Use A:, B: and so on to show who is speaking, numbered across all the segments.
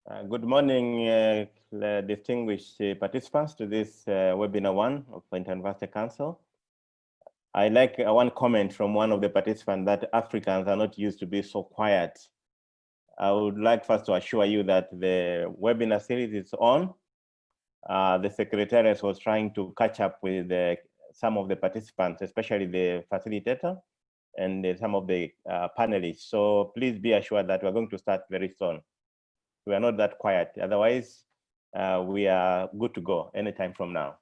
A: Good morning, distinguished participants to this webinar one of the Inter-University Council. I like one comment from one of the participants that Africans are not used to be so quiet. I would like first to assure you that the webinar series is on. The Secretariat was trying to catch up with some of the participants, especially the facilitator and some of the panelists. So please be assured that we're going to start very soon. We are not that quiet. Otherwise, we are good to go anytime from now.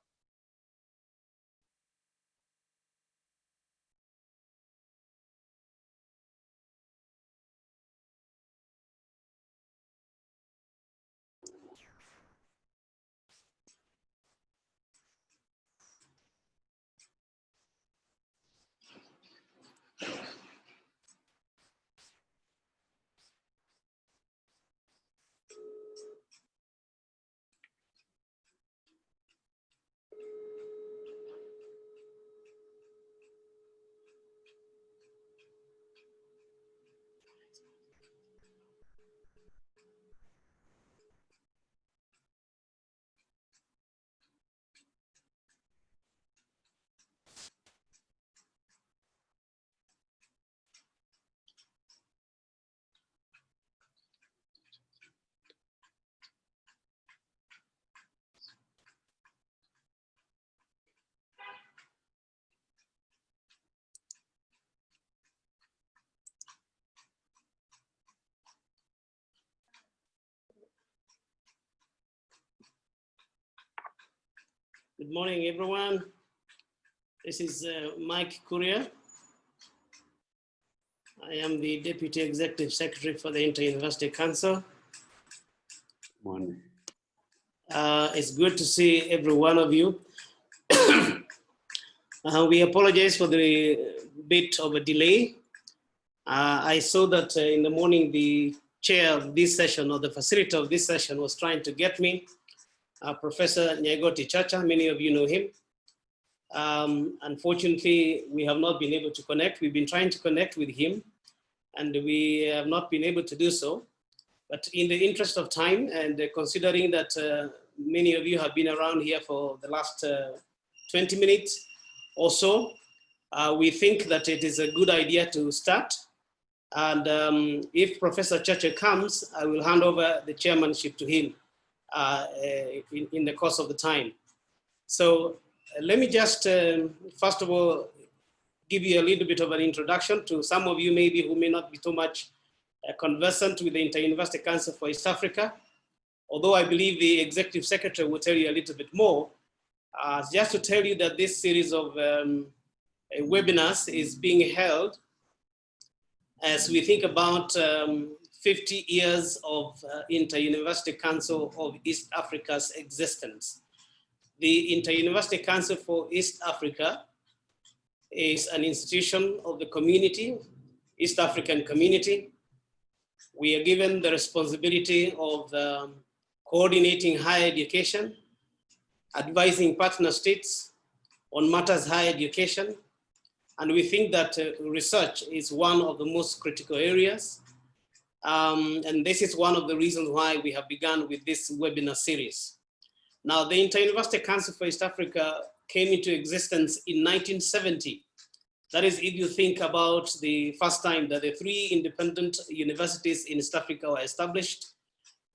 B: Good morning, everyone. This is Mike Courier. I am the Deputy Executive Secretary for the Inter-University Council.
C: Morning.
B: It's good to see every one of you. We apologize for the bit of a delay. I saw that in the morning, the chair of this session or the facilitator of this session was trying to get me. Professor Nyagoti Chacha, many of you know him. Unfortunately, we have not been able to connect. We've been trying to connect with him and we have not been able to do so. But in the interest of time and considering that many of you have been around here for the last 20 minutes or so, we think that it is a good idea to start. And if Professor Chacha comes, I will hand over the chairmanship to him in the course of the time. So let me just, first of all, give you a little bit of an introduction to some of you maybe who may not be too much conversant with the Inter-University Council for East Africa. Although I believe the Executive Secretary will tell you a little bit more, just to tell you that this series of webinars is being held as we think about 50 years of Inter-University Council of East Africa's existence. The Inter-University Council for East Africa is an institution of the community, East African community. We are given the responsibility of coordinating higher education, advising partner states on matters higher education. And we think that research is one of the most critical areas. And this is one of the reasons why we have begun with this webinar series. Now, the Inter-University Council for East Africa came into existence in 1970. That is, if you think about the first time that the 3 independent universities in East Africa were established.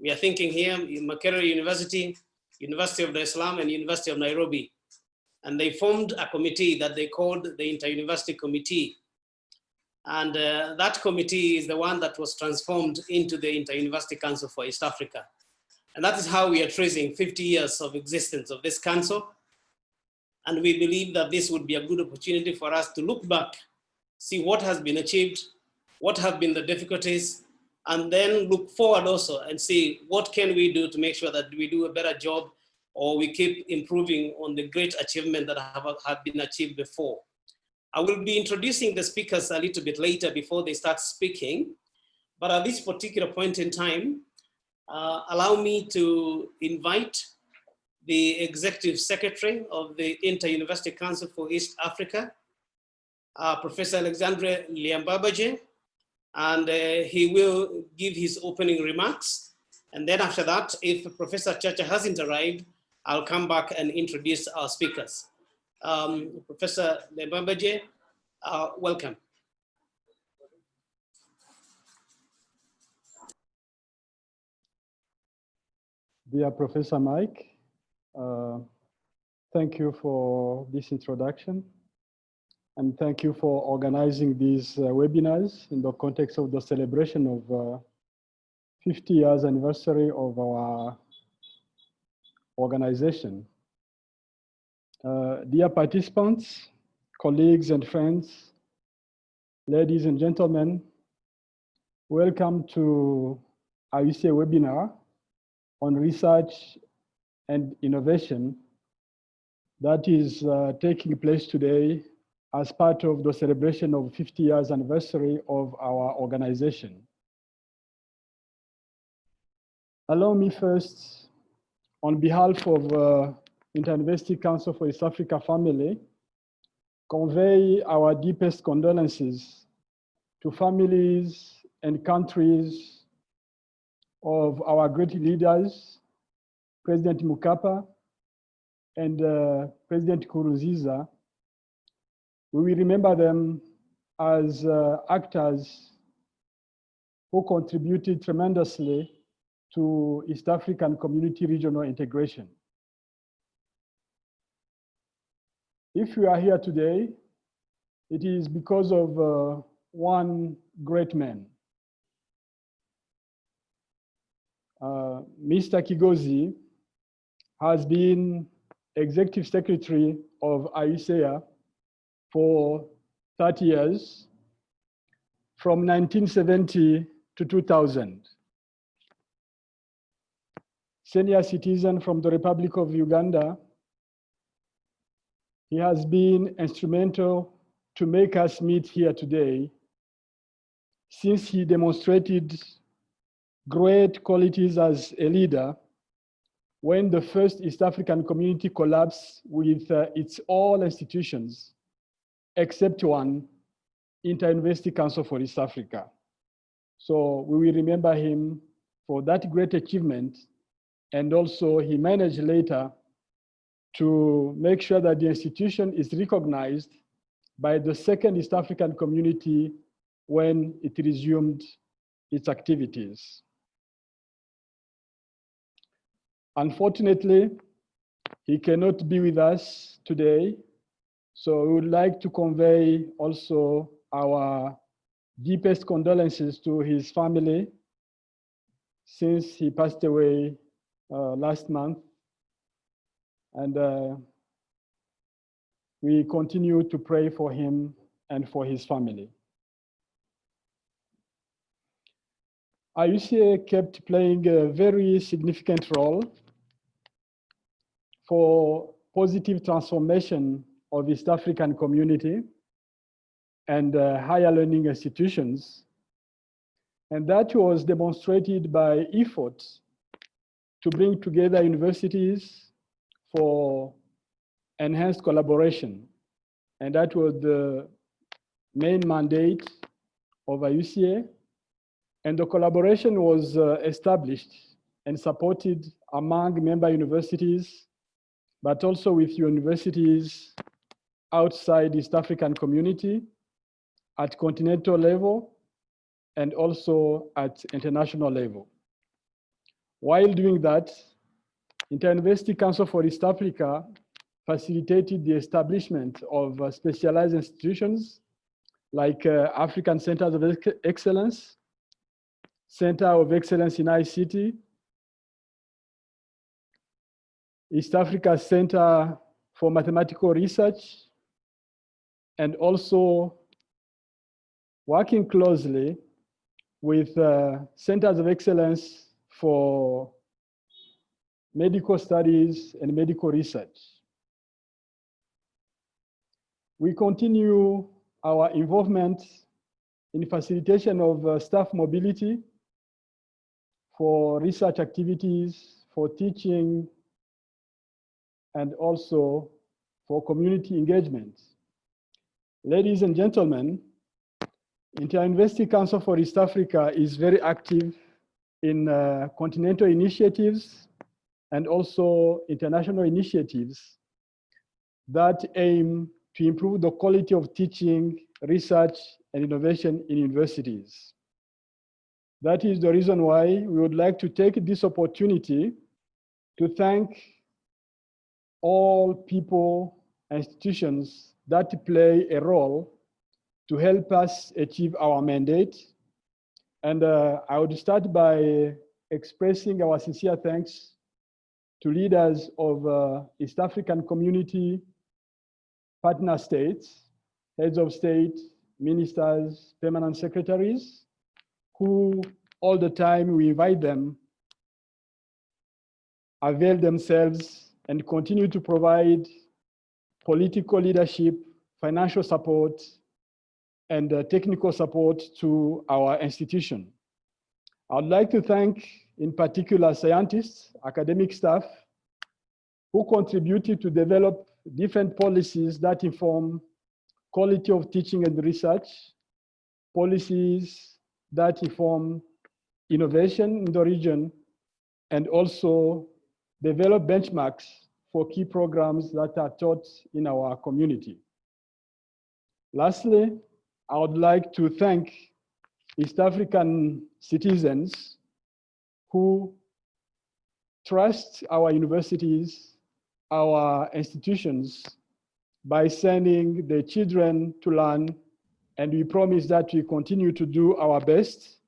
B: We are thinking here in Makerere University, University of Dar es Salaam, and University of Nairobi. And they formed a committee that they called the Inter-University Committee. And that committee is the one that was transformed into the Inter-University Council for East Africa. And that is how we are tracing 50 years of existence of this council. And we believe that this would be a good opportunity for us to look back, see what has been achieved, what have been the difficulties, and then look forward also and see what can we do to make sure that we do a better job or we keep improving on the great achievement that have been achieved before. I will be introducing the speakers a little bit later before they start speaking, but at this particular point in time, allow me to invite the Executive Secretary of the Inter-University Council for East Africa, Professor Alexandre Liambabaje, and he will give his opening remarks. And then after that, if Professor Chacha hasn't arrived, I'll come back and introduce our speakers. Professor Lebambaje, welcome.
D: Dear Professor Mike, thank you for this introduction. And thank you for organizing these webinars in the context of the celebration of 50 years anniversary of our organization. Dear participants, colleagues and friends, ladies and gentlemen, welcome to IUCEA webinar on research and innovation that is taking place today as part of the celebration of 50 years anniversary of our organization. Allow me first, on behalf of Inter-University Council for East Africa family, convey our deepest condolences to families and countries of our great leaders, President Mukapa and President Nkurunziza. We will remember them as actors who contributed tremendously to East African community regional integration. If we are here today, it is because of one great man. Mr. Kigosi has been Executive Secretary of IUCEA for 30 years, from 1970 to 2000. Senior citizen from the Republic of Uganda, he has been instrumental to make us meet here today, since he demonstrated great qualities as a leader when the first East African community collapsed with its all institutions, except one, Inter-University Council for East Africa. So we will remember him for that great achievement. And also he managed later to make sure that the institution is recognized by the second East African community when it resumed its activities. Unfortunately, he cannot be with us today. So we would like to convey also our deepest condolences to his family, since he passed away last month. And we continue to pray for him and for his family. IUCEA kept playing a very significant role for positive transformation of East African community and higher learning institutions. And that was demonstrated by efforts to bring together universities for enhanced collaboration. And that was the main mandate of IUCEA. And the collaboration was established and supported among member universities, but also with universities outside East African community at continental level and also at international level. While doing that, Inter-University Council for East Africa facilitated the establishment of specialized institutions like African Centers of Excellence, Center of Excellence in ICT, East Africa Center for Mathematical Research, and also working closely with Centers of Excellence for medical studies and medical research. We continue our involvement in facilitation of staff mobility for research activities, for teaching, and also for community engagement. Ladies and gentlemen, Inter-University Council for East Africa is very active in continental initiatives and also international initiatives that aim to improve the quality of teaching, research, and innovation in universities. That is the reason why we would like to take this opportunity to thank all people and institutions that play a role to help us achieve our mandate. And I would start by expressing our sincere thanks to leaders of East African community, partner states, heads of state, ministers, permanent secretaries, who all the time we invite them, avail themselves and continue to provide political leadership, financial support, and technical support to our institution. I'd like to thank in particular scientists, academic staff, who contributed to develop different policies that inform quality of teaching and research, policies that inform innovation in the region, and also develop benchmarks for key programs that are taught in our community. Lastly, I would like to thank East African citizens who trust our universities, our institutions, by sending their children to learn, and we promise that we continue to do our best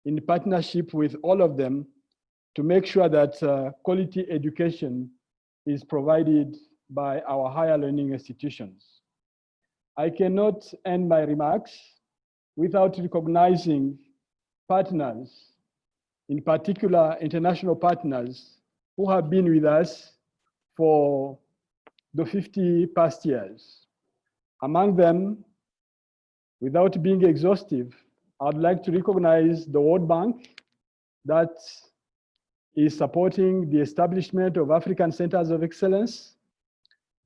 D: in partnership with all of them to make sure that quality education is provided by our higher learning institutions. I cannot end my remarks without recognizing partners, in particular international partners, who have been with us for the 50 past years. Among them, without being exhaustive, I'd like to recognize the World Bank that is supporting the establishment of African Centers of Excellence,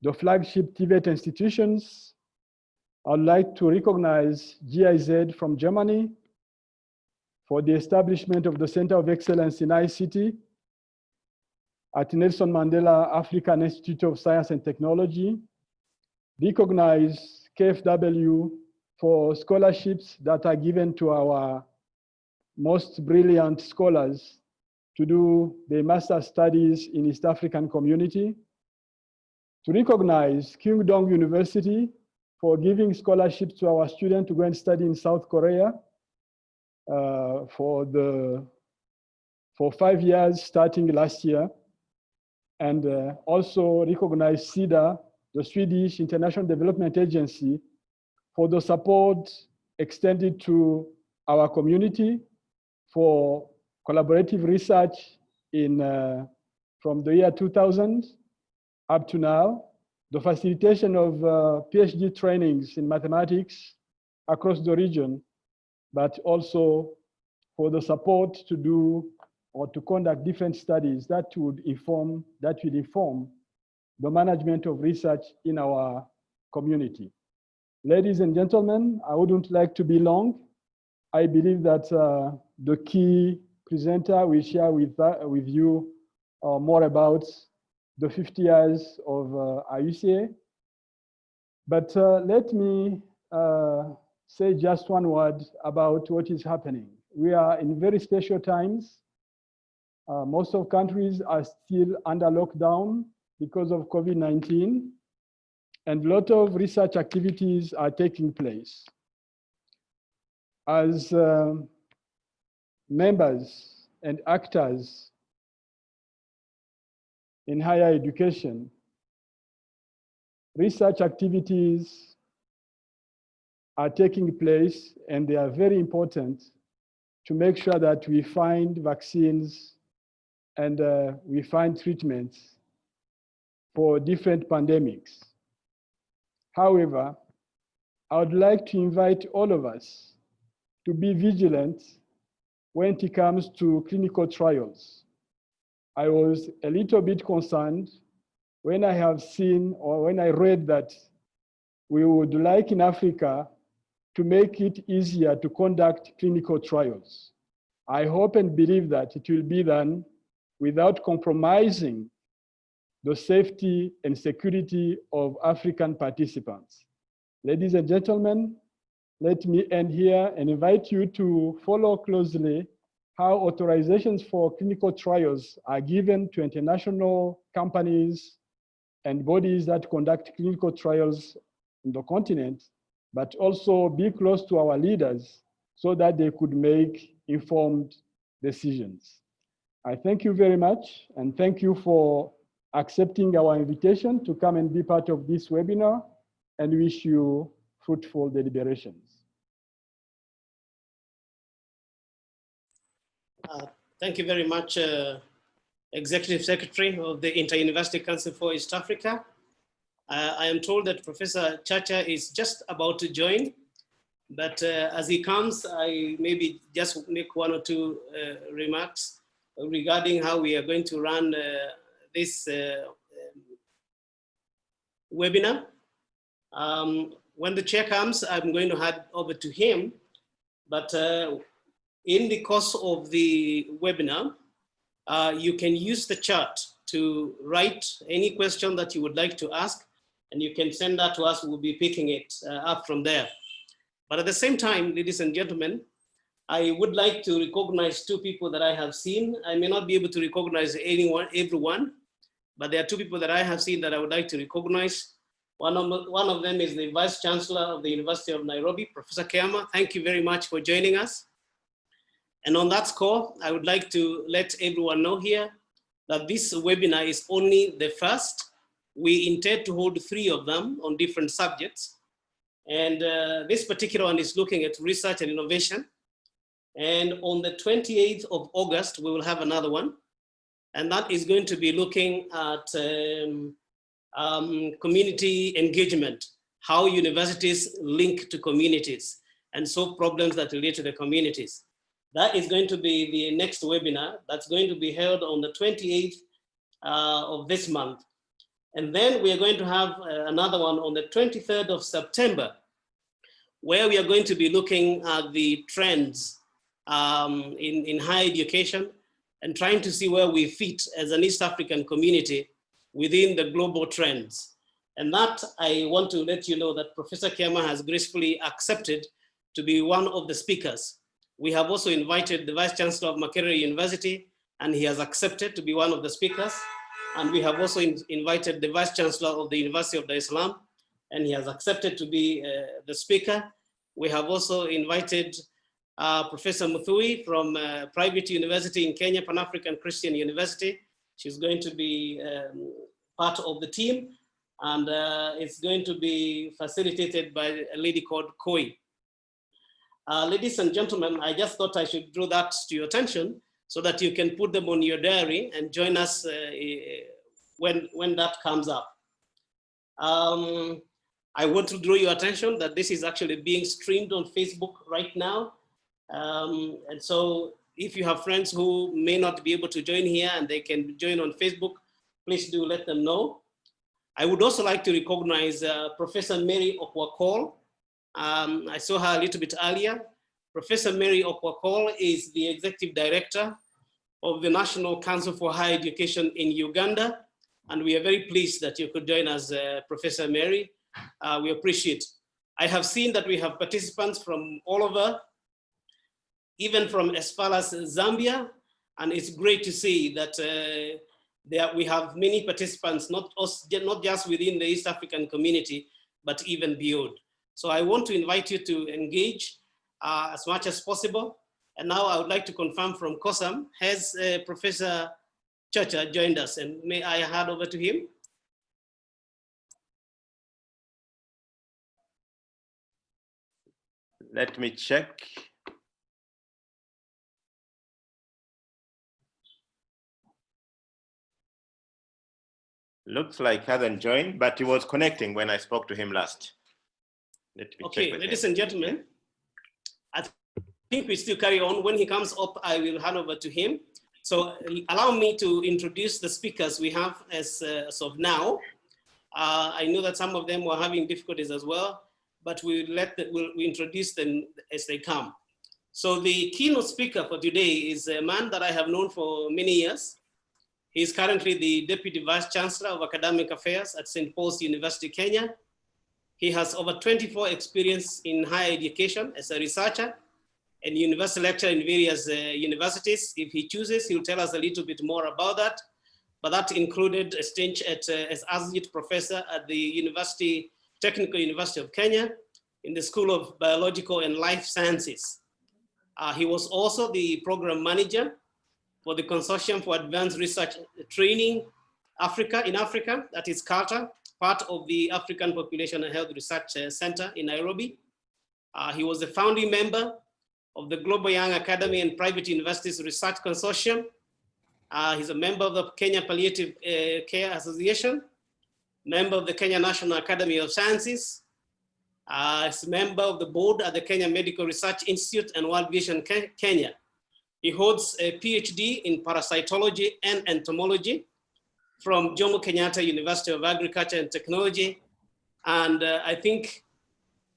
D: the flagship TVET institutions. I'd like to recognize GIZ from Germany for the establishment of the Center of Excellence in ICT at Nelson Mandela African Institute of Science and Technology. Recognize KFW for scholarships that are given to our most brilliant scholars to do their master's studies in East African community. To recognize Kyungdong University for giving scholarships to our students to go and study in South Korea for 5 years starting last year. And also recognize SIDA, the Swedish International Development Agency, for the support extended to our community for collaborative research in from the year 2000 up to now, the facilitation of PhD trainings in mathematics across the region, but also for the support to do or to conduct different studies that will inform the management of research in our community. Ladies and gentlemen, I wouldn't like to be long. I believe that the key presenter will share with you more about the 50 years of IUCEA. But let me say just one word about what is happening. We are in very special times. Most of countries are still under lockdown because of COVID-19, and a lot of research activities are taking place. As members and actors in higher education, research activities are taking place, and they are very important to make sure that we find vaccines and we find treatments for different pandemics. However, I would like to invite all of us to be vigilant when it comes to clinical trials. I was a little bit concerned when I have seen or when I read that we would like in Africa to make it easier to conduct clinical trials. I hope and believe that it will be done without compromising the safety and security of African participants. Ladies and gentlemen, let me end here and invite you to follow closely how authorizations for clinical trials are given to international companies and bodies that conduct clinical trials in the continent, but also be close to our leaders so that they could make informed decisions. I thank you very much, and thank you for accepting our invitation to come and be part of this webinar, and wish you fruitful deliberations.
B: Thank you very much, Executive Secretary of the Inter-University Council for East Africa. I am told that Professor Chacha is just about to join, but as he comes, I maybe just make one or two remarks regarding how we are going to run this webinar. When the chair comes, I'm going to hand over to him, but in the course of the webinar, you can use the chat to write any question that you would like to ask, and you can send that to us. We'll be picking it up from there. But at the same time, ladies and gentlemen, I would like to recognize two people that I have seen. I may not be able to recognize everyone, but there are two people that I have seen that I would like to recognize. One of them is the Vice Chancellor of the University of Nairobi, Professor Kiama. Thank you very much for joining us. And on that score, I would like to let everyone know here that this webinar is only the first. We intend to hold 3 of them on different subjects. And this particular one is looking at research and innovation. And on the 28th of August, we will have another one. And that is going to be looking at community engagement, how universities link to communities and solve problems that relate to the communities. That is going to be the next webinar that's going to be held on the 28th of this month. And then we are going to have another one on the 23rd of September, where we are going to be looking at the trends in higher education and trying to see where we fit as an East African community within the global trends. And that, I want to let you know that Professor Kiama has gracefully accepted to be one of the speakers. We have also invited the Vice Chancellor of Makerere University, and he has accepted to be one of the speakers. And we have also invited the Vice Chancellor of the University of Dar es Salaam, and he has accepted to be the speaker. We have also invited Professor Muthui from private university in Kenya, Pan-African Christian University. She's going to be part of the team, and it's going to be facilitated by a lady called Koi. Ladies and gentlemen, I just thought I should draw that to your attention so that you can put them on your diary and join us when that comes up. I want to draw your attention that this is actually being streamed on Facebook right now. And so if you have friends who may not be able to join here and they can join on Facebook, please do let them know. I would also like to recognize Professor Mary Okwakol. I saw her a little bit earlier. Professor Mary Okwakol is the Executive Director of the National Council for Higher Education in Uganda. And we are very pleased that you could join us, Professor Mary. We appreciate. I have seen that we have participants from all over, even from as far as Zambia. And it's great to see that we have many participants, not just within the East African community, but even beyond. So I want to invite you to engage as much as possible. And now I would like to confirm from COSAM, has Professor Chacha joined us? And may I hand over to him?
A: Let me check. Looks like he hasn't joined, but he was connecting when I spoke to him last.
B: Okay, ladies and gentlemen, I think we still carry on. When he comes up, I will hand over to him. So allow me to introduce the speakers we have as of now. I know that some of them were having difficulties as well, but we'll introduce them as they come. So the keynote speaker for today is a man that I have known for many years. He is currently the Deputy Vice Chancellor of Academic Affairs at St. Paul's University, Kenya. He has over 24 experience in higher education as a researcher and university lecturer in various universities. If he chooses, he'll tell us a little bit more about that. But that included a stint as associate professor at the Technical University of Kenya in the School of Biological and Life Sciences. He was also the program manager for the Consortium for Advanced Research Training in Africa, that is CARTA, part of the African Population and Health Research Center in Nairobi. He was a founding member of the Global Young Academy and Private Universities Research Consortium. He's a member of the Kenya Palliative Care Association, member of the Kenya National Academy of Sciences. He's a member of the board at the Kenya Medical Research Institute and World Vision Kenya. He holds a PhD in parasitology and entomology from Jomo Kenyatta University of Agriculture and Technology. And I think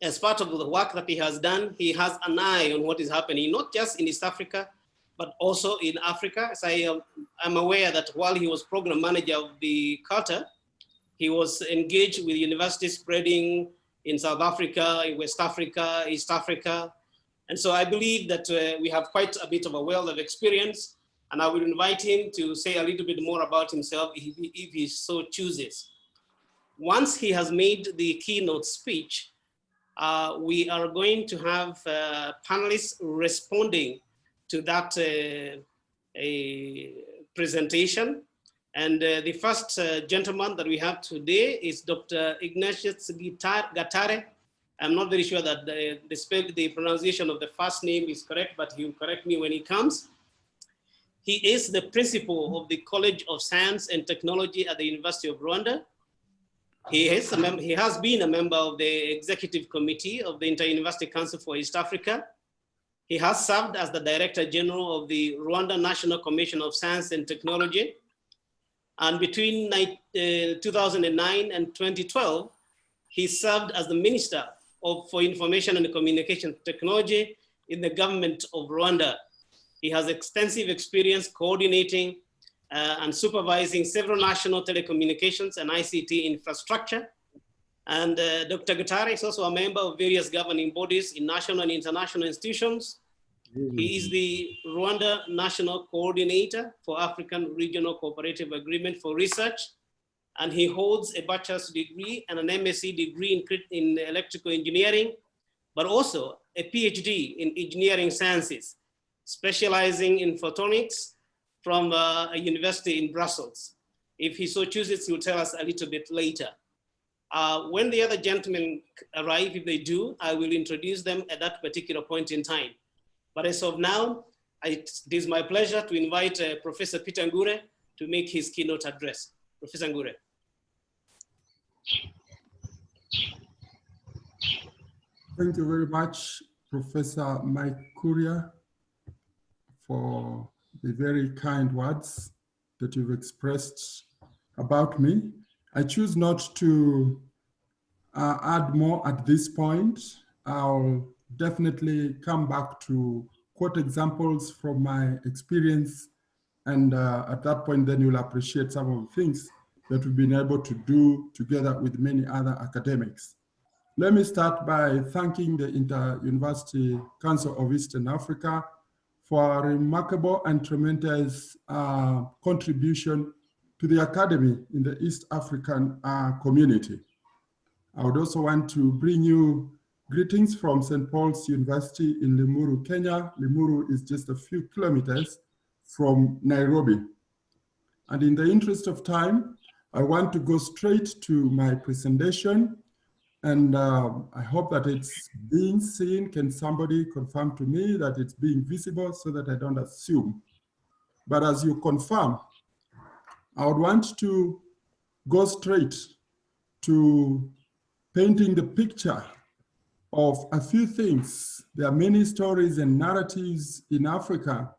B: as part of the work that he has done, he has an eye on what is happening, not just in East Africa, but also in Africa. As I'm aware that while he was program manager of the CARTA, he was engaged with universities spreading in South Africa, in West Africa, East Africa. And so I believe that we have quite a bit of a wealth of experience, and I will invite him to say a little bit more about himself if he so chooses. Once he has made the keynote speech, we are going to have panelists responding to that presentation. And the first gentleman that we have today is Dr. Ignatius Gatare. I'm not very sure that the pronunciation of the first name is correct, but he'll correct me when he comes. He is the principal of the College of Science and Technology at the University of Rwanda. He has been a member of the executive committee of the Inter-University Council for East Africa. He has served as the Director General of the Rwanda National Commission of Science and Technology. And between 2009 and 2012, he served as the Minister for Information and Communication Technology in the government of Rwanda. He has extensive experience coordinating and supervising several national telecommunications and ICT infrastructure. And Dr. Gatare is also a member of various governing bodies in national and international institutions. He is the Rwanda National Coordinator for African Regional Cooperative Agreement for Research, and he holds a bachelor's degree and an MSc degree in electrical engineering, but also a PhD in engineering sciences, specializing in photonics from a university in Brussels. If he so chooses, he'll tell us a little bit later. When the other gentlemen arrive, if they do, I will introduce them at that particular point in time. But as of now, it is my pleasure to invite Professor Peter Ngure to make his keynote address. Professor Ngure.
E: Thank you very much, Professor Mike Kuria, for the very kind words that you've expressed about me. I choose not to add more at this point. I'll definitely come back to quote examples from my experience, and at that point then you'll appreciate some of the things that we've been able to do together with many other academics. Let me start by thanking the Inter-University Council of Eastern Africa for a remarkable and tremendous contribution to the academy in the East African community. I would also want to bring you greetings from St. Paul's University in Limuru, Kenya. Limuru is just a few kilometers from Nairobi. And in the interest of time, I want to go straight to my presentation. And I hope that it's being seen. Can somebody confirm to me that it's being visible so that I don't assume? But as you confirm, I would want to go straight to painting the picture of a few things. There are many stories and narratives in Africa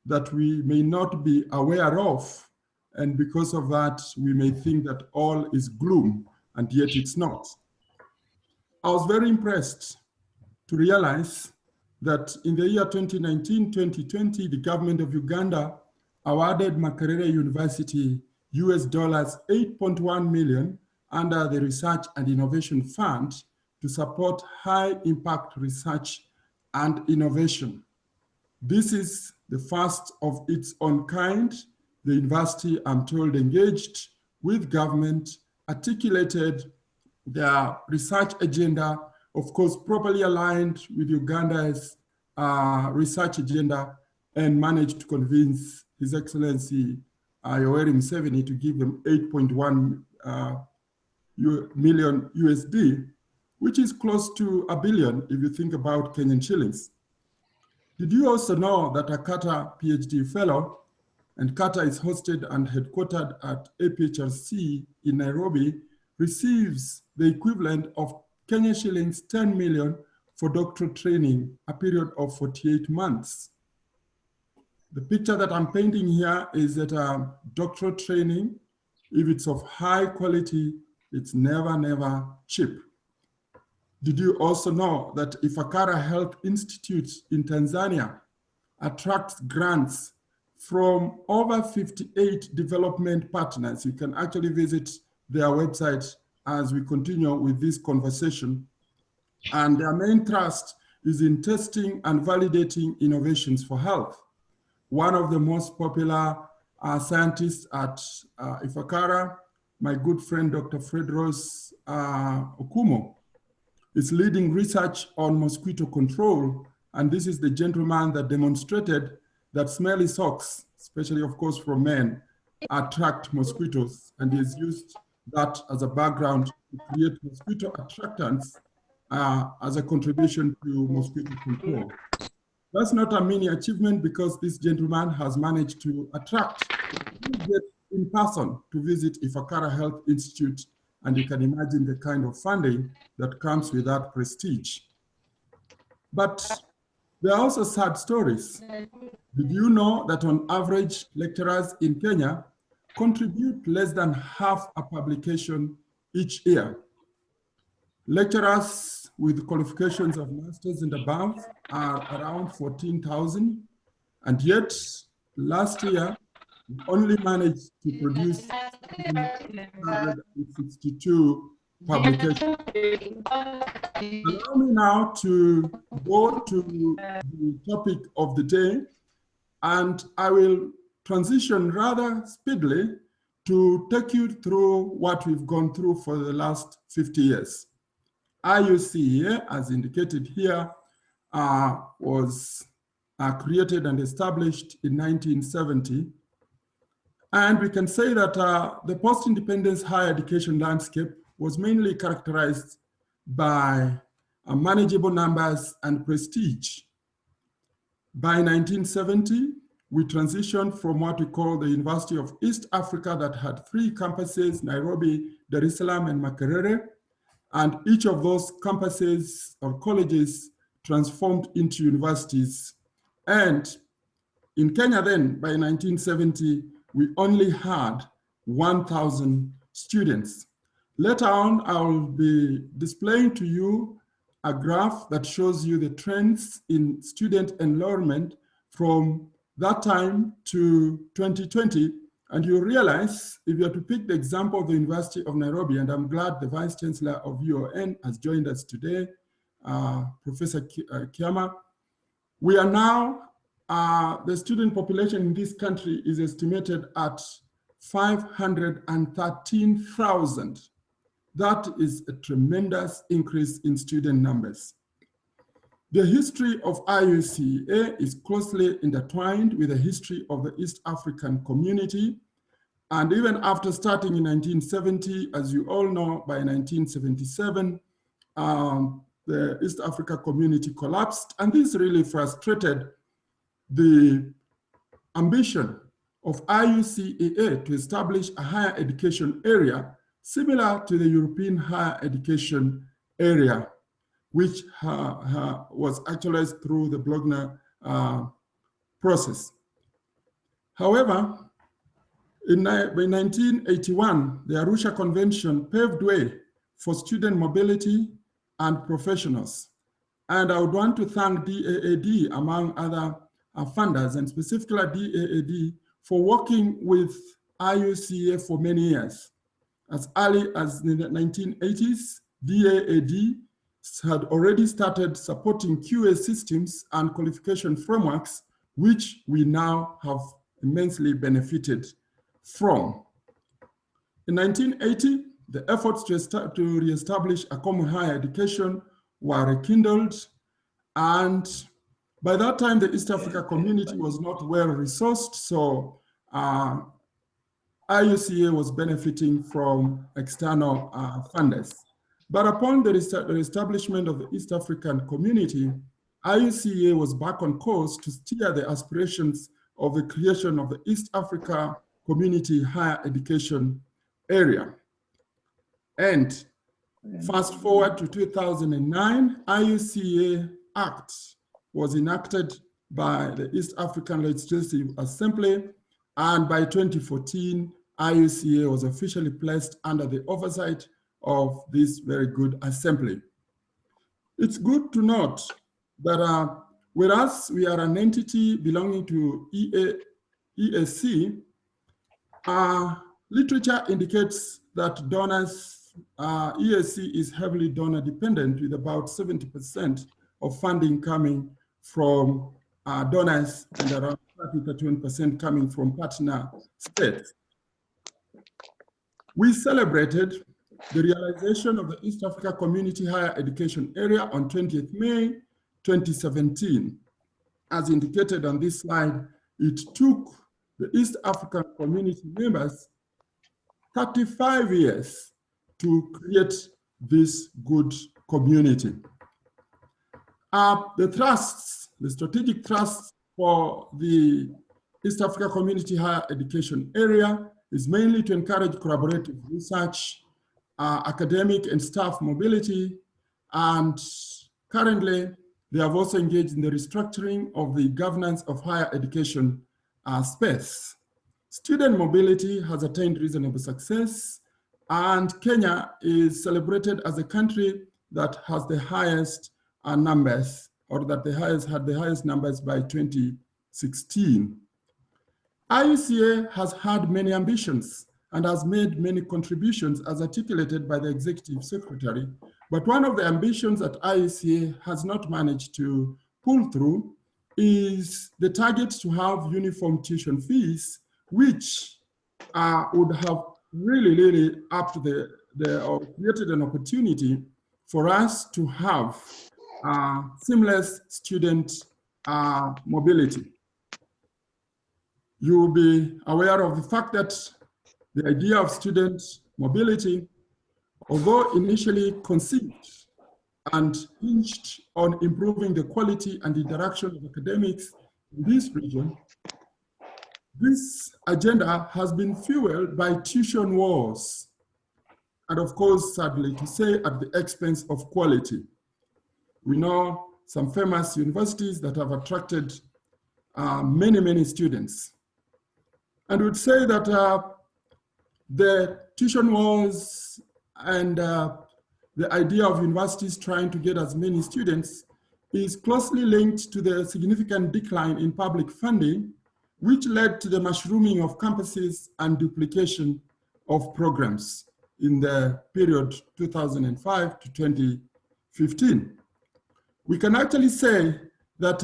E: that we may not be aware of. And because of that, we may think that all is gloom, and yet it's not. I was very impressed to realize that in the year 2019-2020, the government of Uganda awarded Makerere University US dollars 8.1 million under the Research and Innovation Fund to support high impact research and innovation. This is the first of its own kind. The university, I'm told, engaged with government, articulated their research agenda, of course, properly aligned with Uganda's research agenda, and managed to convince His Excellency Yoweri Museveni to give them 8.1 million USD, which is close to $1 billion if you think about Kenyan shillings. Did you also know that a Carter PhD fellow, and Carter is hosted and headquartered at APHRC in Nairobi, receives the equivalent of Kenya shillings 10 million for doctoral training, a period of 48 months. The picture that I'm painting here is that doctoral training, if it's of high quality, it's never cheap. Did you also know that Ifakara Health Institute in Tanzania attracts grants from over 58 development partners? You can actually visit their website as we continue with this conversation. And their main thrust is in testing and validating innovations for health. One of the most popular scientists at Ifakara, my good friend, Dr. Fredros Okumo, is leading research on mosquito control. And this is the gentleman that demonstrated that smelly socks, especially of course from men, attract mosquitoes, and he's used that as a background to create mosquito attractants as a contribution to mosquito control. That's not a mini achievement, because this gentleman has managed to attract in person to visit Ifakara Health Institute, and you can imagine the kind of funding that comes with that prestige. But there are also sad stories. Did you know that on average, lecturers in Kenya contribute less than half a publication each year? Lecturers with qualifications of masters and above are around 14,000, and yet last year we only managed to produce 162 publications. Allow me now to go to the topic of the day, and I will transition rather speedily to take you through what we've gone through for the last 50 years. IUCEA, as indicated here, was created and established in 1970. And we can say that the post-independence higher education landscape was mainly characterized by manageable numbers and prestige. By 1970, we transitioned from what we call the University of East Africa, that had 3 campuses, Nairobi, Dar es Salaam, and Makerere. And each of those campuses or colleges transformed into universities. And in Kenya then, by 1970, we only had 1,000 students. Later on, I will be displaying to you a graph that shows you the trends in student enrollment from that time to 2020. And you realize, if you are to pick the example of the University of Nairobi, and I'm glad the Vice Chancellor of UON has joined us today, Professor Kiama, we are now, the student population in this country is estimated at 513,000. That is a tremendous increase in student numbers. The history of IUCEA is closely intertwined with the history of the East African community. And even after starting in 1970, as you all know, by 1977, the East Africa community collapsed. And this really frustrated the ambition of IUCEA to establish a higher education area similar to the European higher education area, which was actualized through the Bologna process. However, by 1981, the Arusha Convention paved way for student mobility and professionals. And I would want to thank DAAD, among other funders, and specifically DAAD, for working with IUCEA for many years. As early as the 1980s, DAAD had already started supporting QA systems and qualification frameworks, which we now have immensely benefited from. In 1980, the efforts to reestablish a common higher education were rekindled, and by that time, the East Africa community was not well resourced, so IUCEA was benefiting from external funders. But upon the establishment of the East African community, IUCEA was back on course to steer the aspirations of the creation of the East Africa Community Higher Education Area. And fast forward to 2009, IUCEA Act was enacted by the East African Legislative Assembly, and by 2014, IUCEA was officially placed under the oversight of this very good assembly. It's good to note that whereas we are an entity belonging to EAC, literature indicates that donors, EAC is heavily donor dependent, with about 70% of funding coming from donors and around 30-31% coming from partner states. We celebrated the realization of the East Africa Community Higher Education Area on 20th May 2017. As indicated on this slide, it took the East African community members 35 years to create this good community. The strategic thrusts for the East Africa Community Higher Education Area is mainly to encourage collaborative research, academic and staff mobility, and currently they have also engaged in the restructuring of the governance of higher education space. Student mobility has attained reasonable success, and Kenya is celebrated as a country that has the highest numbers, or that had the highest numbers by 2016. IUCEA has had many ambitions and has made many contributions as articulated by the Executive Secretary, but one of the ambitions that IUCEA has not managed to pull through is the target to have uniform tuition fees, which would have really upped or created an opportunity for us to have seamless student mobility. You will be aware of the fact that the idea of student mobility, although initially conceived and hinged on improving the quality and interaction of academics in this region, this agenda has been fueled by tuition wars, and of course, sadly to say, at the expense of quality. We know some famous universities that have attracted many students. And would say that the tuition wars and the idea of universities trying to get as many students is closely linked to the significant decline in public funding, which led to the mushrooming of campuses and duplication of programs in the period 2005 to 2015. We can actually say that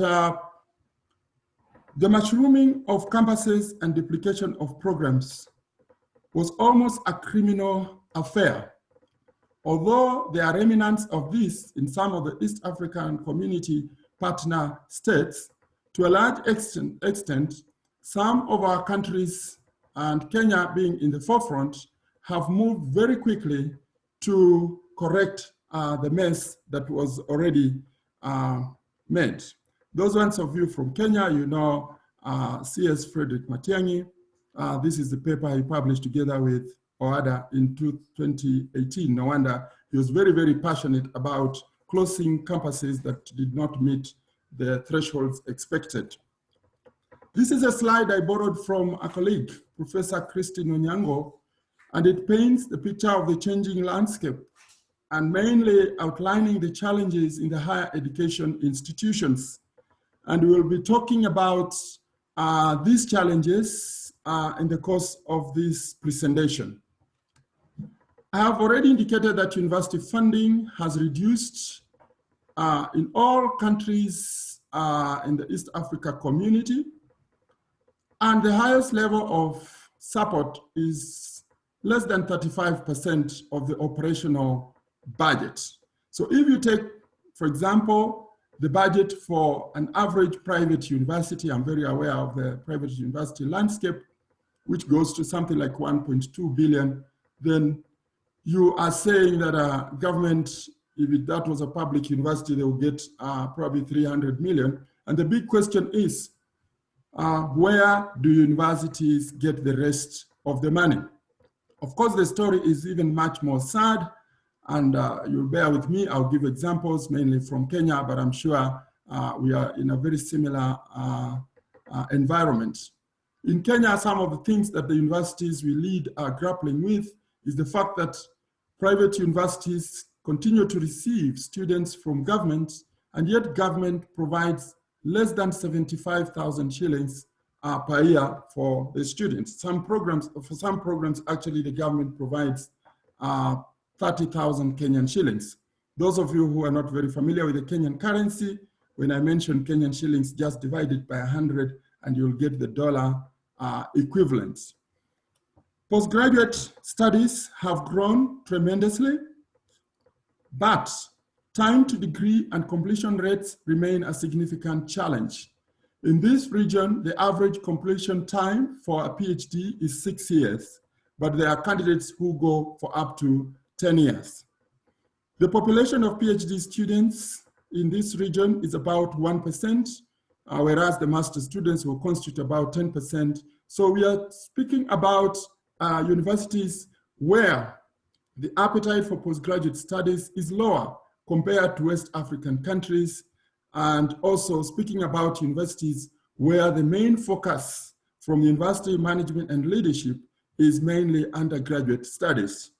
E: the mushrooming of campuses and duplication of programs was almost a criminal affair. Although there are remnants of this in some of the East African community partner states, to a large extent, some of our countries, and Kenya being in the forefront, have moved very quickly to correct the mess that was already made. Those ones of you from Kenya, you know C.S. Frederick Matiang'i. This is the paper he published together with Oada in 2018. No wonder he was very passionate about closing campuses that did not meet the thresholds expected. This is a slide I borrowed from a colleague, Professor Christine Onyango, and it paints the picture of the changing landscape and mainly outlining the challenges in the higher education institutions. And we'll be talking about these challenges in the course of this presentation. I have already indicated that university funding has reduced in all countries in the East Africa community, and the highest level of support is less than 35% of the operational budget. So if you take, for example, the budget for an average private university, I'm very aware of the private university landscape, which goes to something like 1.2 billion, then you are saying that a government, if that was a public university, they will get probably 300 million. And the big question is, where do universities get the rest of the money? Of course, the story is even much more sad, and you'll bear with me. I'll give examples mainly from Kenya, but I'm sure we are in a very similar environment. In Kenya, some of the things that the universities we lead are grappling with is the fact that private universities continue to receive students from government, and yet government provides less than 75,000 shillings per year for the students. For some programs, actually the government provides 30,000 Kenyan shillings. Those of you who are not very familiar with the Kenyan currency, when I mention Kenyan shillings, just divide it by 100 and you'll get the dollar equivalent. Postgraduate studies have grown tremendously, but time to degree and completion rates remain a significant challenge. In this region, the average completion time for a PhD is 6 years, but there are candidates who go for up to 10 years. The population of PhD students in this region is about 1%, whereas the master students will constitute about 10%. So we are speaking about universities where the appetite for postgraduate studies is lower compared to West African countries, and also speaking about universities where the main focus from university management and leadership is mainly undergraduate studies.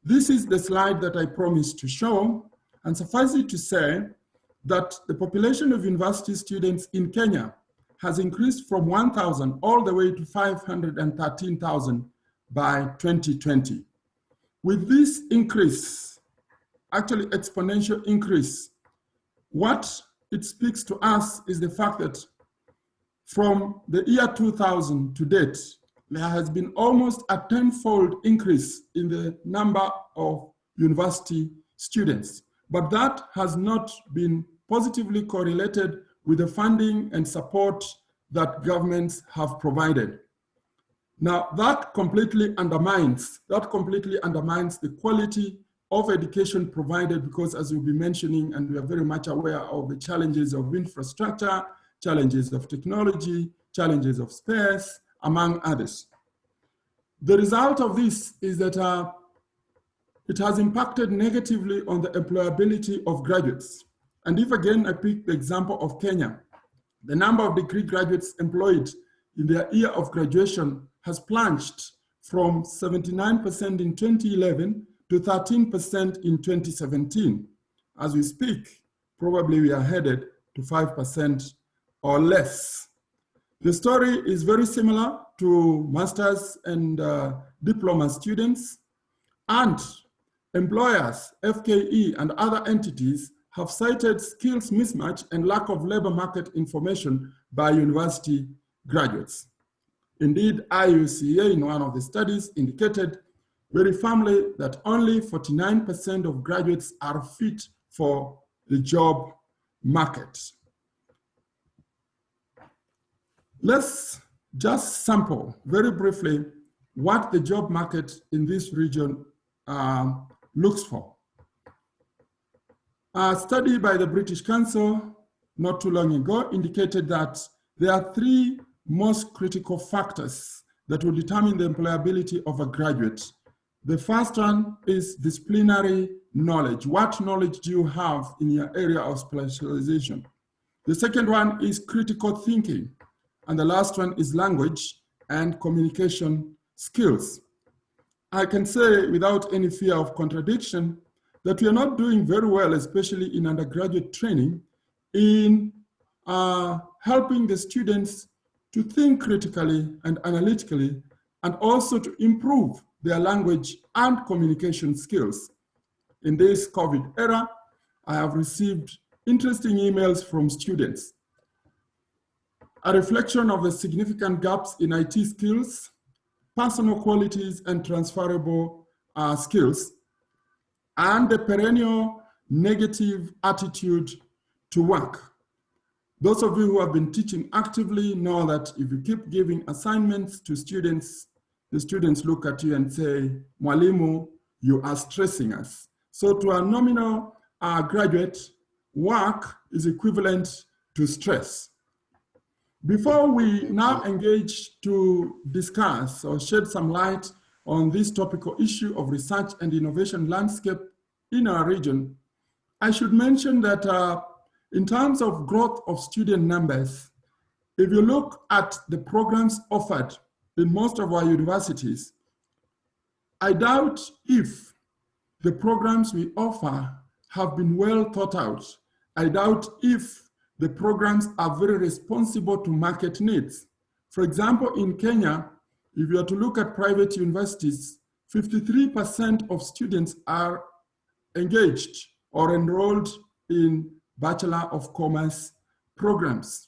E: This is the slide that I promised to show, and suffice it to say that the population of university students in Kenya has increased from 1,000 all the way to 513,000 by 2020. With this increase, actually exponential increase, what it speaks to us is the fact that from the year 2000 to date, there has been almost a tenfold increase in the number of university students, but that has not been positively correlated with the funding and support that governments have provided. Now, that completely undermines the quality of education provided, because as you'll be mentioning, and we are very much aware of the challenges of infrastructure, challenges of technology, challenges of space, among others. The result of this is that it has impacted negatively on the employability of graduates. And if again, I pick the example of Kenya, the number of degree graduates employed in their year of graduation has plunged from 79% in 2011 to 13% in 2017. As we speak, probably we are headed to 5% or less. The story is very similar to master's and diploma students, and employers, FKE and other entities have cited skills mismatch and lack of labor market information by university graduates. Indeed, IUCEA in one of the studies indicated very firmly that only 49% of graduates are fit for the job market. Let's just sample very briefly what the job market in this region looks for. A study by the British Council not too long ago indicated that there are three most critical factors that will determine the employability of a graduate. The first one is disciplinary knowledge. What knowledge do you have in your area of specialization? The second one is critical thinking. And the last one is language and communication skills. I can say without any fear of contradiction that we are not doing very well, especially in undergraduate training, in helping the students to think critically and analytically, and also to improve their language and communication skills. In this COVID era, I have received interesting emails from students, a reflection of the significant gaps in IT skills, personal qualities and transferable skills, and the perennial negative attitude to work. Those of you who have been teaching actively know that if you keep giving assignments to students, the students look at you and say, "Mwalimu, you are stressing us." So to a nominal graduate, work is equivalent to stress. Before we now engage to discuss or shed some light on this topical issue of research and innovation landscape in our region, I should mention that in terms of growth of student numbers, if you look at the programs offered in most of our universities, I doubt if the programs we offer have been well thought out. I doubt if the programs are very responsible to market needs. For example, in Kenya, if you are to look at private universities, 53% of students are engaged or enrolled in Bachelor of Commerce programs.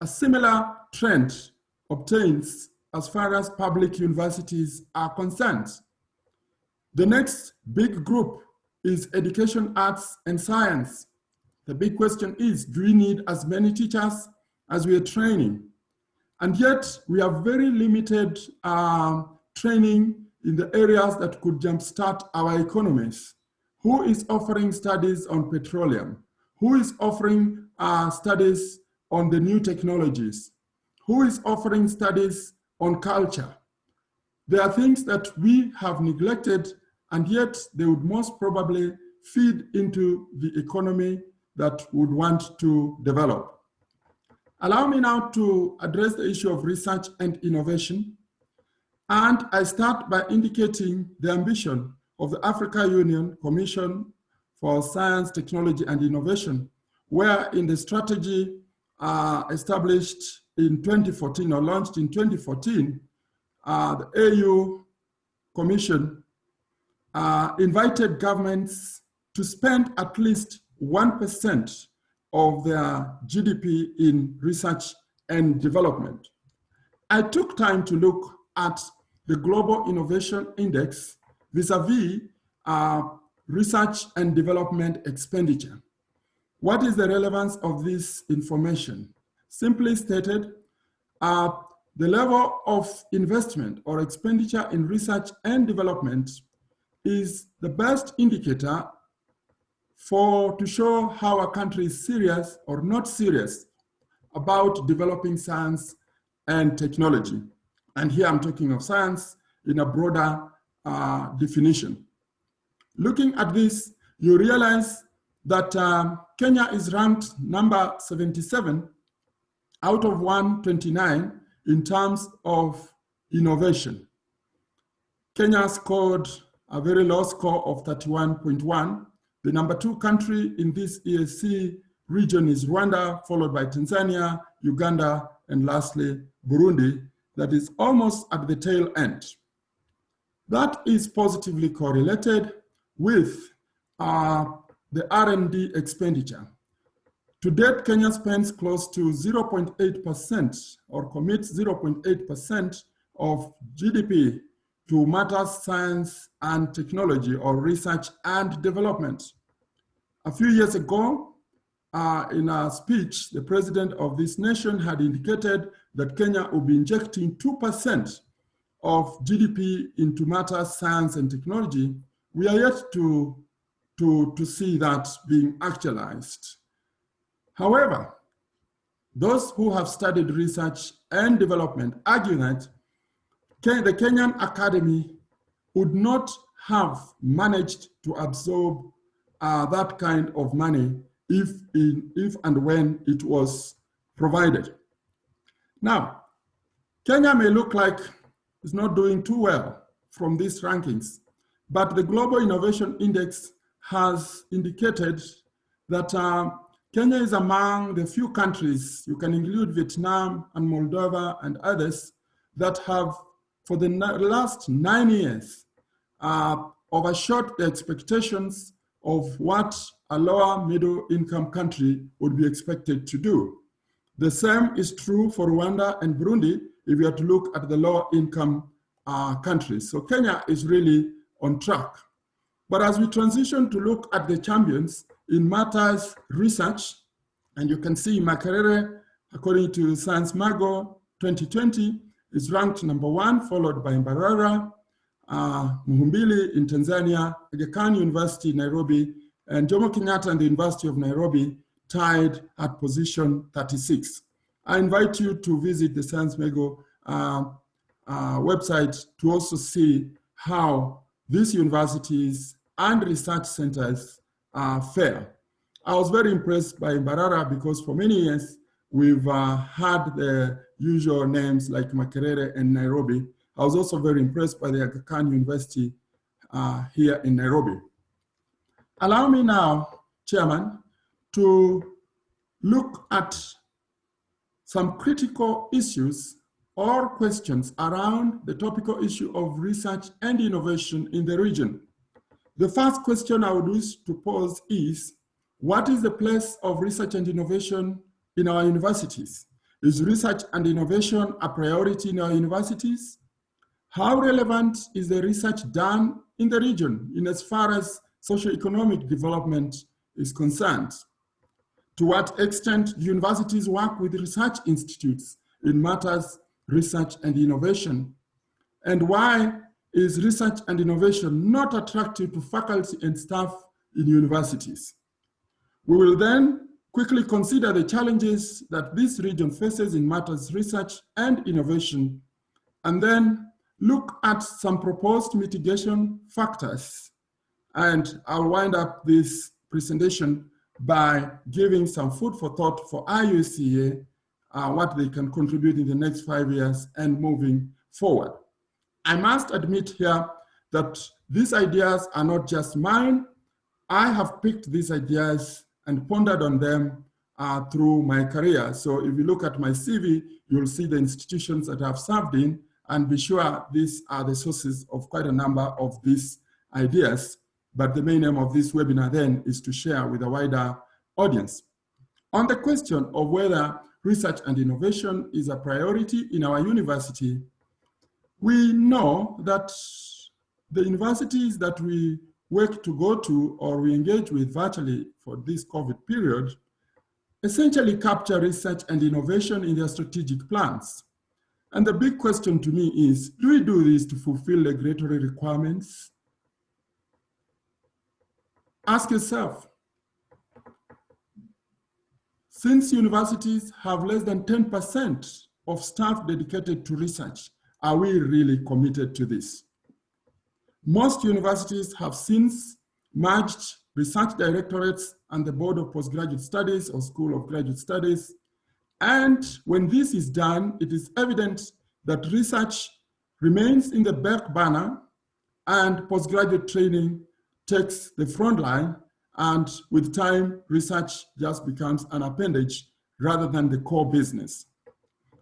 E: A similar trend obtains as far as public universities are concerned. The next big group is education, arts, and science. The big question is, do we need as many teachers as we are training? And yet we have very limited training in the areas that could jumpstart our economies. Who is offering studies on petroleum? Who is offering studies on the new technologies? Who is offering studies on culture? There are things that we have neglected, and yet they would most probably feed into the economy that would want to develop. Allow me now to address the issue of research and innovation. And I start by indicating the ambition of the Africa Union Commission for Science, Technology, and Innovation, where in the strategy established in 2014 or launched in 2014, the AU Commission invited governments to spend at least 1% of their GDP in research and development. I took time to look at the Global Innovation Index vis-a-vis research and development expenditure. What is the relevance of this information? Simply stated, the level of investment or expenditure in research and development is the best indicator to show how a country is serious or not serious about developing science and technology. And here I'm talking of science in a broader definition. Looking at this, you realize that Kenya is ranked number 77 out of 129 in terms of innovation. Kenya scored a very low score of 31.1. The number 2 country in this EAC region is Rwanda, followed by Tanzania, Uganda, and lastly, Burundi, that is almost at the tail end. That is positively correlated with the R&D expenditure. To date, Kenya spends close to 0.8% or commits 0.8% of GDP to matters science and technology or research and development. A few years ago, in a speech, the president of this nation had indicated that Kenya will be injecting 2% of GDP into matters science and technology. We are yet to see that being actualized. However, those who have studied research and development argue that the Kenyan Academy would not have managed to absorb that kind of money if and when it was provided. Now, Kenya may look like it's not doing too well from these rankings, but the Global Innovation Index has indicated that Kenya is among the few countries, you can include Vietnam and Moldova and others, that have, for the last 9 years, overshot the expectations of what a lower middle income country would be expected to do. The same is true for Rwanda and Burundi if you are to look at the lower income countries. So Kenya is really on track. But as we transition to look at the champions in matters research, and you can see Makerere, according to Science Mago 2020, is ranked #1, followed by Mbarara, Muhimbili in Tanzania, Aga Khan University, Nairobi, and Jomo Kenyatta and the University of Nairobi tied at position 36. I invite you to visit the Science Mago website to also see how these universities and research centers fare. I was very impressed by Mbarara because for many years, we've had the usual names like Makerere and Nairobi. I was also very impressed by the Aga Khan University here in Nairobi. Allow me now, Chairman, to look at some critical issues or questions around the topical issue of research and innovation in the region. The first question I would wish to pose is, what is the place of research and innovation in our universities? Is research and innovation a priority in our universities? How relevant is the research done in the region in as far as socioeconomic development is concerned? To what extent do universities work with research institutes in matters research and innovation? And why is research and innovation not attractive to faculty and staff in universities? We will then quickly consider the challenges that this region faces in matters research and innovation, and then look at some proposed mitigation factors. And I'll wind up this presentation by giving some food for thought for IUCEA, what they can contribute in the next 5 years and moving forward. I must admit here that these ideas are not just mine. I have picked these ideas and pondered on them through my career. So if you look at my CV, you'll see the institutions that I've served in, and be sure these are the sources of quite a number of these ideas. But the main aim of this webinar then is to share with a wider audience. On the question of whether research and innovation is a priority in our university, we know that the universities that we work to go to or we engage with virtually for this COVID period essentially capture research and innovation in their strategic plans. And the big question to me is, do we do this to fulfill regulatory requirements? Ask yourself, since universities have less than 10% of staff dedicated to research, are we really committed to this? Most universities have since merged research directorates and the Board of Postgraduate Studies or School of Graduate Studies. And when this is done, it is evident that research remains in the back burner and postgraduate training takes the front line, and with time, research just becomes an appendage rather than the core business.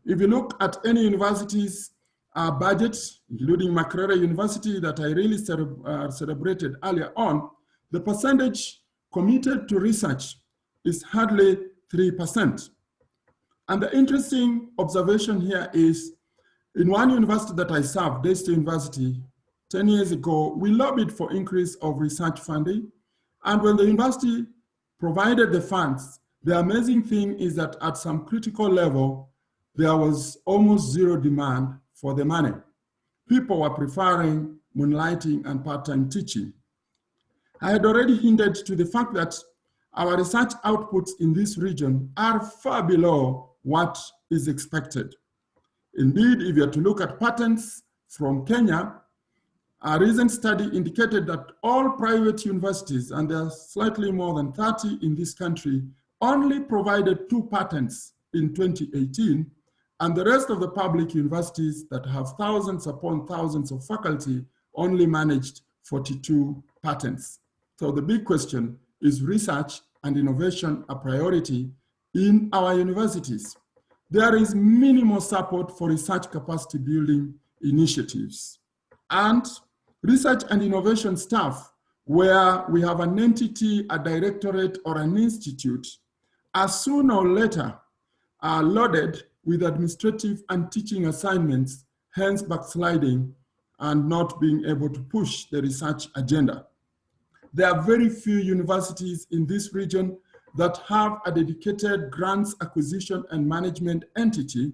E: If you look at any university's budget, including Makerere University that I really celebrated earlier on, the percentage committed to research is hardly 3%. And the interesting observation here is, in one university that I served, Day State University, 10 years ago, we lobbied for increase of research funding. And when the university provided the funds, the amazing thing is that at some critical level, there was almost zero demand for the money. People were preferring moonlighting and part-time teaching. I had already hinted to the fact that our research outputs in this region are far below what is expected. Indeed, if you are to look at patents from Kenya, a recent study indicated that all private universities, and there are slightly more than 30 in this country, only provided 2 patents in 2018, and the rest of the public universities that have thousands upon thousands of faculty only managed 42 patents. So the big question is research and innovation a priority in our universities? There is minimal support for research capacity building initiatives. And research and innovation staff, where we have an entity, a directorate, or an institute, are sooner or later are loaded with administrative and teaching assignments, hence backsliding and not being able to push the research agenda. There are very few universities in this region that have a dedicated grants acquisition and management entity,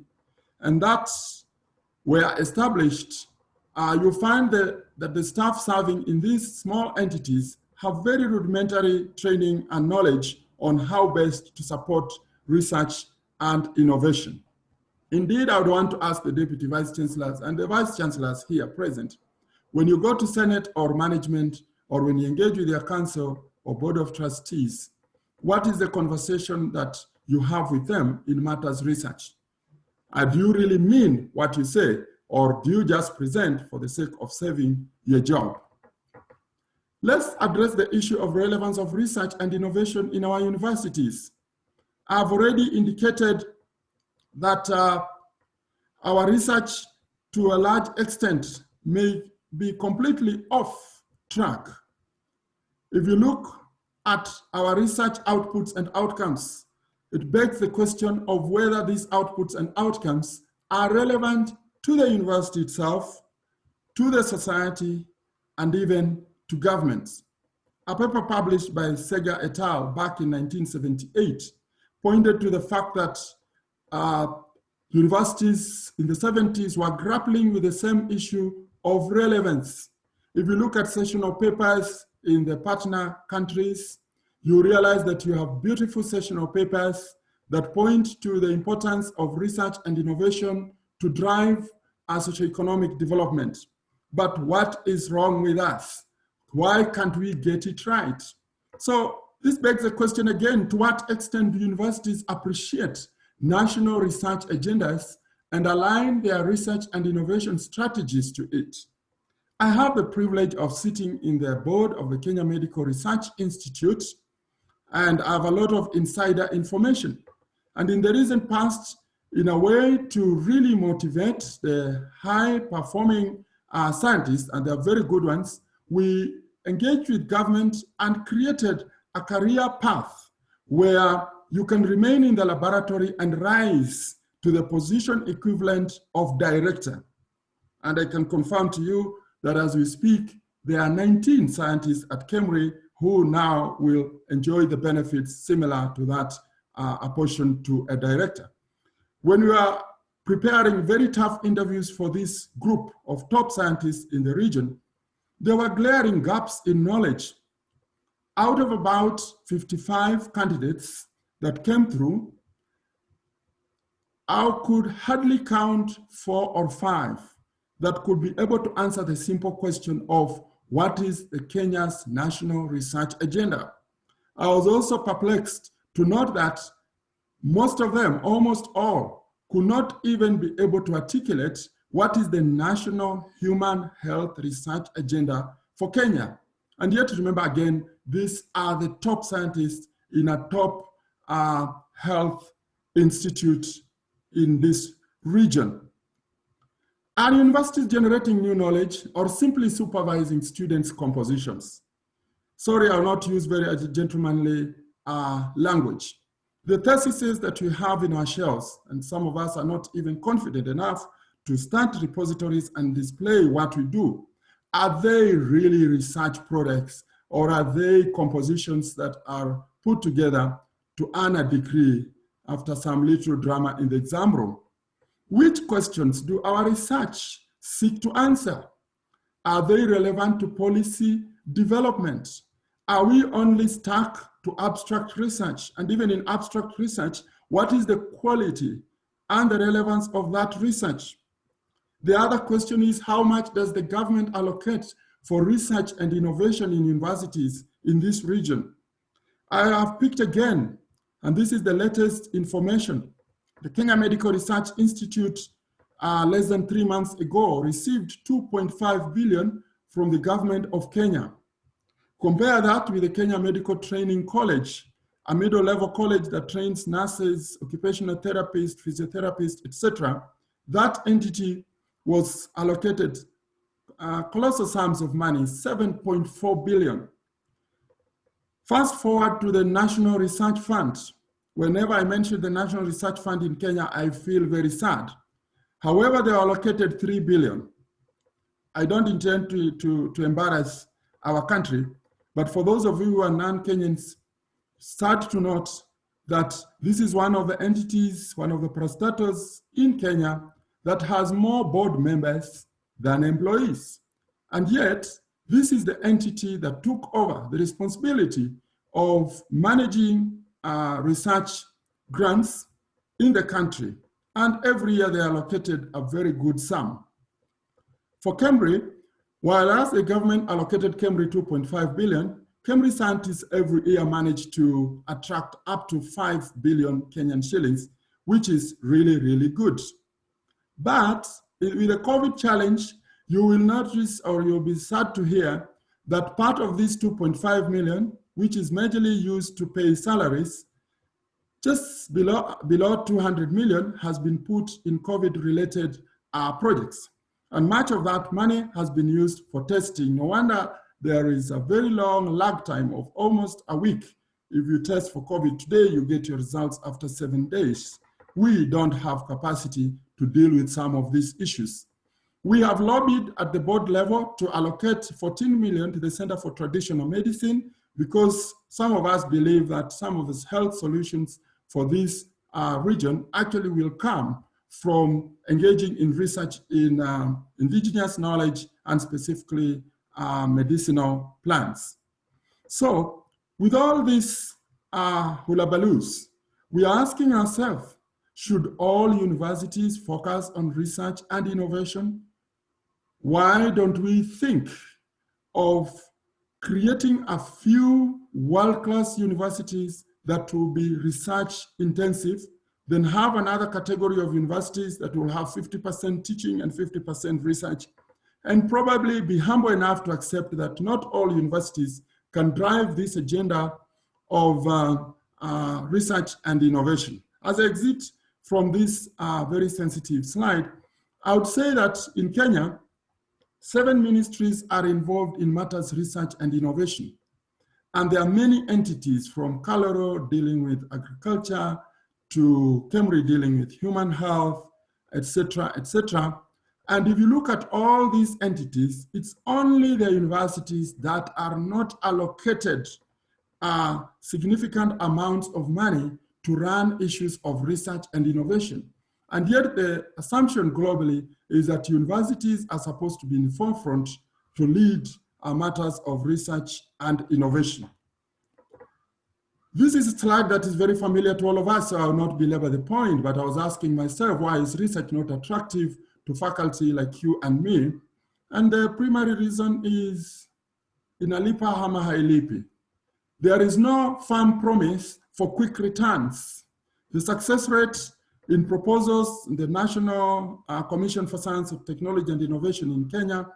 E: and that's were established. You'll find that the staff serving in these small entities have very rudimentary training and knowledge on how best to support research and innovation. Indeed, I would want to ask the Deputy Vice Chancellors and the Vice Chancellors here present, when you go to Senate or management, or when you engage with your council or board of trustees, what is the conversation that you have with them in matters research? And do you really mean what you say, or do you just present for the sake of saving your job? Let's address the issue of relevance of research and innovation in our universities. I've already indicated that our research to a large extent may be completely off track. If you look at our research outputs and outcomes, it begs the question of whether these outputs and outcomes are relevant to the university itself, to the society, and even to governments. A paper published by Sega et al. Back in 1978 pointed to the fact that universities in the 70s were grappling with the same issue of relevance. If you look at sessional papers in the partner countries, you realize that you have beautiful sessional papers that point to the importance of research and innovation to drive our socioeconomic development. But what is wrong with us? Why can't we get it right? So this begs the question again, to what extent do universities appreciate national research agendas and align their research and innovation strategies to it? I have the privilege of sitting in the board of the Kenya Medical Research Institute, and I have a lot of insider information. And in the recent past, in a way to really motivate the high-performing scientists, and they're very good ones, we engaged with government and created a career path where you can remain in the laboratory and rise to the position equivalent of director. And I can confirm to you that as we speak, there are 19 scientists at KEMRI who now will enjoy the benefits similar to that apportioned to a director. When we are preparing very tough interviews for this group of top scientists in the region, there were glaring gaps in knowledge. Out of about 55 candidates that came through, I could hardly count 4 or 5 that could be able to answer the simple question of what is the Kenya's national research agenda. I was also perplexed to note that most of them, almost all, could not even be able to articulate what is the national human health research agenda for Kenya. And yet, remember again, these are the top scientists in a top health institute in this region. Are universities generating new knowledge or simply supervising students' compositions? Sorry, I'll not use very gentlemanly language. The theses that we have in our shelves, and some of us are not even confident enough to start repositories and display what we do, are they really research products, or are they compositions that are put together to earn a degree after some little drama in the exam room? Which questions do our research seek to answer? Are they relevant to policy development? Are we only stuck to abstract research? And even in abstract research, what is the quality and the relevance of that research? The other question is, how much does the government allocate for research and innovation in universities in this region? I have picked again, and this is the latest information. The Kenya Medical Research Institute, less than 3 months ago, received 2.5 billion from the government of Kenya. Compare that with the Kenya Medical Training College, a middle-level college that trains nurses, occupational therapists, physiotherapists, etc. That entity was allocated colossal sums of money, 7.4 billion. Fast forward to the National Research Fund. Whenever I mention the National Research Fund in Kenya, I feel very sad. However, they allocated 3 billion. I don't intend to embarrass our country, but for those of you who are non-Kenyans, start to note that this is one of the entities, one of the parastatals in Kenya that has more board members than employees. And yet, this is the entity that took over the responsibility of managing research grants in the country. And every year they allocated a very good sum. For Cambridge, while as the government allocated Cambridge 2.5 billion, Cambridge scientists every year manage to attract up to 5 billion Kenyan shillings, which is really, really good. But with the COVID challenge, you will notice, or you'll be sad to hear, that part of this 2.5 million, which is majorly used to pay salaries, just below 200 million has been put in COVID-related projects. And much of that money has been used for testing. No wonder there is a very long lag time of almost a week. If you test for COVID today, you get your results after 7 days. We don't have capacity to deal with some of these issues. We have lobbied at the board level to allocate 14 million to the Center for Traditional Medicine because some of us believe that some of the health solutions for this region actually will come from engaging in research in indigenous knowledge and specifically medicinal plants. So with all these hullabaloos, we are asking ourselves, should all universities focus on research and innovation? Why don't we think of creating a few world-class universities that will be research intensive, then have another category of universities that will have 50% teaching and 50% research, and probably be humble enough to accept that not all universities can drive this agenda of research and innovation. As I exit from this very sensitive slide, I would say that in Kenya, 7 ministries are involved in matters research and innovation. And there are many entities from Kaloro dealing with agriculture to Cambridge dealing with human health, etc., etc. And if you look at all these entities, it's only the universities that are not allocated significant amounts of money to run issues of research and innovation. And yet the assumption globally is that universities are supposed to be in the forefront to lead matters of research and innovation. This is a slide that is very familiar to all of us, so I will not belabor the point, but I was asking myself, why is research not attractive to faculty like you and me? And the primary reason is inalipa hama hailipi. There is no firm promise for quick returns. The success rate in proposals in the National Commission for Science, Technology and Innovation in Kenya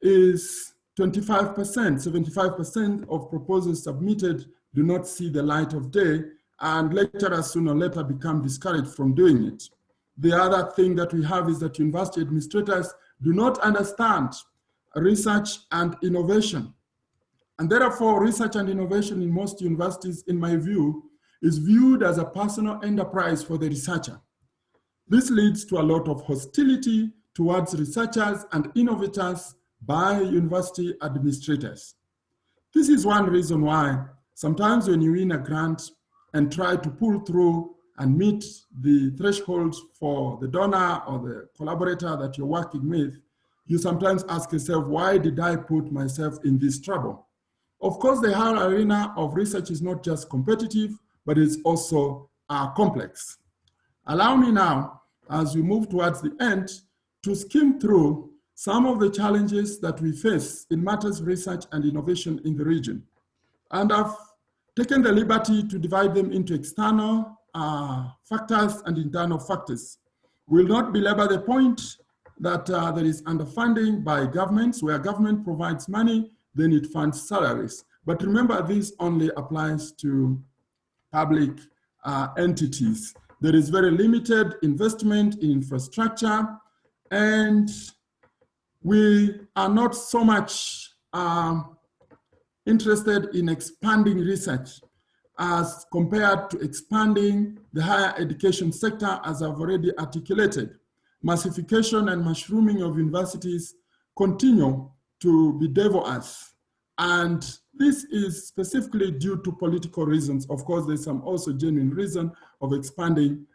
E: is 25%. 75% of proposals submitted do not see the light of day, and lecturers sooner or later become discouraged from doing it. The other thing that we have is that university administrators do not understand research and innovation. And therefore, research and innovation in most universities, in my view, is viewed as a personal enterprise for the researcher. This leads to a lot of hostility towards researchers and innovators by university administrators. This is one reason why sometimes when you win a grant and try to pull through and meet the thresholds for the donor or the collaborator that you're working with, you sometimes ask yourself, why did I put myself in this trouble? Of course, the whole arena of research is not just competitive, but it's also complex. Allow me now, as we move towards the end, to skim through some of the challenges that we face in matters of research and innovation in the region. And I've taken the liberty to divide them into external factors and internal factors. We'll not belabor the point that there is underfunding by governments. Where government provides money, then it funds salaries. But remember, this only applies to public entities. There is very limited investment in infrastructure, and we are not so much interested in expanding research as compared to expanding the higher education sector, as I've already articulated. Massification and mushrooming of universities continue to bedevil us. And this is specifically due to political reasons. Of course, there's some also genuine reason of expanding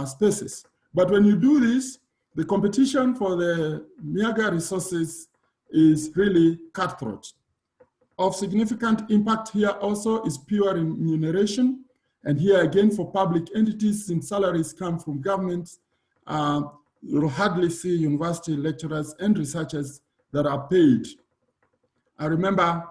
E: spaces. But when you do this, the competition for the meager resources is really cutthroat. Of significant impact here also is pure remuneration. And here again, for public entities, since salaries come from governments, you'll hardly see university lecturers and researchers that are paid. I remember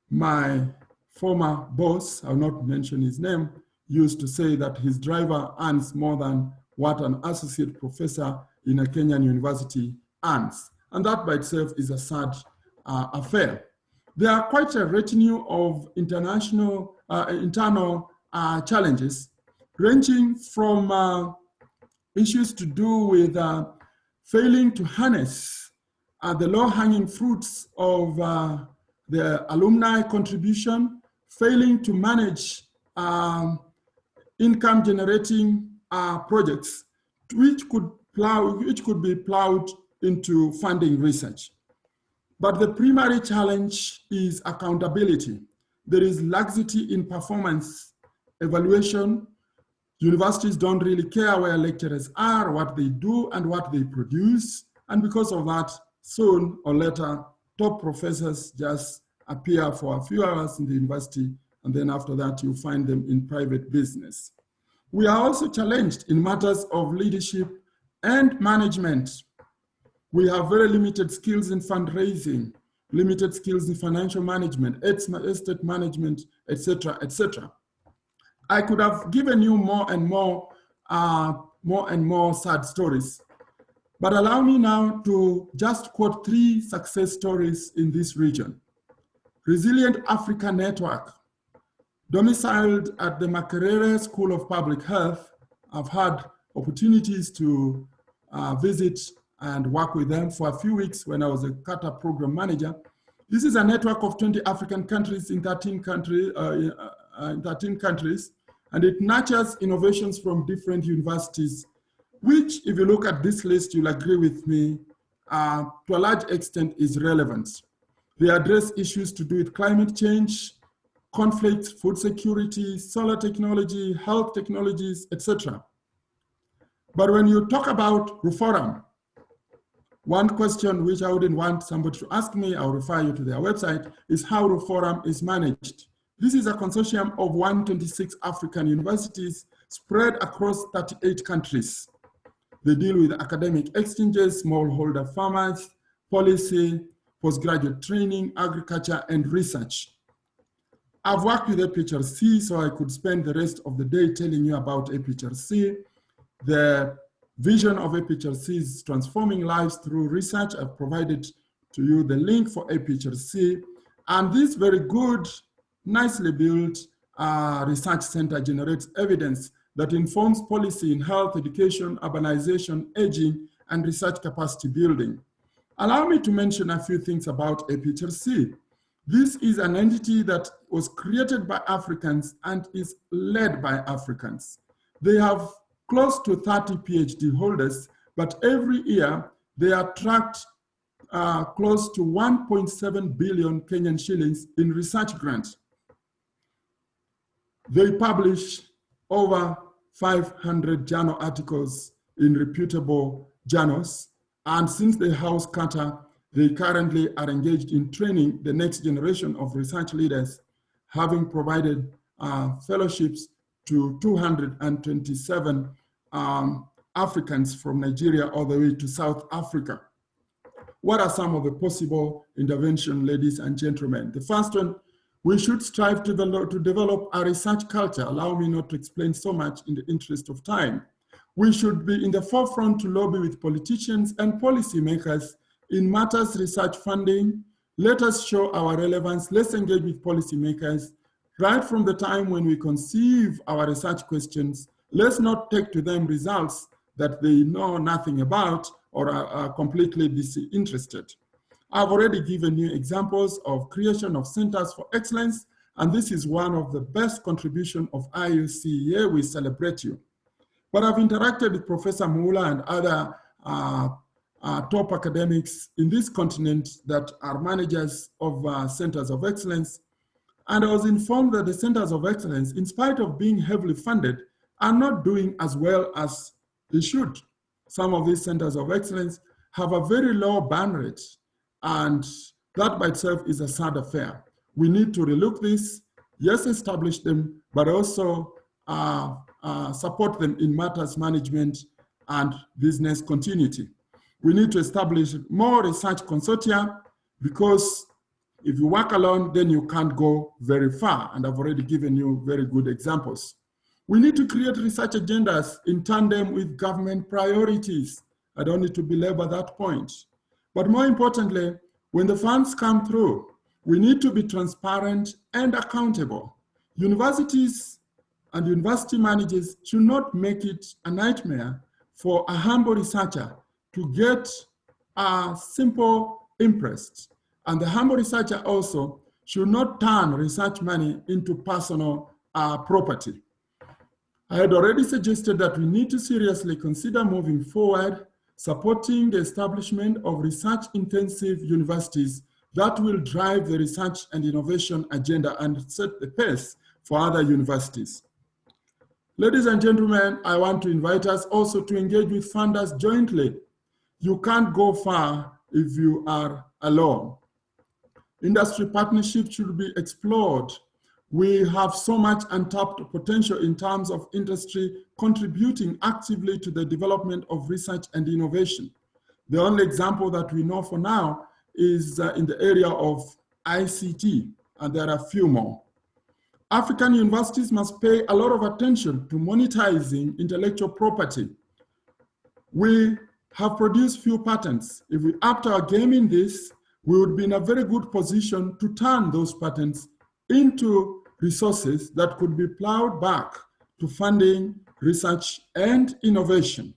E: my former boss, I'll not mention his name, used to say that his driver earns more than what an associate professor in a Kenyan university earns. And that by itself is a sad affair. There are quite a retinue of internal challenges, ranging from issues to do with failing to harness the low-hanging fruits of the alumni contribution, failing to manage income-generating projects, which could be plowed into funding research. But the primary challenge is accountability. There is laxity in performance evaluation. Universities don't really care where lecturers are, what they do, and what they produce. And because of that, soon or later, top professors just appear for a few hours in the university, and then after that, you find them in private business. We are also challenged in matters of leadership and management. We have very limited skills in fundraising, limited skills in financial management, estate management, etc., etc. I could have given you more and more sad stories, but allow me now to just quote 3 success stories in this region. Resilient Africa Network, domiciled at the Makerere School of Public Health. I've had opportunities to visit and work with them for a few weeks when I was a Qatar program manager. This is a network of 20 African countries in 13 countries, and it nurtures innovations from different universities, which, if you look at this list, you'll agree with me, to a large extent is relevant. They address issues to do with climate change, conflict, food security, solar technology, health technologies, etc. But when you talk about Reform, one question which I wouldn't want somebody to ask me, I'll refer you to their website, is how Reform is managed. This is a consortium of 126 African universities spread across 38 countries. They deal with academic exchanges, smallholder farmers, policy, postgraduate training, agriculture, and research. I've worked with APHRC, so I could spend the rest of the day telling you about APHRC. The vision of APHRC is transforming lives through research. I've provided to you the link for APHRC. And this very good, nicely built research center generates evidence that informs policy in health, education, urbanization, aging, and research capacity building. Allow me to mention a few things about APHRC. This is an entity that was created by Africans and is led by Africans. They have close to 30 PhD holders, but every year they attract close to 1.7 billion Kenyan shillings in research grants. They publish over 500 journal articles in reputable journals. And since they house Qatar, they currently are engaged in training the next generation of research leaders, having provided fellowships to 227 Africans from Nigeria all the way to South Africa. What are some of the possible interventions, ladies and gentlemen? The first one, we should strive to develop a research culture. Allow me not to explain so much in the interest of time. We should be in the forefront to lobby with politicians and policymakers in matters research funding, Let us show our relevance. Let's engage with policymakers right from the time when we conceive our research questions. Let's not take to them results that they know nothing about or are completely disinterested. I've already given you examples of creation of centers for excellence, and this is one of the best contributions of IUCEA. We celebrate you. But I've interacted with Professor Mula and other top academics in this continent that are managers of centers of excellence. And I was informed that the centers of excellence, in spite of being heavily funded, are not doing as well as they should. Some of these centers of excellence have a very low burn rate, and that by itself is a sad affair. We need to relook this, yes, establish them, but also support them in matters management and business continuity. We need to establish more research consortia, because if you work alone, then you can't go very far, and I've already given you very good examples. We need to create research agendas in tandem with government priorities. I don't need to belabor that point. But more importantly, when the funds come through, we need to be transparent and accountable. Universities and university managers should not make it a nightmare for a humble researcher to get a simple imprest. And the humble researcher also should not turn research money into personal property. I had already suggested that we need to seriously consider moving forward, supporting the establishment of research-intensive universities that will drive the research and innovation agenda and set the pace for other universities. Ladies and gentlemen, I want to invite us also to engage with funders jointly. You can't go far if you are alone. Industry partnerships should be explored. We have so much untapped potential in terms of industry contributing actively to the development of research and innovation. The only example that we know for now is in the area of ICT, and there are a few more. African universities must pay a lot of attention to monetizing intellectual property. We have produced few patents. If we upped our game in this, we would be in a very good position to turn those patents into resources that could be plowed back to funding research and innovation.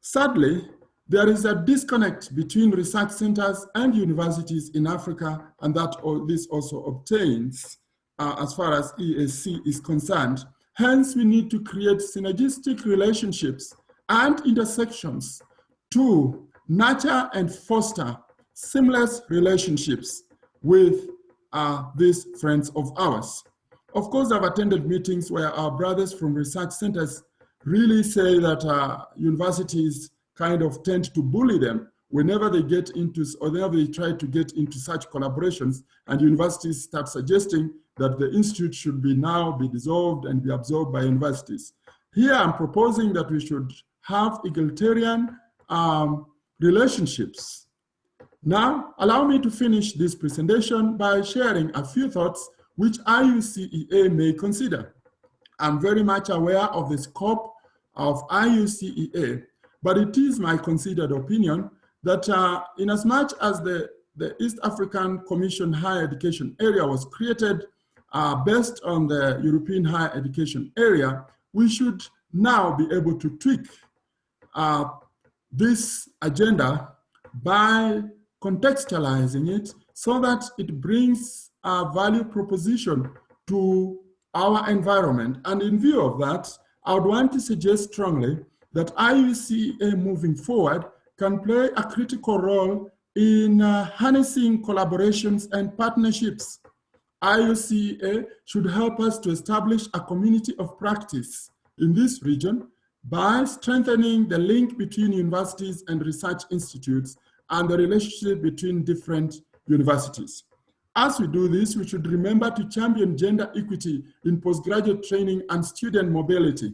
E: Sadly, there is a disconnect between research centers and universities in Africa, and that this also obtains as far as EAC is concerned. Hence, we need to create synergistic relationships and intersections to nurture and foster seamless relationships with these friends of ours. Of course, I've attended meetings where our brothers from research centers really say that universities kind of tend to bully them whenever they get into, or whenever they try to get into such collaborations, and universities start suggesting that the institute should now be dissolved and be absorbed by universities. Here I'm proposing that we should have egalitarian relationships. Now, allow me to finish this presentation by sharing a few thoughts which IUCEA may consider. I'm very much aware of the scope of IUCEA, but it is my considered opinion that in as much as the East African Commission Higher Education Area was created based on the European Higher Education Area, we should now be able to tweak this agenda by contextualizing it so that it brings a value proposition to our environment. And in view of that, I would want to suggest strongly that IUCEA moving forward can play a critical role in harnessing collaborations and partnerships. IUCEA should help us to establish a community of practice in this region by strengthening the link between universities and research institutes and the relationship between different universities. As we do this, we should remember to champion gender equity in postgraduate training and student mobility.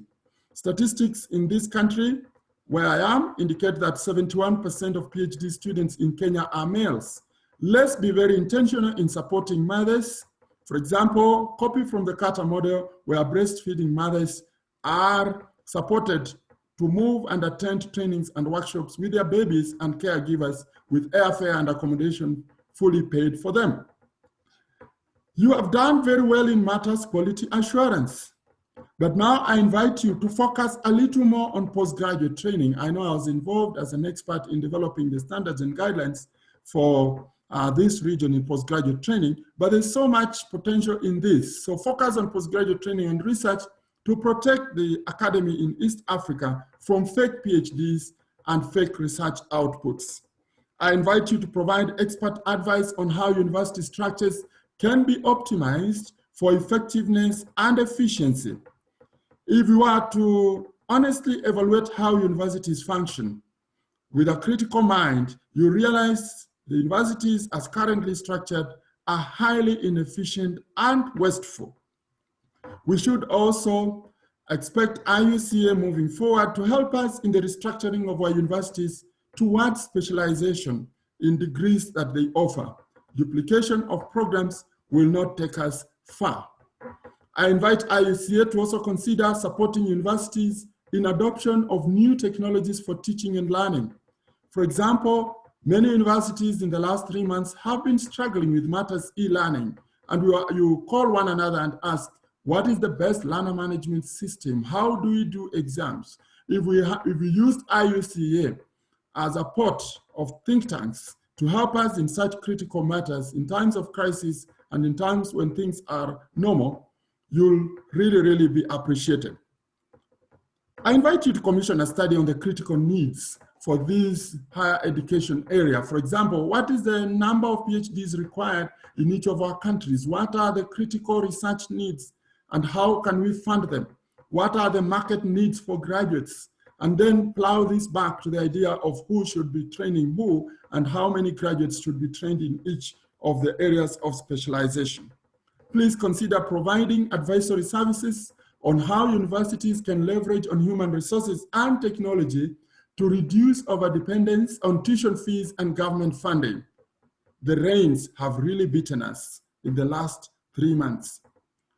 E: Statistics in this country, where I am, indicate that 71% of PhD students in Kenya are males. Let's be very intentional in supporting mothers. For example, copy from the Carter model, where breastfeeding mothers are supported to move and attend trainings and workshops with their babies and caregivers with airfare and accommodation fully paid for them. You have done very well in matters quality assurance, but now I invite you to focus a little more on postgraduate training. I know I was involved as an expert in developing the standards and guidelines for this region in postgraduate training, but there's so much potential in this. So focus on postgraduate training and research to protect the academy in East Africa from fake PhDs and fake research outputs. I invite you to provide expert advice on how university structures can be optimized for effectiveness and efficiency. If you are to honestly evaluate how universities function with a critical mind, you realize the universities as currently structured are highly inefficient and wasteful. We should also expect IUCEA moving forward to help us in the restructuring of our universities towards specialization in degrees that they offer. Duplication of programs will not take us far. I invite IUCEA to also consider supporting universities in adoption of new technologies for teaching and learning. For example, many universities in the last 3 months have been struggling with matters e-learning, and you call one another and ask, what is the best learner management system? How do we do exams? If we used IUCEA as a pot of think tanks to help us in such critical matters in times of crisis and in times when things are normal, you'll really, really be appreciated. I invite you to commission a study on the critical needs for this higher education area. For example, what is the number of PhDs required in each of our countries? What are the critical research needs and how can we fund them? What are the market needs for graduates? And then plow this back to the idea of who should be training who and how many graduates should be trained in each of the areas of specialization. Please consider providing advisory services on how universities can leverage on human resources and technology to reduce overdependence on tuition fees and government funding. The rains have really beaten us in the last 3 months.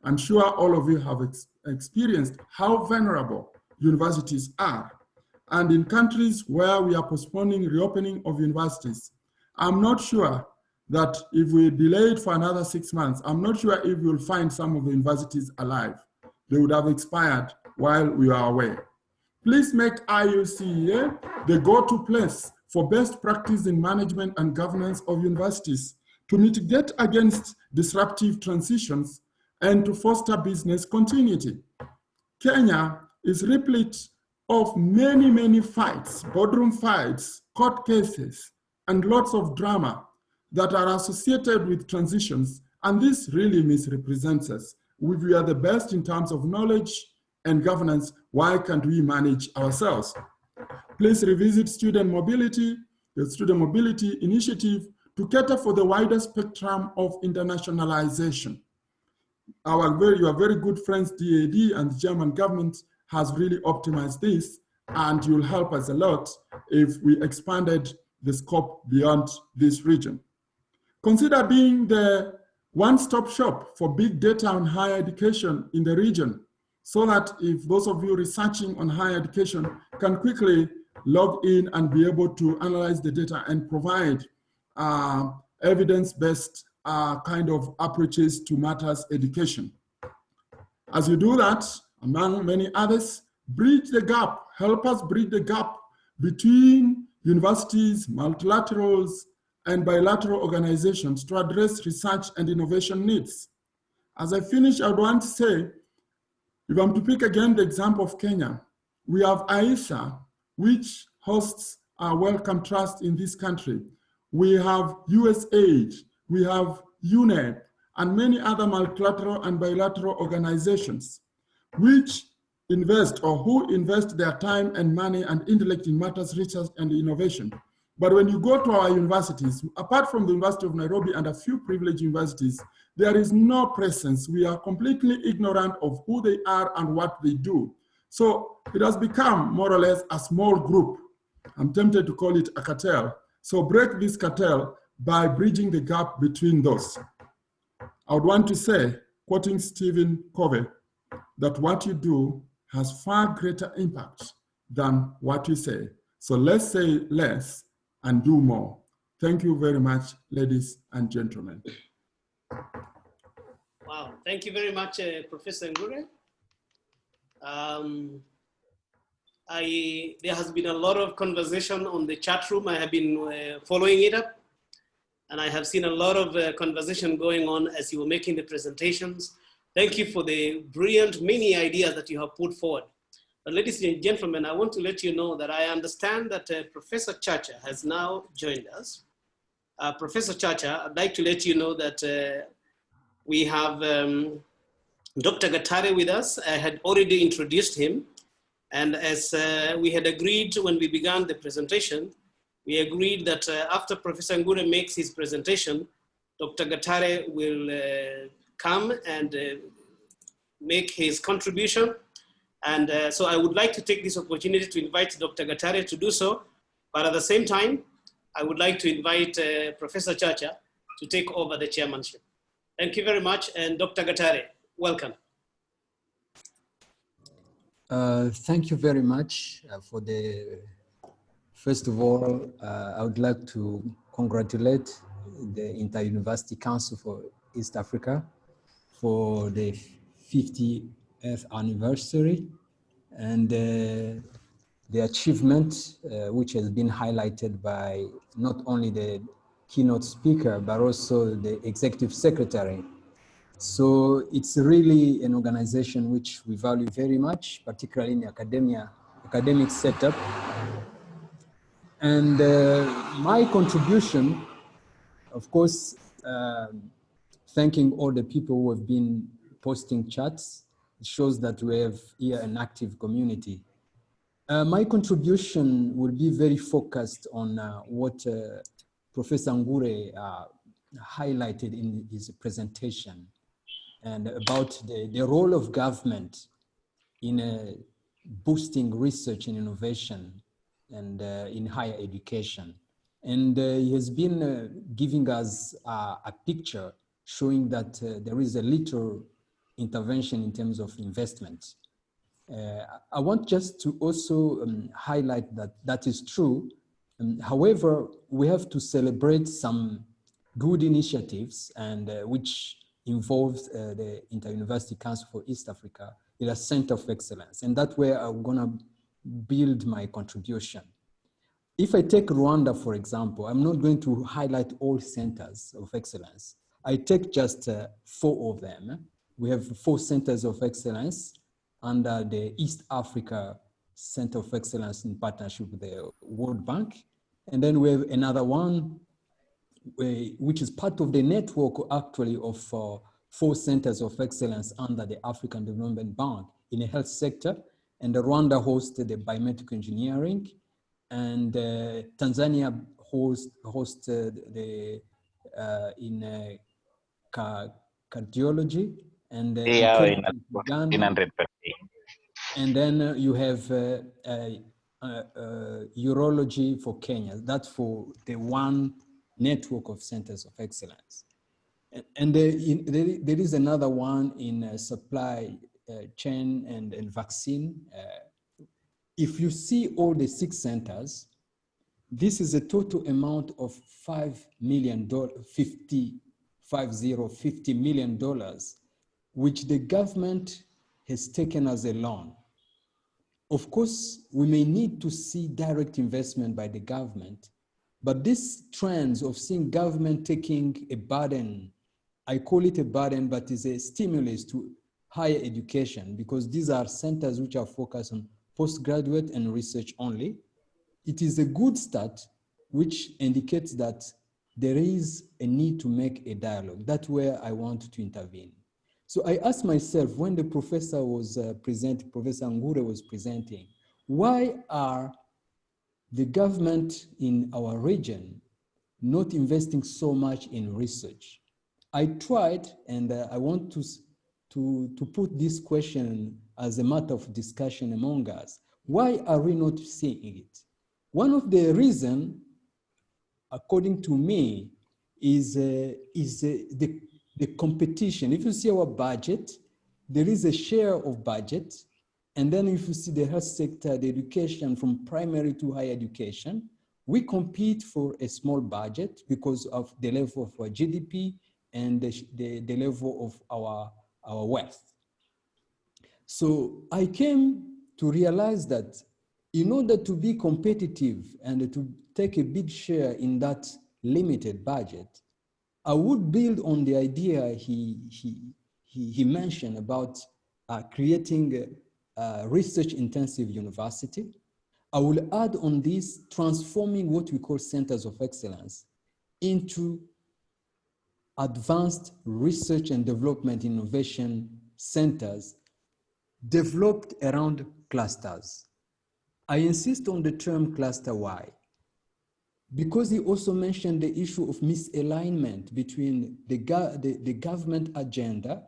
E: I'm sure all of you have experienced how vulnerable universities are. And in countries where we are postponing reopening of universities, I'm not sure that if we delay it for another 6 months, I'm not sure if we'll find some of the universities alive. They would have expired while we are away. Please make IUCEA the go-to place for best practice in management and governance of universities to mitigate against disruptive transitions and to foster business continuity. Kenya is replete of many, many fights, boardroom fights, court cases, and lots of drama that are associated with transitions, and this really misrepresents us. If we are the best in terms of knowledge and governance, why can't we manage ourselves? Please revisit student mobility, the Student Mobility Initiative, to cater for the wider spectrum of internationalization. Your very good friends, DAD and the German government has really optimized this, and you'll help us a lot if we expanded the scope beyond this region. Consider being the one-stop shop for big data on higher education in the region, so that if those of you researching on higher education can quickly log in and be able to analyze the data and provide evidence-based kind of approaches to matters education. As you do that, among many others, bridge the gap, help us bridge the gap between universities, multilaterals, and bilateral organizations to address research and innovation needs. As I finish, I would want to say, if I'm to pick again the example of Kenya, we have IUCEA, which hosts a Welcome Trust in this country. We have USAID, we have UNEP, and many other multilateral and bilateral organizations, which invest or who invest their time and money and intellect in matters research and innovation. But when you go to our universities, apart from the University of Nairobi and a few privileged universities, there is no presence. We are completely ignorant of who they are and what they do. So it has become more or less a small group. I'm tempted to call it a cartel. So break this cartel by bridging the gap between those. I would want to say, quoting Stephen Covey, that what you do has far greater impact than what you say. So let's say less and do more. Thank you very much, ladies and gentlemen.
B: Wow, thank you very much, Professor Ngure. There has been a lot of conversation on the chat room. I have been following it up, and I have seen a lot of conversation going on as you were making the presentations. Thank you for the brilliant many ideas that you have put forward. But ladies and gentlemen, I want to let you know that I understand that Professor Chacha has now joined us. Professor Chacha, I'd like to let you know that we have Dr. Gatare with us. I had already introduced him. And as we had agreed when we began the presentation, we agreed that after Professor Ngure makes his presentation, Dr. Gatare will come and make his contribution. And so I would like to take this opportunity to invite Dr. Gatare to do so. But at the same time, I would like to invite Professor Chacha to take over the chairmanship. Thank you very much. And Dr. Gatare, welcome.
F: Thank you very much for the, first of all, I would like to congratulate the Inter-University Council for East Africa for the 50th anniversary and the achievement which has been highlighted by not only the keynote speaker, but also the executive secretary. So it's really an organization which we value very much, particularly in the academic setup. And my contribution, of course, thanking all the people who have been posting chats, it shows that we have here an active community. My contribution will be very focused on what Professor Ngure highlighted in his presentation, and about the role of government in boosting research and innovation and in higher education. And he has been giving us a picture showing that there is a little intervention in terms of investment. I want just to also highlight that that is true. However, we have to celebrate some good initiatives and which involves the Inter-University Council for East Africa in a center of excellence. And that's where I'm gonna build my contribution. If I take Rwanda, for example, I'm not going to highlight all centers of excellence. I take just 4 of them. We have 4 centers of excellence under the East Africa Center of Excellence in partnership with the World Bank. And then we have another one which is part of the network actually of 4 centers of excellence under the African Development Bank in the health sector. And Rwanda hosted the biomedical engineering, and Tanzania hosted the in cardiology, and Uganda. And then you have urology for Kenya. That's for the one network of centers of excellence. And there is another one in supply chain and vaccine. If you see all the 6 centers, this is a total amount of $50 million, which the government has taken as a loan. Of course, we may need to see direct investment by the government, but these trends of seeing government taking a burden, I call it a burden, but it's a stimulus to higher education, because these are centers which are focused on postgraduate and research only. It is a good start, which indicates that there is a need to make a dialogue. That's where I want to intervene. So I asked myself, when the professor was presenting, Professor Ngure was presenting, why are the government in our region not investing so much in research? I tried, and I want to put this question as a matter of discussion among us. Why are we not seeing it? One of the reasons, according to me, is the competition. If you see our budget, there is a share of budget. And then if you see the health sector, the education from primary to higher education, We compete for a small budget because of the level of our GDP and the level of our wealth. So I came to realize that in order to be competitive and to take a big share in that limited budget, I would build on the idea he mentioned about creating a research-intensive university. I will add on this, transforming what we call centers of excellence into advanced research and development innovation centers developed around clusters. I insist on the term cluster. Why? Because he also mentioned the issue of misalignment between the government agenda,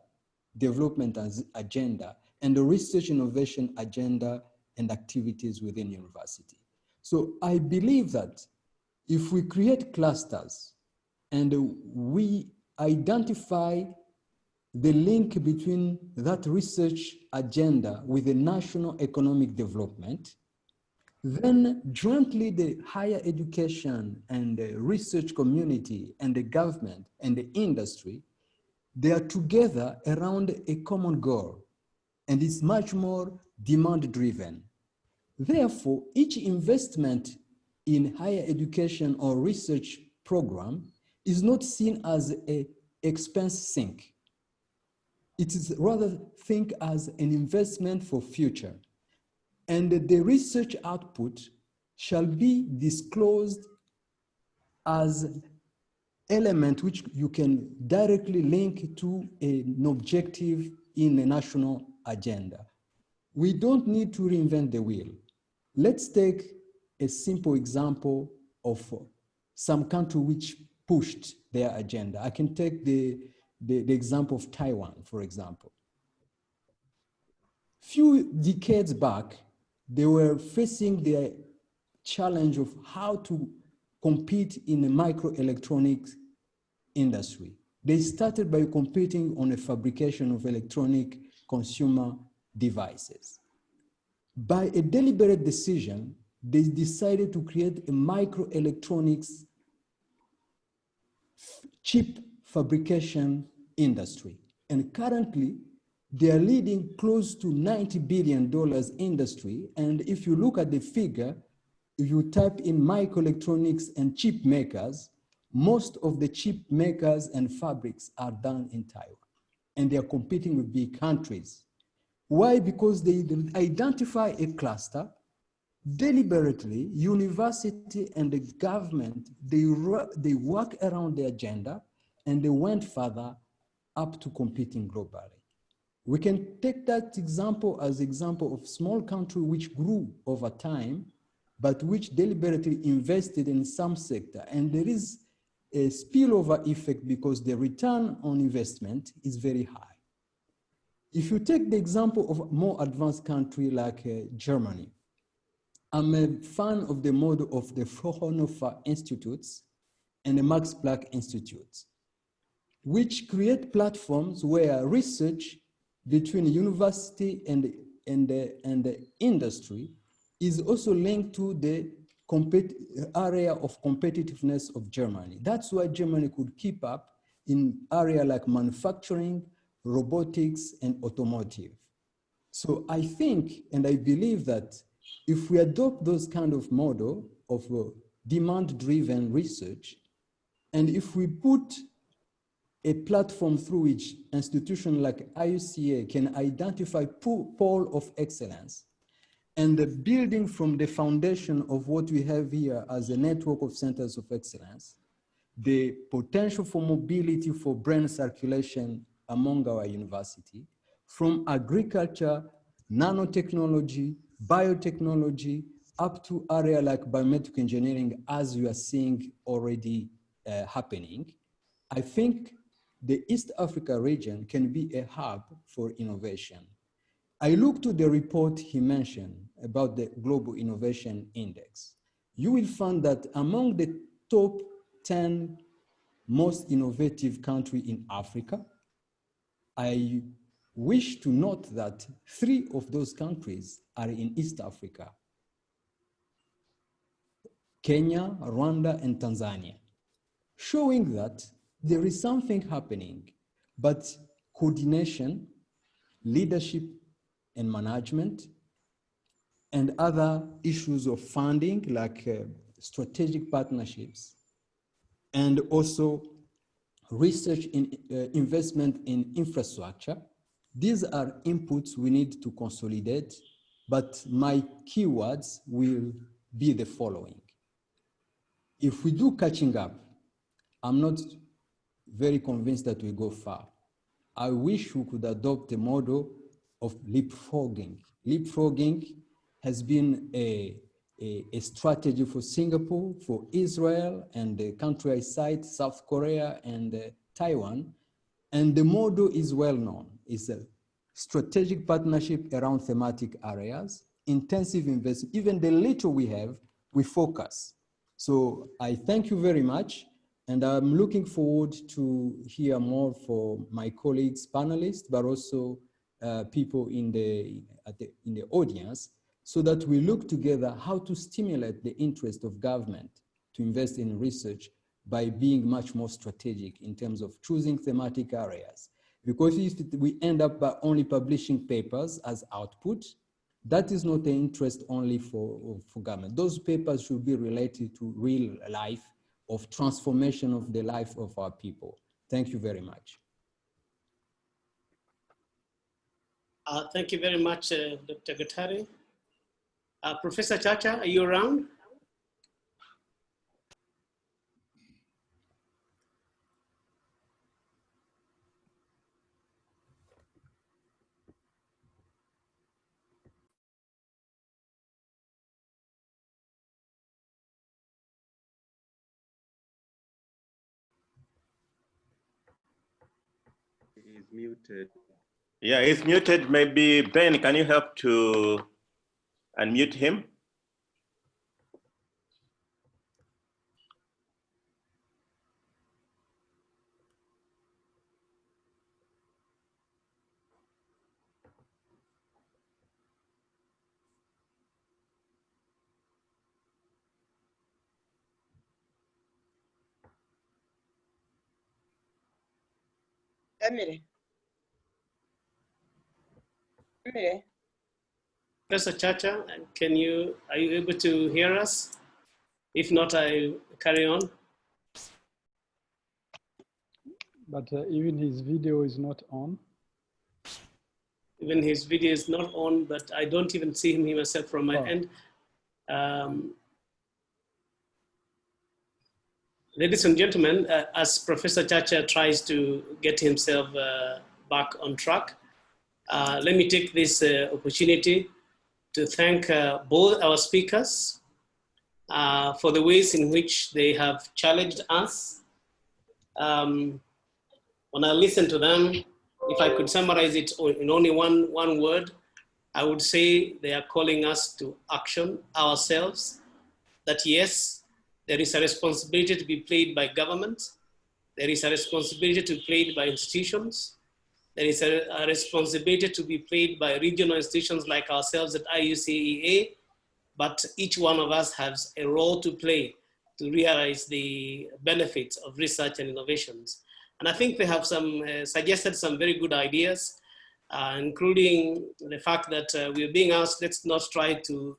F: development agenda, and the research innovation agenda and activities within university. So I believe that if we create clusters and we identify the link between that research agenda with the national economic development, then jointly the higher education and the research community and the government and the industry, they are together around a common goal, and it's much more demand driven. Therefore, each investment in higher education or research program is not seen as an expense sink. It is rather think as an investment for future. And the research output shall be disclosed as element which you can directly link to an objective in a national agenda. We don't need to reinvent the wheel. Let's take a simple example of some country which pushed their agenda. I can take the example of Taiwan, for example. Few decades back, they were facing the challenge of how to compete in the microelectronics industry. They started by competing on the fabrication of electronic consumer devices. By a deliberate decision, they decided to create a microelectronics chip fabrication industry. And currently, they are leading close to $90 billion industry. And if you look at the figure, if you type in microelectronics and chip makers, most of the chip makers and fabrics are done in Taiwan. And they are competing with big countries. Why? Because they identify a cluster, deliberately, university and the government, they work around the agenda and they went further up to competing globally. We can take that example as example of small country which grew over time, but which deliberately invested in some sector. And there is a spillover effect because the return on investment is very high. If you take the example of a more advanced country like Germany, I'm a fan of the model of the Fraunhofer Institutes and the Max Planck Institutes, which create platforms where research between university and the industry is also linked to the area of competitiveness of Germany. That's why Germany could keep up in area like manufacturing, robotics, and automotive. So I think, and I believe that if we adopt those kind of model of demand-driven research, and if we put a platform through which institutions like IUCEA can identify pole of excellence, and the building from the foundation of what we have here as a network of centers of excellence, the potential for mobility for brain circulation among our university, from agriculture, nanotechnology, biotechnology, up to area like biomedical engineering, as we are seeing already happening. I think the East Africa region can be a hub for innovation. I looked to the report he mentioned about the Global Innovation Index. You will find that among the top 10 most innovative countries in Africa, I wish to note that 3 of those countries are in East Africa. Kenya, Rwanda, and Tanzania, showing that there is something happening, but coordination, leadership and management, and other issues of funding like strategic partnerships, and also research in investment in infrastructure. These are inputs we need to consolidate, but my keywords will be the following. If we do catching up, I'm not very convinced that we go far. I wish we could adopt a model of leapfrogging. Leapfrogging has been a strategy for Singapore, for Israel, and the country I cite, South Korea and Taiwan. And the model is well known. It's a strategic partnership around thematic areas, intensive investment. Even the little we have, we focus. So I thank you very much. And I'm looking forward to hear more from my colleagues, panelists, but also people in the audience, so that we look together how to stimulate the interest of government to invest in research by being much more strategic in terms of choosing thematic areas. Because if we end up by only publishing papers as output, that is not the interest only for government. Those papers should be related to real life, of transformation of the life of our people. Thank you very much.
B: Thank you very much, Dr. Gatari. Professor Chacha, are you around?
A: He's muted. Yeah, he's muted. Maybe Ben, can you help to unmute him?
G: Emily. Emily.
B: Professor Chacha, are you able to hear us? If not, I'll carry on.
D: But even his video is not on.
B: Even his video is not on, but I don't even see him myself from my end. Ladies and gentlemen, as Professor Chacha tries to get himself back on track, let me take this opportunity to thank both our speakers for the ways in which they have challenged us. When I listen to them, if I could summarize it in only one word, I would say they are calling us to action ourselves, that yes, there is a responsibility to be played by government. There is a responsibility to be played by institutions. There is a responsibility to be played by regional institutions like ourselves at IUCEA, but each one of us has a role to play to realize the benefits of research and innovations. And I think they have suggested some very good ideas, including the fact that we're being asked, let's not try to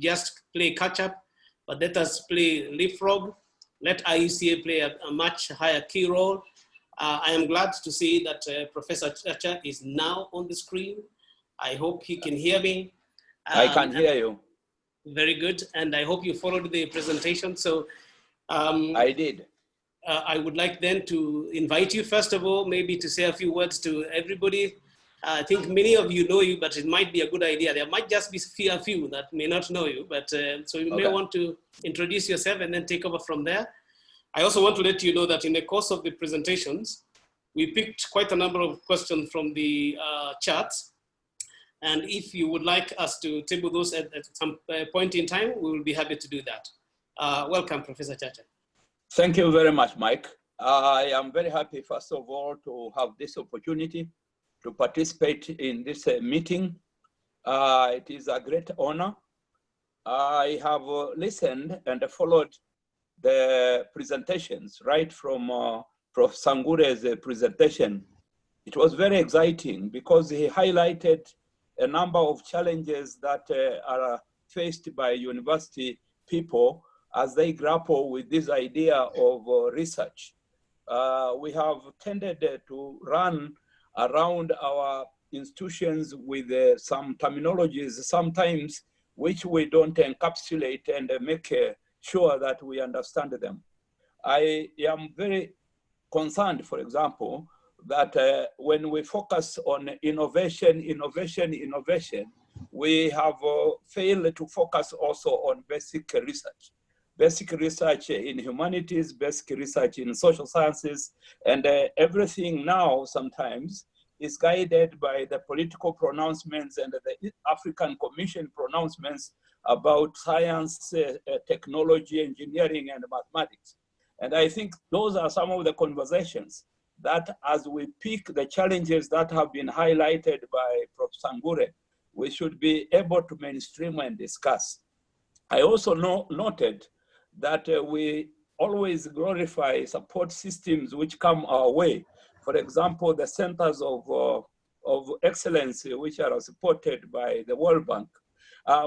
B: just play catch up, but let us play leapfrog. Let IUCEA play a much higher key role. I am glad to see that Professor Chacha is now on the screen. I hope he can hear me.
H: I can hear you.
B: Very good, and I hope you followed the presentation. So
H: I did.
B: I would like then to invite you, first of all, maybe to say a few words to everybody. I think many of you know you, but it might be a good idea. There might just be a few that may not know you, but so you may want to introduce yourself and then take over from there. I also want to let you know that in the course of the presentations, we picked quite a number of questions from the chat. And if you would like us to table those at some point in time, we will be happy to do that. Welcome, Professor Chacha.
H: Thank you very much, Mike. I am very happy, first of all, to have this opportunity to participate in this meeting. It is a great honor I have listened and followed the presentations right from Prof. Sangure's presentation. It was very exciting because he highlighted a number of challenges that are faced by university people as they grapple with this idea of research. We have tended to run around our institutions with some terminologies sometimes which we don't encapsulate and make sure that we understand them. I am very concerned, for example, that when we focus on innovation, we have failed to focus also on basic research in humanities, basic research in social sciences, and everything now sometimes is guided by the political pronouncements and the African Commission pronouncements about science, technology, engineering, and mathematics. And I think those are some of the conversations that as we pick the challenges that have been highlighted by Prof. Sangure, we should be able to mainstream and discuss. I also noted that we always glorify support systems which come our way. For example, the centers of excellence which are supported by the World Bank.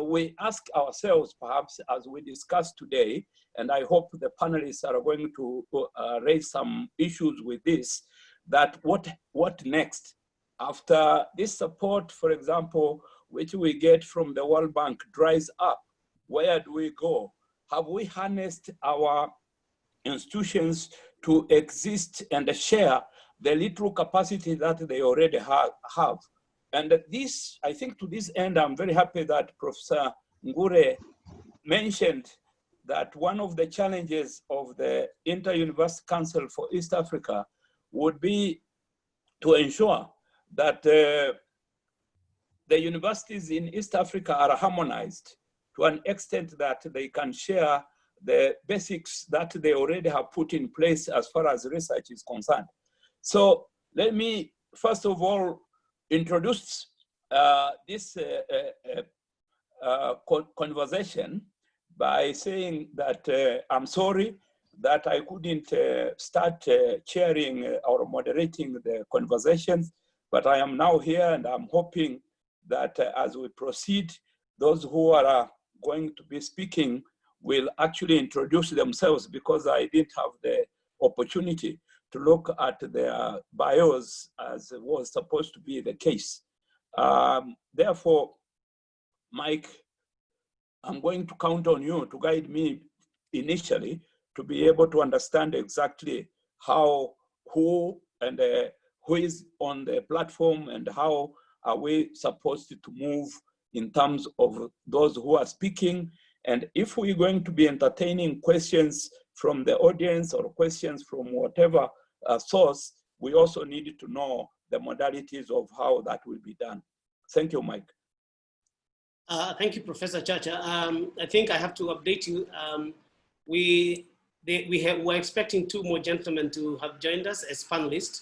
H: We ask ourselves, perhaps as we discuss today, and I hope the panelists are going to raise some issues with this, that what next? After this support, for example, which we get from the World Bank dries up, where do we go? Have we harnessed our institutions to exist and share the little capacity that they already have? And this, I think to this end, I'm very happy that Professor Ngure mentioned that one of the challenges of the Inter-University Council for East Africa would be to ensure that the universities in East Africa are harmonized to an extent that they can share the basics that they already have put in place as far as research is concerned. So let me, first of all, introduce this conversation by saying that I'm sorry that I couldn't start chairing or moderating the conversations, but I am now here and I'm hoping that as we proceed, those who are going to be speaking will actually introduce themselves, because I didn't have the opportunity to look at their bios as was supposed to be the case. Therefore, Mike, I'm going to count on you to guide me initially to be able to understand exactly how, who is on the platform and how are we supposed to move in terms of those who are speaking. And if we're going to be entertaining questions from the audience or questions from whatever source, we also need to know the modalities of how that will be done. Thank you, Mike.
B: Thank you, Professor Chacha. I think I have to update you. We're expecting two more gentlemen to have joined us as panelists.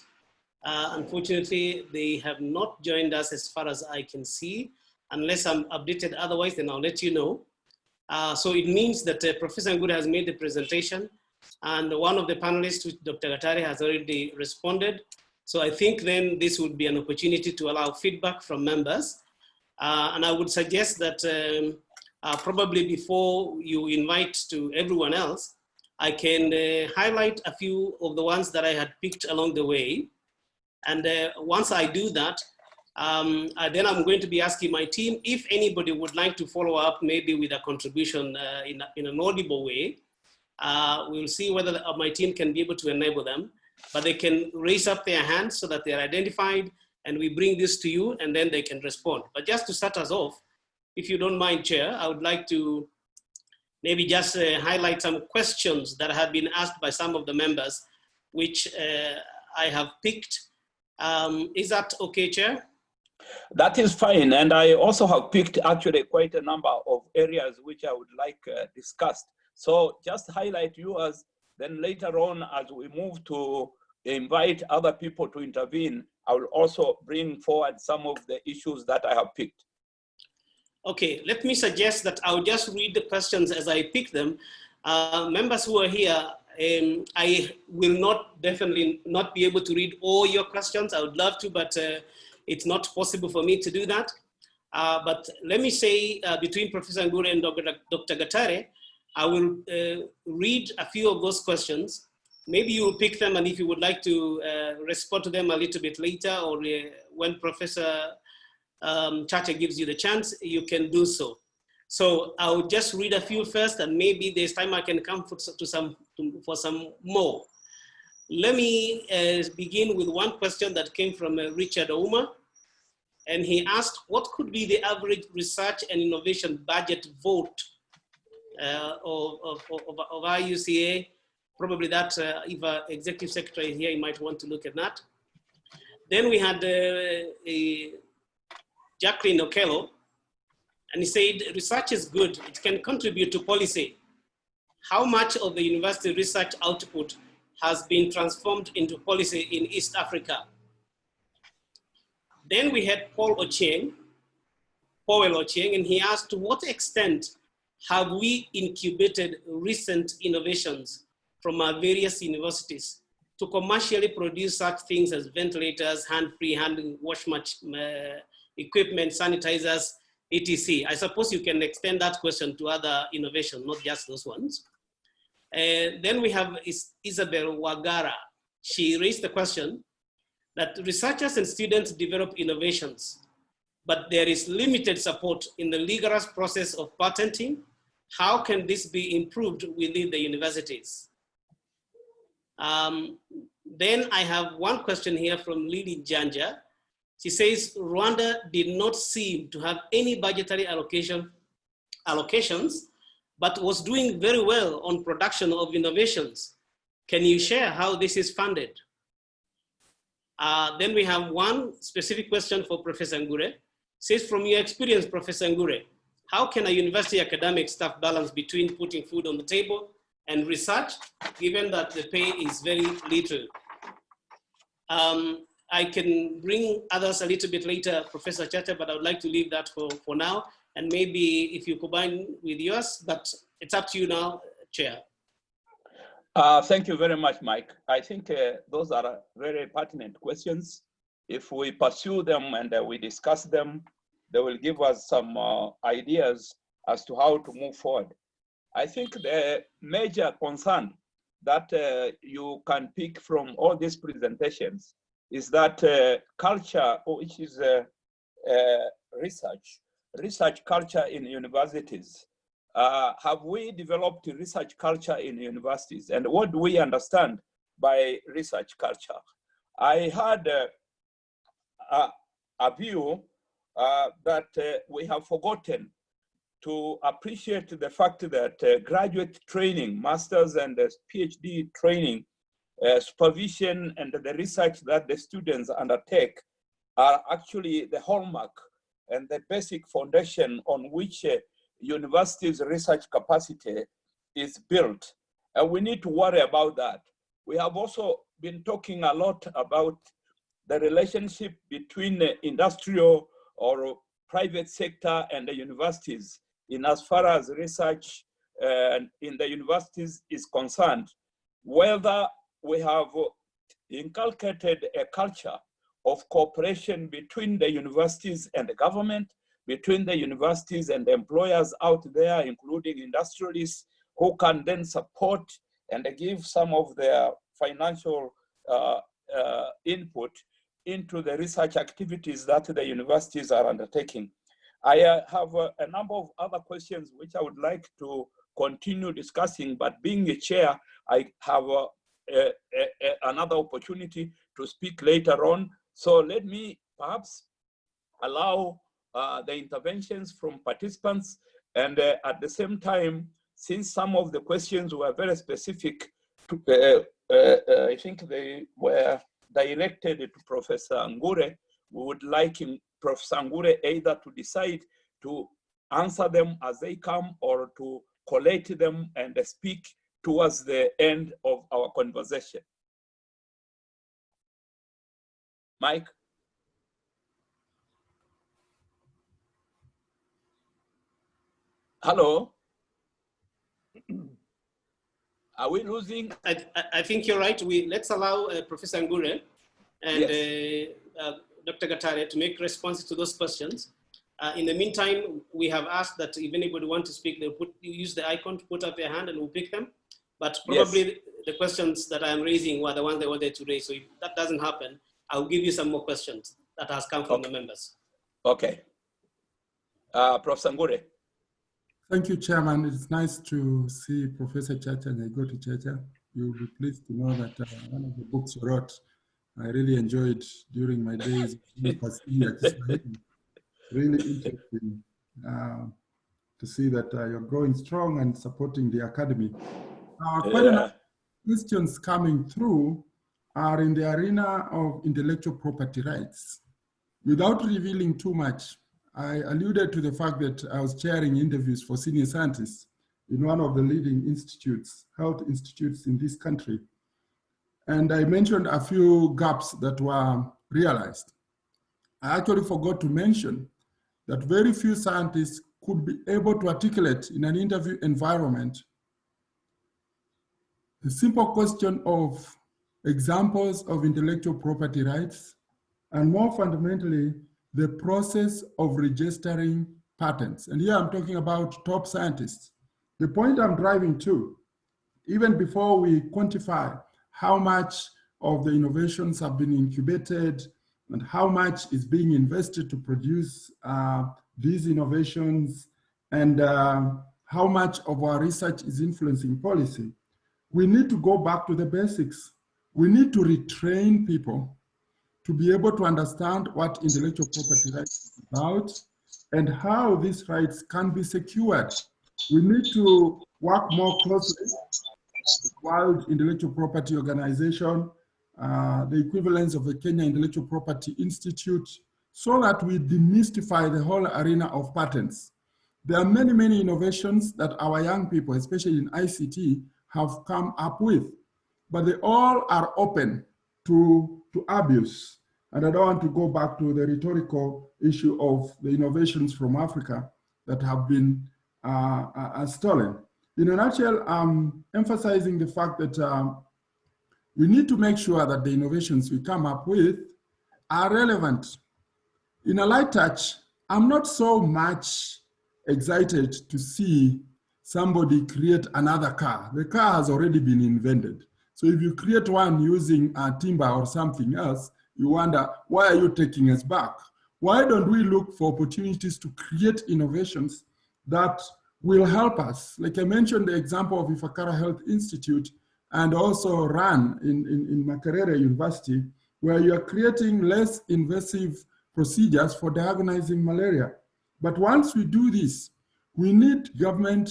B: Unfortunately, they have not joined us as far as I can see. Unless I'm updated otherwise, then I'll let you know. So it means that Professor Ngure has made the presentation, and one of the panelists, Dr. Gatare, has already responded. So I think then this would be an opportunity to allow feedback from members. And I would suggest that probably before you invite to everyone else, I can highlight a few of the ones that I had picked along the way. And once I do that, then I'm going to be asking my team if anybody would like to follow up maybe with a contribution in an audible way. We'll see whether my team can be able to enable them, but they can raise up their hands so that they're identified, and we bring this to you and then they can respond. But just to start us off, if you don't mind, Chair, I would like to maybe just highlight some questions that have been asked by some of the members, which I have picked. Is that okay, Chair?
H: That is fine. And I also have picked actually quite a number of areas which I would like discussed. So just highlight yours, then later on as we move to invite other people to intervene, I will also bring forward some of the issues that I have picked.
B: Okay, let me suggest that I'll just read the questions as I pick them. Members who are here, I will definitely not be able to read all your questions. I would love to, but it's not possible for me to do that. But let me say, between Professor Ngure and Dr. Gatare, I will read a few of those questions. Maybe you will pick them, and if you would like to respond to them a little bit later, or when Professor Chacha gives you the chance, you can do so. So I'll just read a few first, and maybe there's time I can come for some more. Let me begin with one question that came from Richard Ouma. And he asked, what could be the average research and innovation budget vote of IUCEA? Probably that, if our executive secretary is here, he might want to look at that. Then we had Jacqueline Okello, and he said, research is good, it can contribute to policy. How much of the university research output has been transformed into policy in East Africa? Then we had Powell Ochieng, and he asked, to what extent have we incubated recent innovations from our various universities to commercially produce such things as ventilators, hand-free handling, wash equipment, sanitizers, etc. I suppose you can extend that question to other innovations, not just those ones. Then we have Isabel Wagara. She raised the question that researchers and students develop innovations, but there is limited support in the rigorous process of patenting. How can this be improved within the universities? Then I have one question here from Lily Janja. She says, Rwanda did not seem to have any budgetary allocations, but was doing very well on production of innovations. Can you share how this is funded? Then we have one specific question for Professor Ngure. Says, from your experience, Professor Ngure, how can a university academic staff balance between putting food on the table and research, given that the pay is very little? I can bring others a little bit later, Professor Chacha, but I would like to leave that for now. And maybe if you combine with yours, but it's up to you now, Chair.
H: Thank you very much, Mike. I think those are very pertinent questions. If we pursue them and we discuss them, they will give us some ideas as to how to move forward. I think the major concern that you can pick from all these presentations is that culture, which is research culture in universities. Have we developed a research culture in universities? And what do we understand by research culture? I had a view that we have forgotten to appreciate the fact that graduate training, master's and PhD training, supervision and the research that the students undertake are actually the hallmark and the basic foundation on which universities' research capacity is built. And we need to worry about that. We have also been talking a lot about the relationship between the industrial or private sector and the universities in as far as research in the universities is concerned, whether we have inculcated a culture of cooperation between the universities and the government, between the universities and the employers out there, including industrialists, who can then support and give some of their financial input into the research activities that the universities are undertaking. I have a number of other questions which I would like to continue discussing, but being a chair, I have another opportunity to speak later on. So let me perhaps allow the interventions from participants, and at the same time, since some of the questions were very specific, I think they were directed to Professor Ngure, we would like Professor Ngure either to decide to answer them as they come or to collate them and speak towards the end of our conversation. Mike? Hello? Are we losing?
B: I think you're right. Let's allow Professor Ngure and
H: Yes.
B: Dr. Gatare to make responses to those questions. In the meantime, we have asked that if anybody wants to speak, they'll use the icon to put up their hand and we'll pick them. But probably
H: Yes.
B: the questions that I'm raising were the ones they wanted to raise. So if that doesn't happen, I'll give you some more questions that has come from the members.
H: Okay. Professor Ngure.
E: Thank you, Chairman. It's nice to see Professor Chacha and Nyaigoti Chacha. You'll be pleased to know that one of the books you wrote, I really enjoyed during my days. Really interesting to see that you're growing strong and supporting the academy. Quite enough questions coming through are in the arena of intellectual property rights. Without revealing too much, I alluded to the fact that I was chairing interviews for senior scientists in one of the leading institutes, health institutes in this country. And I mentioned a few gaps that were realized. I actually forgot to mention that very few scientists could be able to articulate in an interview environment the simple question of examples of intellectual property rights, and more fundamentally, the process of registering patents. And here I'm talking about top scientists. The point I'm driving to, even before we quantify how much of the innovations have been incubated and how much is being invested to produce these innovations, and how much of our research is influencing policy, we need to go back to the basics. We need to retrain people to be able to understand what intellectual property rights is about and how these rights can be secured. We need to work more closely with the World Intellectual Property Organization, the equivalence of the Kenya Intellectual Property Institute, so that we demystify the whole arena of patents. There are many, many innovations that our young people, especially in ICT, have come up with, but they all are open to abuse. And I don't want to go back to the rhetorical issue of the innovations from Africa that have been stolen. In a nutshell, I'm emphasizing the fact that we need to make sure that the innovations we come up with are relevant. In a light touch, I'm not so much excited to see somebody create another car. The car has already been invented. So if you create one using timber or something else, you wonder, why are you taking us back? Why don't we look for opportunities to create innovations that will help us? Like I mentioned the example of Ifakara Health Institute and also RAN in Makerere University, where you are creating less invasive procedures for diagnosing malaria. But once we do this, we need government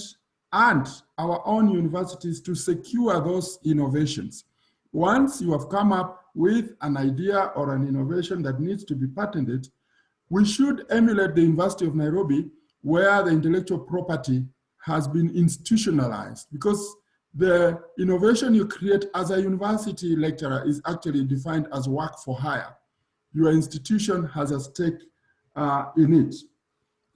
E: and our own universities to secure those innovations. Once you have come up with an idea or an innovation that needs to be patented, we should emulate the University of Nairobi, where the intellectual property has been institutionalized, because the innovation you create as a university lecturer is actually defined as work for hire. Your institution has a stake in it.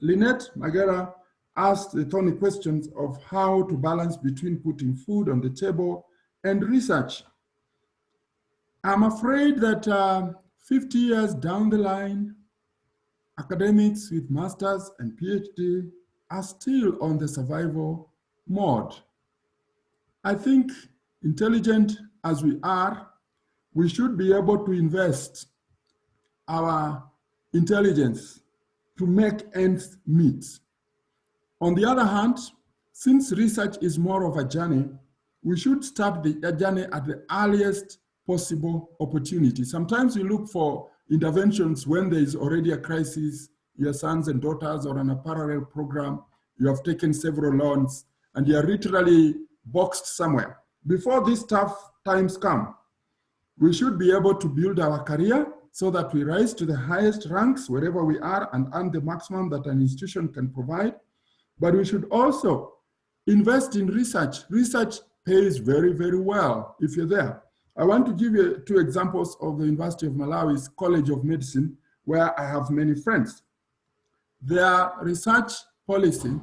E: Lynette Magera asked the thorny questions of how to balance between putting food on the table and research. I'm afraid that 50 years down the line, academics with masters and PhD are still on the survival mode. I think, intelligent as we are, we should be able to invest our intelligence to make ends meet. On the other hand, since research is more of a journey, we should start the journey at the earliest possible opportunity. Sometimes we look for interventions when there is already a crisis, your sons and daughters are on a parallel program, you have taken several loans, and you are literally boxed somewhere. Before these tough times come, we should be able to build our career so that we rise to the highest ranks wherever we are and earn the maximum that an institution can provide. But we should also invest in research. Research pays very, very well if you're there. I want to give you two examples of the University of Malawi's College of Medicine, where I have many friends. Their research policy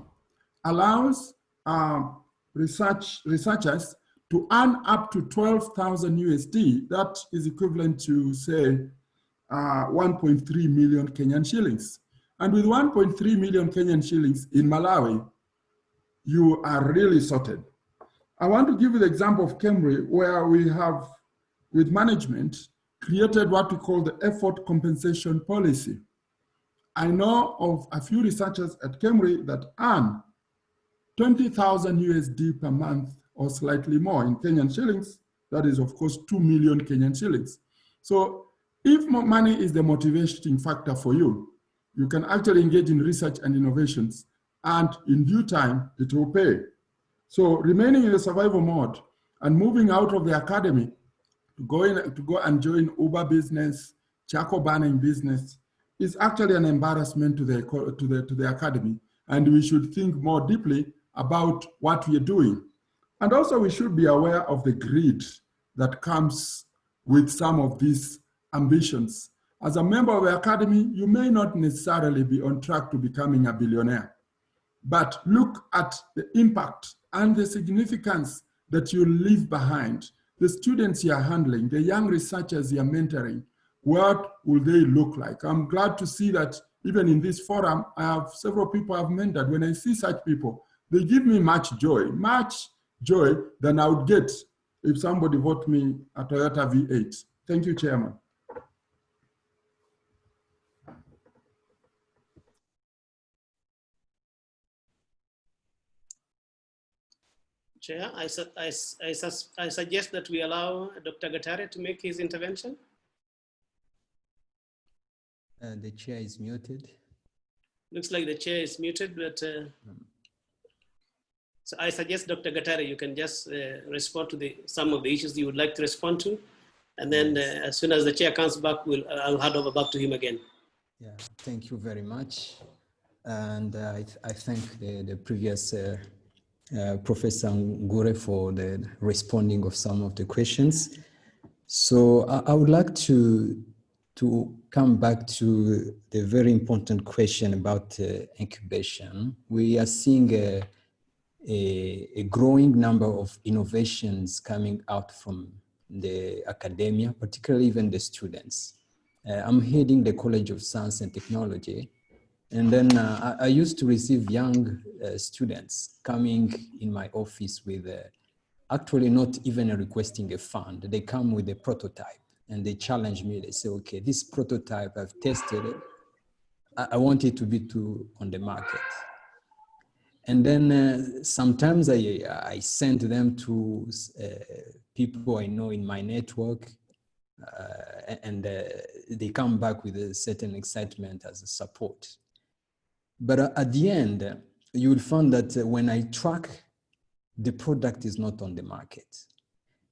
E: allows researchers to earn up to 12,000 USD. That is equivalent to, say, 1.3 million Kenyan shillings. And with 1.3 million Kenyan shillings in Malawi, you are really sorted. I want to give you the example of Kemri, where we have, with management, created what we call the effort compensation policy. I know of a few researchers at Kemri that earn 20,000 USD per month or slightly more in Kenyan shillings. That is, of course, 2 million Kenyan shillings. So if money is the motivating factor for you, you can actually engage in research and innovations, and in due time, it will pay. So remaining in the survival mode and moving out of the academy to go and join Uber business, charcoal burning business, is actually an embarrassment to the academy. And we should think more deeply about what we are doing. And also we should be aware of the greed that comes with some of these ambitions. As a member of the academy, you may not necessarily be on track to becoming a billionaire, but look at the impact and the significance that you leave behind. The students you are handling, the young researchers you are mentoring, what will they look like? I'm glad to see that even in this forum, I have several people I've mentored. When I see such people, they give me much joy than I would get if somebody bought me a Toyota V8. Thank you, Chairman.
B: Chair, I suggest that we allow Dr. Gatare to make his intervention.
F: The chair is muted.
B: Looks like the chair is muted, but so I suggest Dr. Gatare, you can just respond to some of the issues you would like to respond to. And then as soon as the chair comes back, I'll hand over back to him again.
F: Yeah, thank you very much. And I thank the previous Professor Ngure for the responding of some of the questions. So I would like to come back to the very important question about incubation. We are seeing a growing number of innovations coming out from the academia, particularly even the students. I'm heading the College of Science and Technology. And then I used to receive young students coming in my office with actually not even requesting a fund. They come with a prototype and they challenge me. They say, okay, this prototype, I've tested it. I want it to be on the market. And then sometimes I send them to people I know in my network, and they come back with a certain excitement as a support. But at the end, you will find that when I track, the product is not on the market.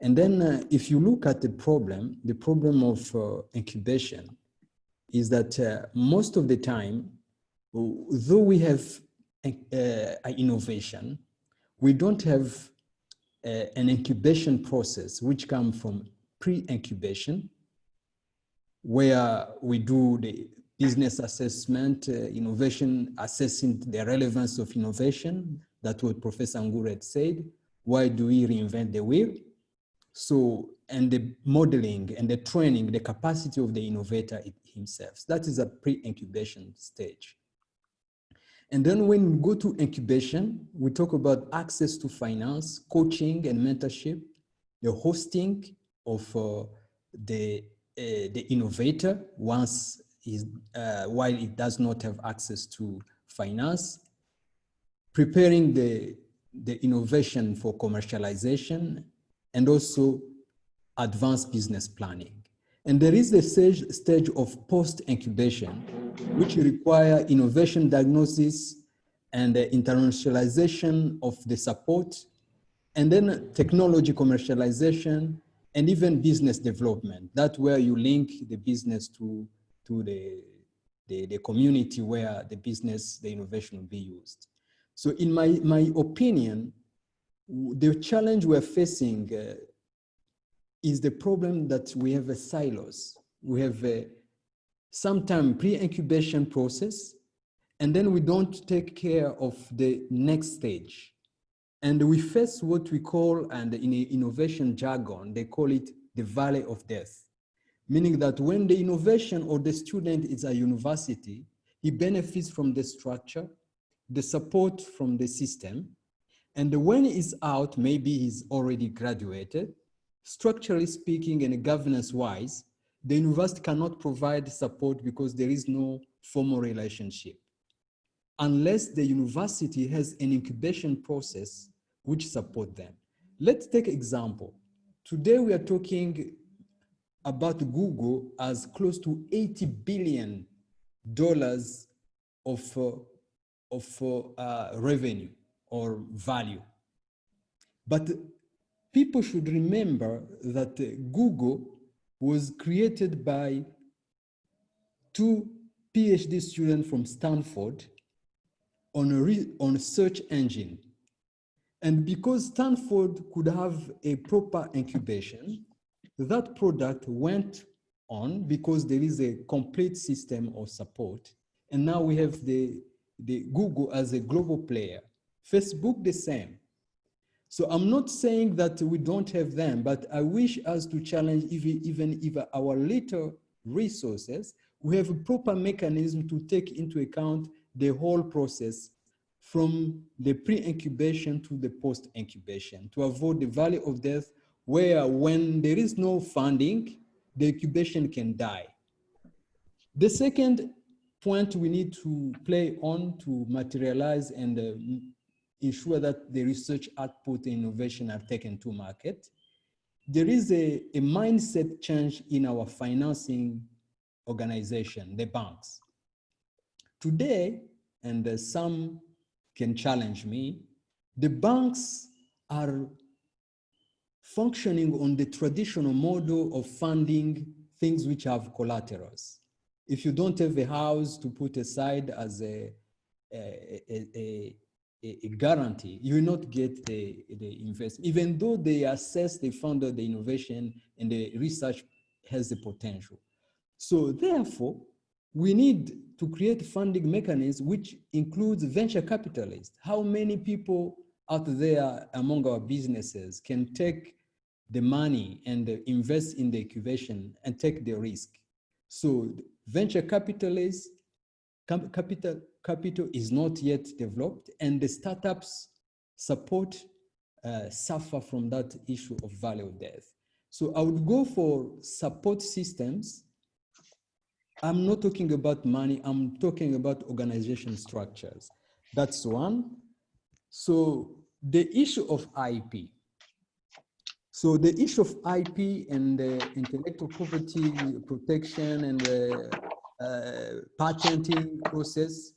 F: And then if you look at the problem of incubation is that most of the time, though we have innovation, we don't have an incubation process which comes from pre-incubation, where we do the business assessment, innovation, assessing the relevance of innovation. That's what Professor Ngure had said. Why do we reinvent the wheel? So, and the modeling and the training, the capacity of the innovator himself. That is a pre-incubation stage. And then when we go to incubation, we talk about access to finance, coaching and mentorship, the hosting of the innovator once while it does not have access to finance, preparing the innovation for commercialization, and also advanced business planning. And there is a stage of post-incubation, which require innovation diagnosis and the internationalization of the support, and then technology commercialization, and even business development. That's where you link the business to the community where the innovation will be used. So in my opinion, the challenge we're facing is the problem that we have a silos. We have a sometime pre-incubation process, and then we don't take care of the next stage. And we face what we call, and in innovation jargon, they call it the valley of death. Meaning that when the innovation or the student is at university, he benefits from the structure, the support from the system. And when he's out, maybe he's already graduated. Structurally speaking and governance-wise, the university cannot provide support because there is no formal relationship, unless the university has an incubation process which support them. Let's take example. Today we are talking about Google as close to $80 billion of revenue or value. But people should remember that Google was created by 2 PhD students from Stanford on a search engine. And because Stanford could have a proper incubation, that product went on because there is a complete system of support. And now we have the Google as a global player. Facebook the same. So I'm not saying that we don't have them, but I wish us to challenge even if our little resources, we have a proper mechanism to take into account the whole process from the pre-incubation to the post-incubation to avoid the valley of death, where when there is no funding, the incubation can die. The second point we need to play on to materialize and ensure that the research output and innovation are taken to market, there is a mindset change in our financing organization, the banks. Today, and some can challenge me, the banks are functioning on the traditional model of funding things which have collaterals. If you don't have a house to put aside as a guarantee, you will not get the investment, even though they assess, they funded the innovation and the research has the potential. So therefore, we need to create funding mechanisms which includes venture capitalists. How many people out there among our businesses can take the money and invest in the incubation and take the risk? So venture capitalists, capital is not yet developed, and the startups support suffer from that issue of value of death. So I would go for support systems. I'm not talking about money, I'm talking about organization structures. That's one. So the issue of IP. So the issue of IP and intellectual property protection and patenting process,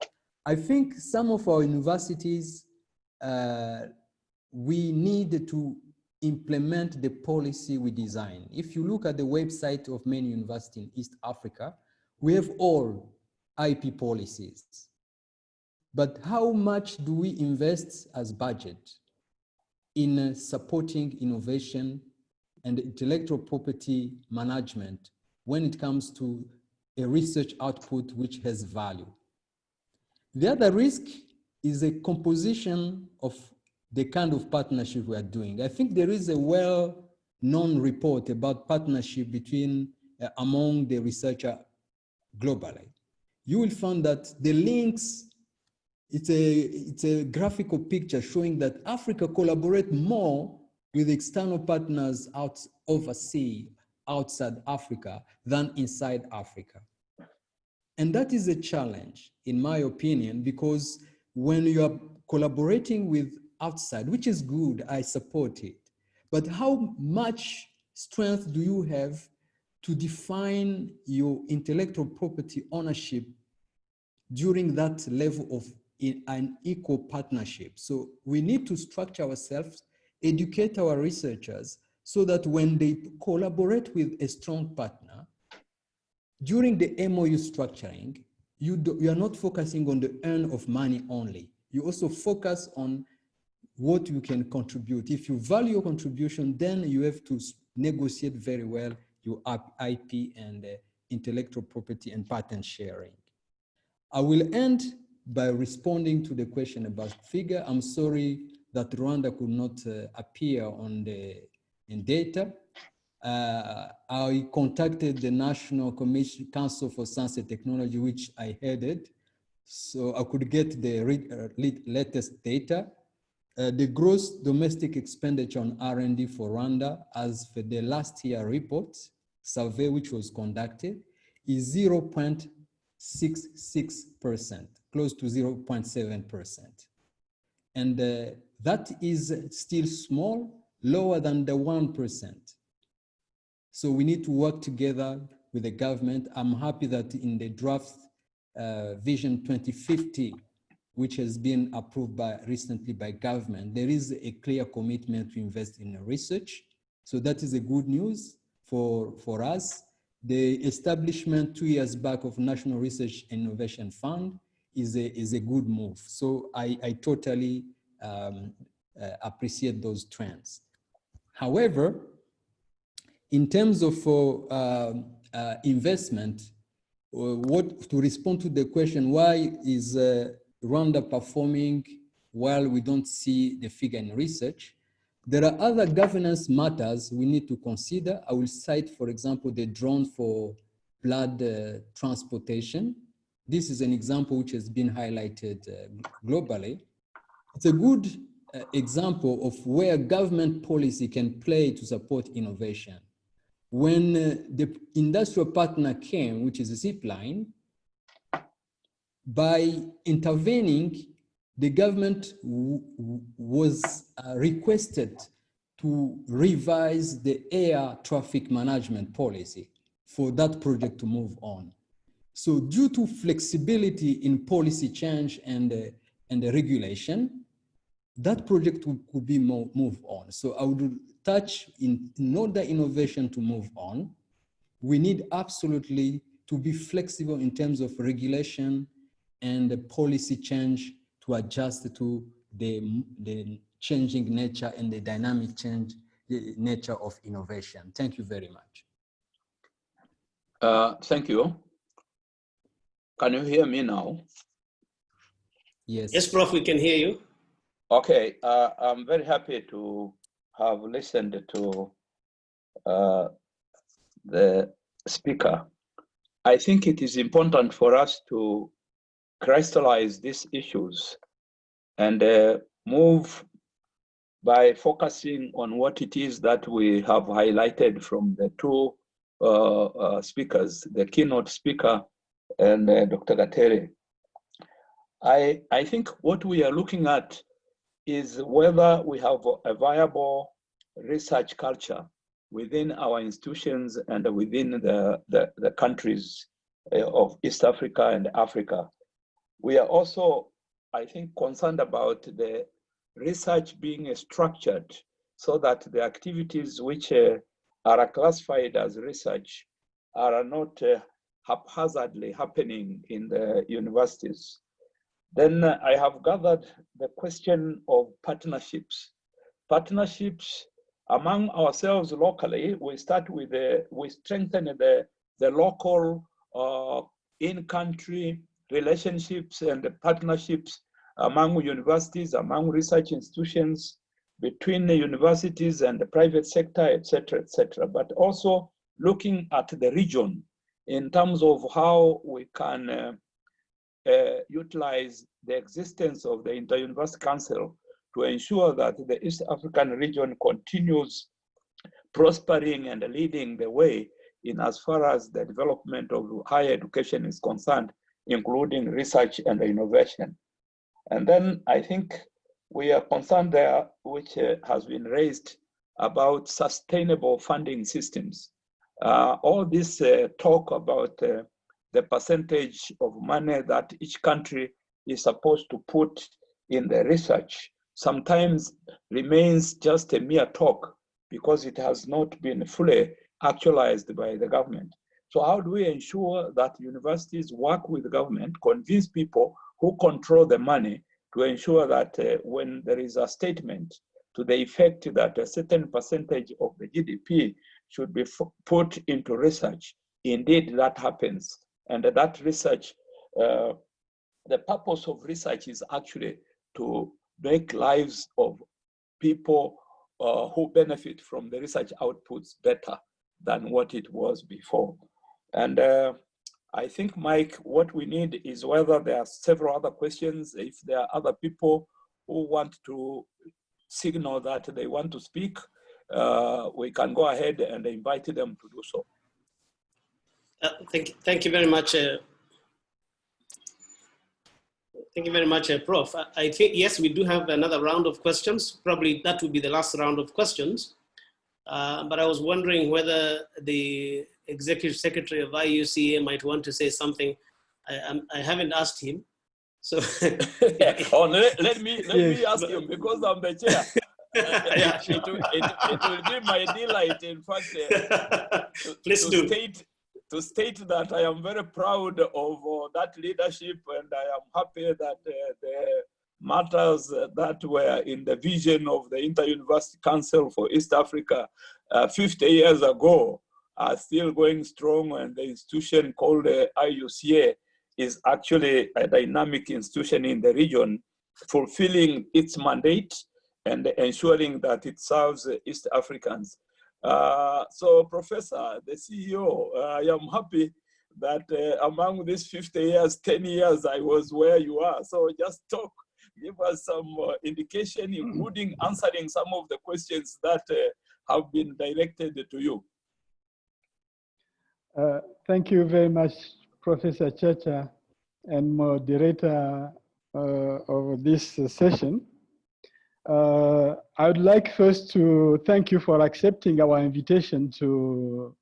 F: I think some of our universities, we need to implement the policy we design. If you look at the website of many universities in East Africa, we have all IP policies. But how much do we invest as budget in supporting innovation and intellectual property management when it comes to a research output which has value? The other risk is a composition of the kind of partnership we are doing. I think there is a well-known report about partnership between among the researchers globally. You will find that the links, it's a graphical picture showing that Africa collaborates more with external partners overseas, outside Africa, than inside Africa. And that is a challenge, in my opinion, because when you are collaborating with outside, which is good, I support it, but how much strength do you have to define your intellectual property ownership during that level of an equal partnership? So we need to structure ourselves, educate our researchers, so that when they collaborate with a strong partner, during the MOU structuring, you are not focusing on the earn of money only. You also focus on what you can contribute. If you value your contribution, then you have to negotiate very well your IP and intellectual property and patent sharing. I will end by responding to the question about figure. I'm sorry that Rwanda could not appear on in data. I contacted the National Council for Science and Technology, which I headed, so I could get the latest data. The gross domestic expenditure on R&D for Rwanda, as for the last year report survey which was conducted, is 0.66%, close to 0.7%. And that is still small, lower than the 1%. So we need to work together with the government. I'm happy that in the draft Vision 2050, which has been approved recently by government, there is a clear commitment to invest in research. So that is a good news for us. The establishment 2 years back of National Research and Innovation Fund is a good move. So I totally appreciate those trends. However, in terms of investment, to respond to the question, why is Rwanda performing while we don't see the figure in research? There are other governance matters we need to consider. I will cite, for example, the drone for blood transportation. This is an example which has been highlighted globally. It's a good example of where government policy can play to support innovation. When the industrial partner came, which is a zipline, by intervening, the government was requested to revise the air traffic management policy for that project to move on. So due to flexibility in policy change and the regulation, that project could be moved on. So I would touch in order innovation to move on, we need absolutely to be flexible in terms of regulation and the policy change to adjust to the changing nature and the dynamic nature of innovation. Thank you very much.
H: Thank you. Can you hear me now?
F: Yes.
B: Yes, Prof, we can hear you.
H: Okay, I'm very happy to have listened to the speaker. I think it is important for us to crystallize these issues and move by focusing on what it is that we have highlighted from the two speakers, the keynote speaker and Dr. Gatere. I think what we are looking at is whether we have a viable research culture within our institutions and within the countries of East Africa and Africa. We are also, I think, concerned about the research being structured so that the activities which are classified as research are not haphazardly happening in the universities. Then I have gathered the question of partnerships. Partnerships among ourselves locally, we start with we strengthen the local in-country relationships and partnerships among universities, among research institutions, between the universities and the private sector, et cetera, but also looking at the region in terms of how we can utilize the existence of the Inter-University Council to ensure that the East African region continues prospering and leading the way in as far as the development of higher education is concerned, including research and innovation. And then I think we are concerned there, which has been raised about sustainable funding systems. All this talk about the percentage of money that each country is supposed to put in the research sometimes remains just a mere talk because it has not been fully actualized by the government. So how do we ensure that universities work with the government, convince people who control the money to ensure that when there is a statement to the effect that a certain percentage of the GDP should be put into research, indeed that happens. And that research the purpose of research is actually to make lives of people who benefit from the research outputs better than what it was before. And I think, Mike, what we need is whether there are several other questions, if there are other people who want to signal that they want to speak, we can go ahead and invite them to do so.
B: Thank you very much. Thank you very much, Prof. I think, yes, we do have another round of questions. Probably that will be the last round of questions. But I was wondering whether the Executive Secretary of IUCEA might want to say something. I haven't asked him. So
H: oh, let me ask him, because I'm the chair. It will be my delight, in fact, to state that I am very proud of that leadership, and I am happy that the matters that were in the vision of the Inter-University Council for East Africa 50 years ago are still going strong, and the institution called IUCEA is actually a dynamic institution in the region, fulfilling its mandate and ensuring that it serves East Africans. So, Professor, the CEO, I am happy that among these 50 years, 10 years, I was where you are. So just give us some indication, including answering some of the questions that have been directed to you.
D: Thank you very much, Professor Chacha, and moderator of this session. I would like first to thank you for accepting our invitation to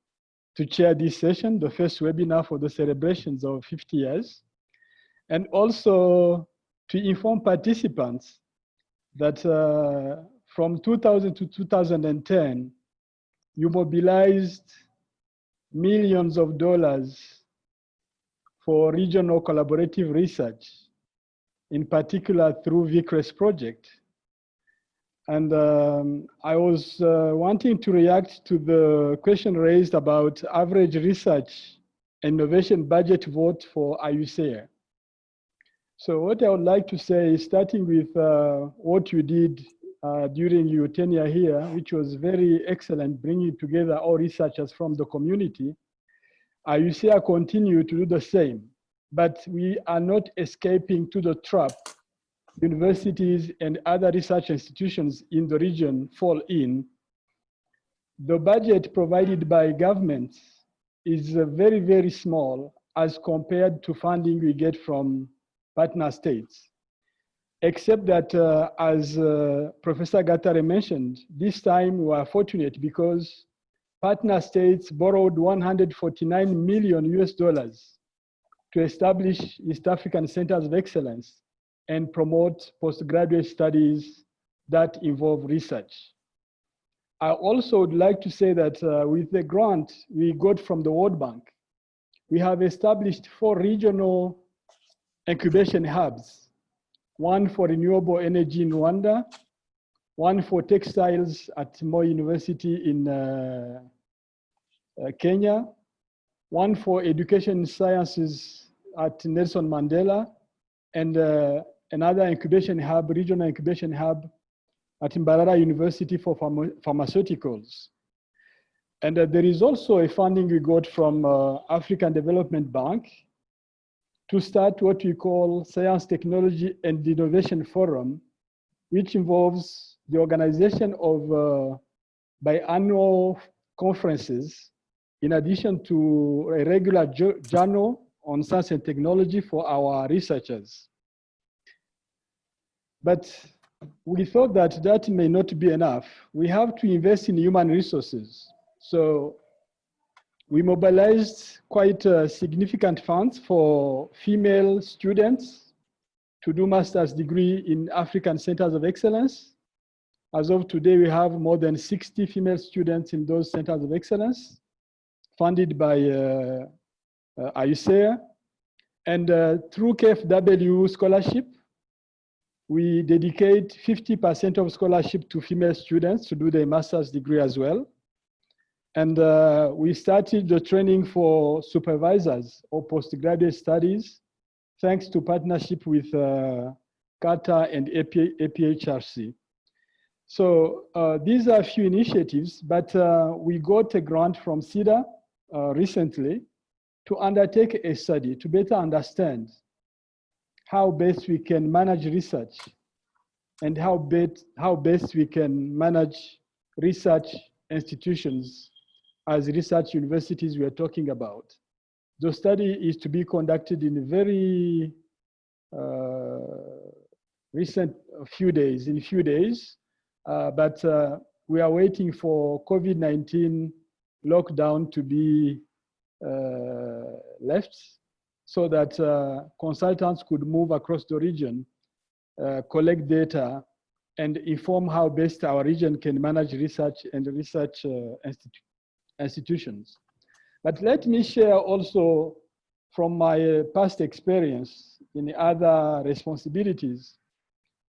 D: chair this session, the first webinar for the celebrations of 50 years, and also to inform participants that from 2000 to 2010, you mobilized millions of dollars for regional collaborative research, in particular through VCRES project. And I was wanting to react to the question raised about average research innovation budget vote for IUCEA. So what I would like to say is, starting with what you did during your tenure here, which was very excellent, bringing together all researchers from the community. IUCEA continue to do the same, but we are not escaping to the trap universities and other research institutions in the region fall in. The budget provided by governments is very, very small as compared to funding we get from partner states. Except that, as Professor Gatare mentioned, this time we are fortunate because partner states borrowed $149 million US to establish East African Centers of Excellence and promote postgraduate studies that involve research. I also would like to say that with the grant we got from the World Bank, we have established 4 regional incubation hubs, one for renewable energy in Rwanda, one for textiles at Moi University in Kenya, one for education sciences at Nelson Mandela, and another incubation hub, regional incubation hub at Mbarara University for pharmaceuticals. And there is also a funding we got from African Development Bank to start what we call Science, Technology, and Innovation Forum, which involves the organization of biannual conferences, in addition to a regular journal on science and technology for our researchers. But we thought that that may not be enough. We have to invest in human resources. So we mobilized quite significant funds for female students to do master's degree in African Centers of Excellence. As of today, we have more than 60 female students in those Centers of Excellence, funded by IUCEA. And through KFW scholarship, we dedicate 50% of scholarship to female students to do their master's degree as well. And we started the training for supervisors or postgraduate studies thanks to partnership with CATA and APHRC. So these are a few initiatives, but we got a grant from CEDA recently to undertake a study to better understand how best we can manage research and how best we can manage research institutions as research universities we are talking about. The study is to be conducted in a very recent few days, but we are waiting for COVID-19 lockdown to be left so that consultants could move across the region, collect data, and inform how best our region can manage research and research institutions. But let me share also from my past experience in other responsibilities,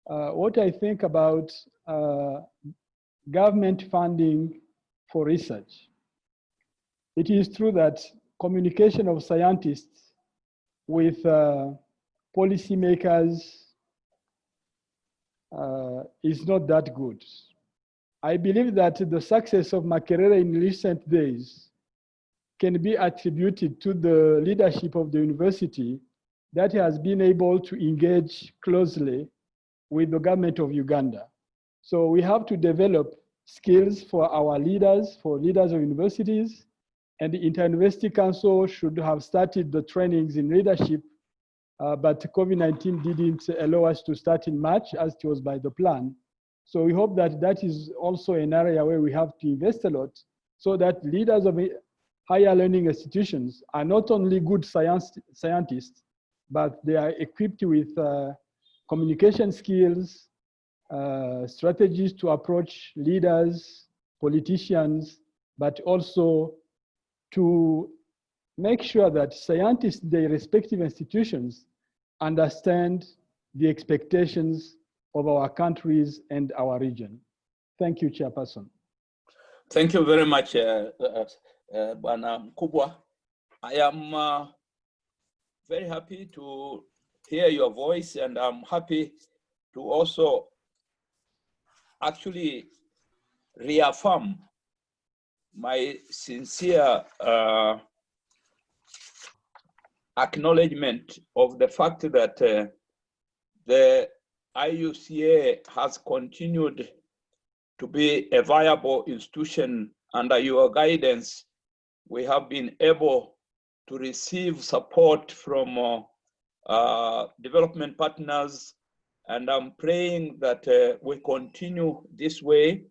D: what I think about government funding for research. It is true that communication of scientists with policymakers is not that good. I believe that the success of Makerere in recent days can be attributed to the leadership of the university that has been able to engage closely with the government of Uganda. So we have to develop skills for our leaders, for leaders of universities, and the Inter-University Council should have started the trainings in leadership, but COVID-19 didn't allow us to start in March as it was by the plan. So we hope that that is also an area where we have to invest a lot so that leaders of higher learning institutions are not only good scientists, but they are equipped with communication skills, strategies to approach leaders, politicians, but also to make sure that scientists in their respective institutions understand the expectations of our countries and our region. Thank you, Chairperson.
H: Thank you very much, Bwana Mkubwa. I am very happy to hear your voice, and I'm happy to also actually reaffirm my sincere acknowledgement of the fact that the IUCEA has continued to be a viable institution. Under your guidance, we have been able to receive support from development partners, and I'm praying that we continue this way,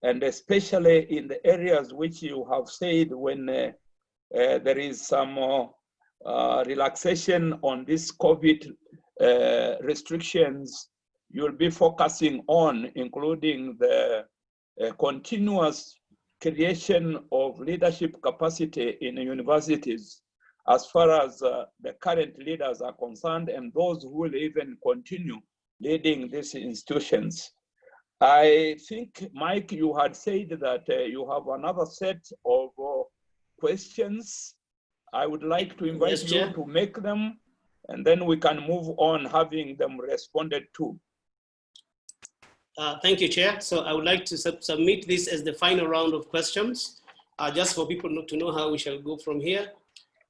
H: and especially in the areas which you have said when there is some relaxation on this COVID restrictions, you'll be focusing on, including the continuous creation of leadership capacity in universities as far as the current leaders are concerned and those who will even continue leading these institutions. I think, Mike, you had said that you have another set of questions. I would like to invite you to make them, and then we can move on having them responded to.
B: Thank you, Chair. So I would like to submit this as the final round of questions, just for people not to know how we shall go from here.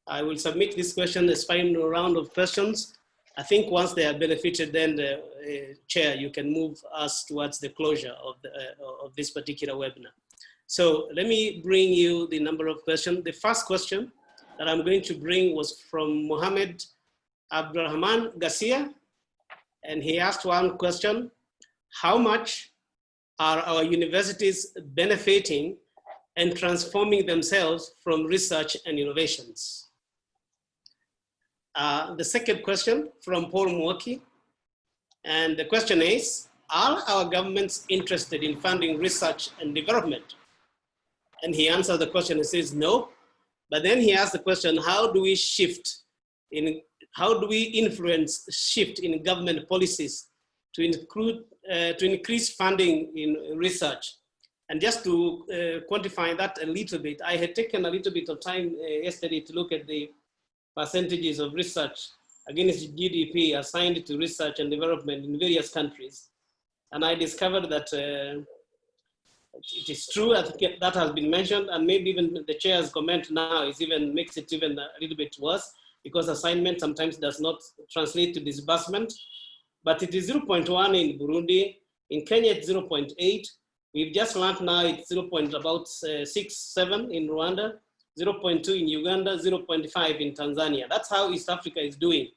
B: I will submit this question as final round of questions. I think once they are benefited, then the Chair, you can move us towards the closure of this particular webinar. So let me bring you the number of questions. The first question that I'm going to bring was from Mohammed Abdurrahman Garcia, and he asked one question: how much are our universities benefiting and transforming themselves from research and innovations? The second question from Paul Mwoki, and the question is, are our governments interested in funding research and development? And he answered the question, he says no, but then he asked the question, how do we influence shift in government policies to increase funding in research? And just to quantify that a little bit, I had taken a little bit of time yesterday to look at the percentages of research against GDP assigned to research and development in various countries. And I discovered that it is true, I think that has been mentioned, and maybe even the chair's comment now makes it even a little bit worse, because assignment sometimes does not translate to disbursement. But it is 0.1 in Burundi, in Kenya it's 0.8. We've just learned now it's 0.67 in Rwanda, 0.2 in Uganda, 0.5 in Tanzania. That's how East Africa is doing.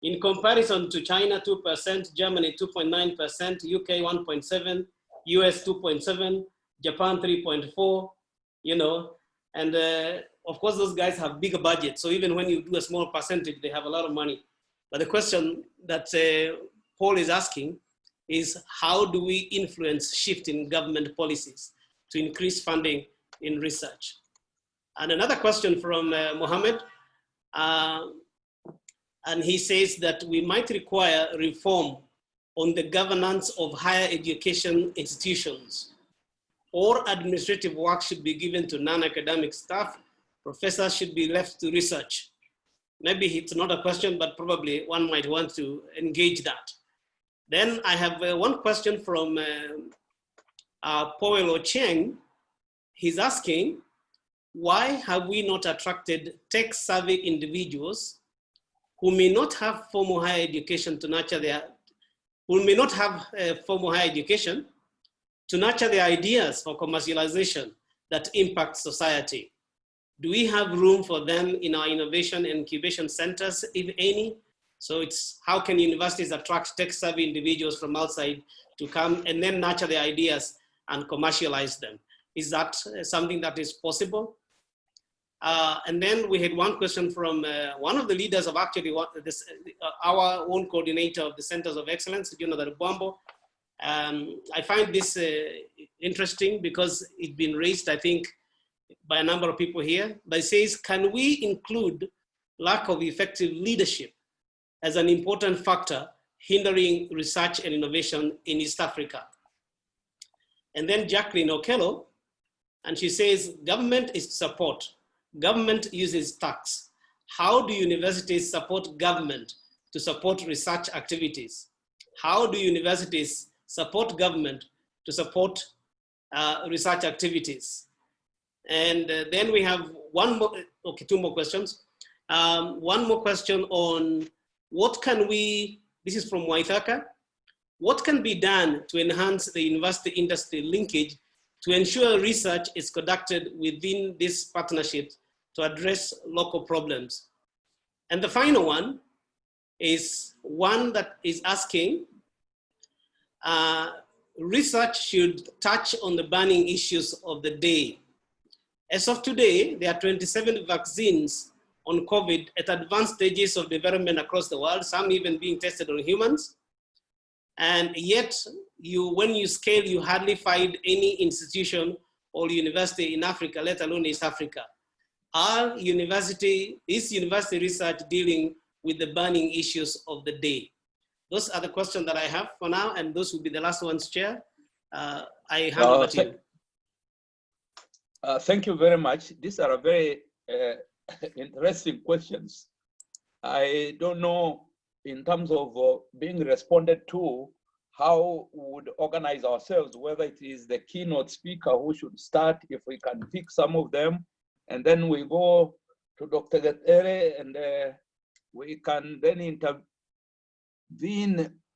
B: In comparison to China, 2%, Germany, 2.9%, UK, 1.7, US, 2.7, Japan, 3.4, you know, and of course, those guys have bigger budgets. So even when you do a small percentage, they have a lot of money. But the question that Paul is asking is, how do we influence shift in government policies to increase funding in research? And another question from Mohammed, and he says that we might require reform on the governance of higher education institutions, or administrative work should be given to non-academic staff. Professors should be left to research. Maybe it's not a question, but probably one might want to engage that. Then I have one question from Powell Ocheng. He's asking, why have we not attracted tech-savvy individuals who may not have formal higher education to nurture their, who may not have formal higher education to nurture their ideas for commercialization that impact society? Do we have room for them in our innovation and incubation centers, if any? So it's, how can universities attract tech-savvy individuals from outside to come and then nurture their ideas and commercialize them? Is that something that is possible? And then we had one question from one of the leaders of actually our own coordinator of the Centers of Excellence, Jonathan Bwambo. I find this interesting because it's been raised, I think, by a number of people here, but it says, can we include lack of effective leadership as an important factor hindering research and innovation in East Africa? And then Jacqueline Okello, and she says, government is support. Government uses tax. How do universities support government to support research activities? How do universities support government to support research activities? And then we have one more, okay, two more questions. One more question on what can we, this is from Waithaka, what can be done to enhance the university industry linkage to ensure research is conducted within this partnership to address local problems? And the final one is one that is asking, research should touch on the burning issues of the day. As of today, there are 27 vaccines on COVID at advanced stages of development across the world, some even being tested on humans. And yet, when you scale, you hardly find any institution or university in Africa, let alone East Africa. Is university research dealing with the burning issues of the day? Those are the questions that I have for now, and those will be the last ones, Chair. I hand over to you.
H: Thank you very much. These are very interesting questions. I don't know, in terms of being responded to, how we would organize ourselves, whether it is the keynote speaker who should start, if we can pick some of them, and then we go to Dr. Getere, and we can then intervene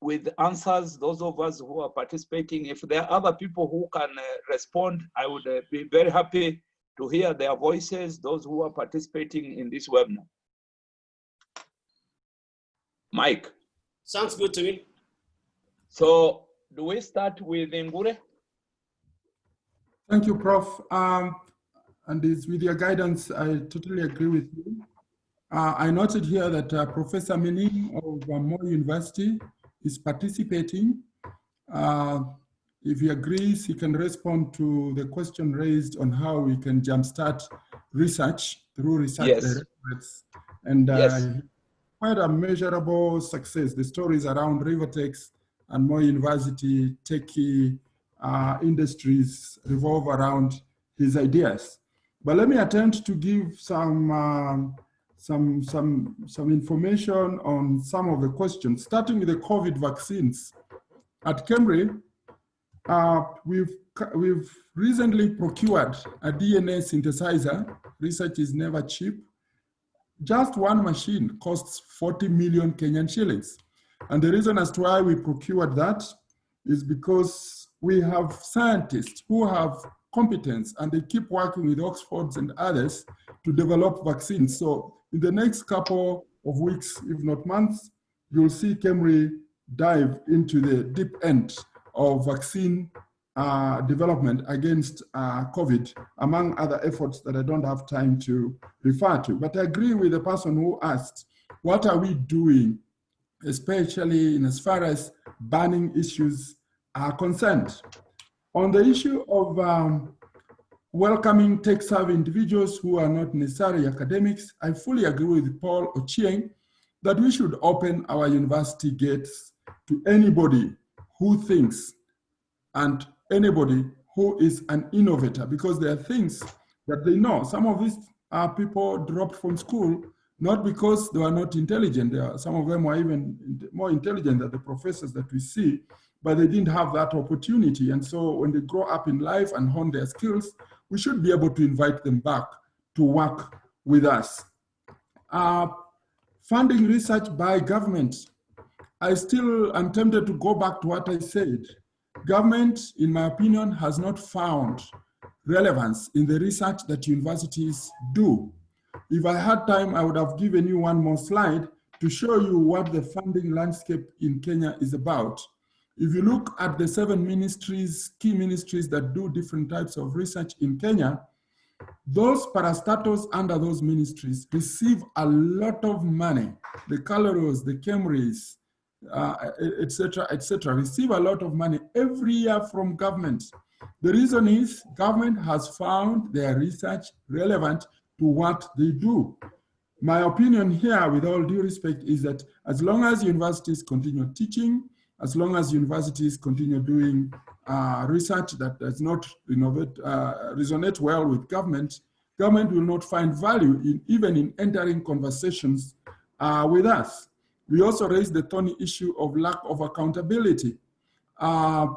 H: with answers, those of us who are participating. If there are other people who can respond, I would be very happy to hear their voices, those who are participating in this webinar. Mike.
B: Sounds good to me.
H: So do we start with Ngure?
E: Thank you, Prof. And with your guidance, I totally agree with you. I noted here that Professor Mening of Moi University is participating. If he agrees, he can respond to the question raised on how we can jumpstart research through research directorates. And quite a measurable success. The stories around Rivertex and Moi University techie industries revolve around his ideas. But let me attempt to give some information on some of the questions, starting with the COVID vaccines. At Cambridge, we've recently procured a DNA synthesizer. Research is never cheap. Just one machine costs 40 million Kenyan shillings. And the reason as to why we procured that is because we have scientists who have competence and they keep working with Oxfords and others to develop vaccines. So in the next couple of weeks, if not months, you'll see Cambridge dive into the deep end of vaccine development against COVID, among other efforts that I don't have time to refer to. But I agree with the person who asked, what are we doing, especially in as far as banning issues are concerned? On the issue of welcoming tech-savvy individuals who are not necessarily academics, I fully agree with Paul Ochieng that we should open our university gates to anybody who thinks and anybody who is an innovator, because there are things that they know. Some of these people dropped from school not because they are not intelligent. Some of them are even more intelligent than the professors that we see, but they didn't have that opportunity. And so when they grow up in life and hone their skills, we should be able to invite them back to work with us. Funding research by government. I still am tempted to go back to what I said. Government, in my opinion, has not found relevance in the research that universities do. If I had time, I would have given you one more slide to show you what the funding landscape in Kenya is about. If you look at the 7 ministries, key ministries that do different types of research in Kenya, those parastatals under those ministries receive a lot of money. The Caloros, the Kemris, etc., receive a lot of money every year from government. The reason is government has found their research relevant to what they do. My opinion here, with all due respect, is that as long as universities continue teaching, as long as universities continue doing research that does not resonate well with government, government will not find value even in entering conversations with us. We also raised the thorny issue of lack of accountability. Lack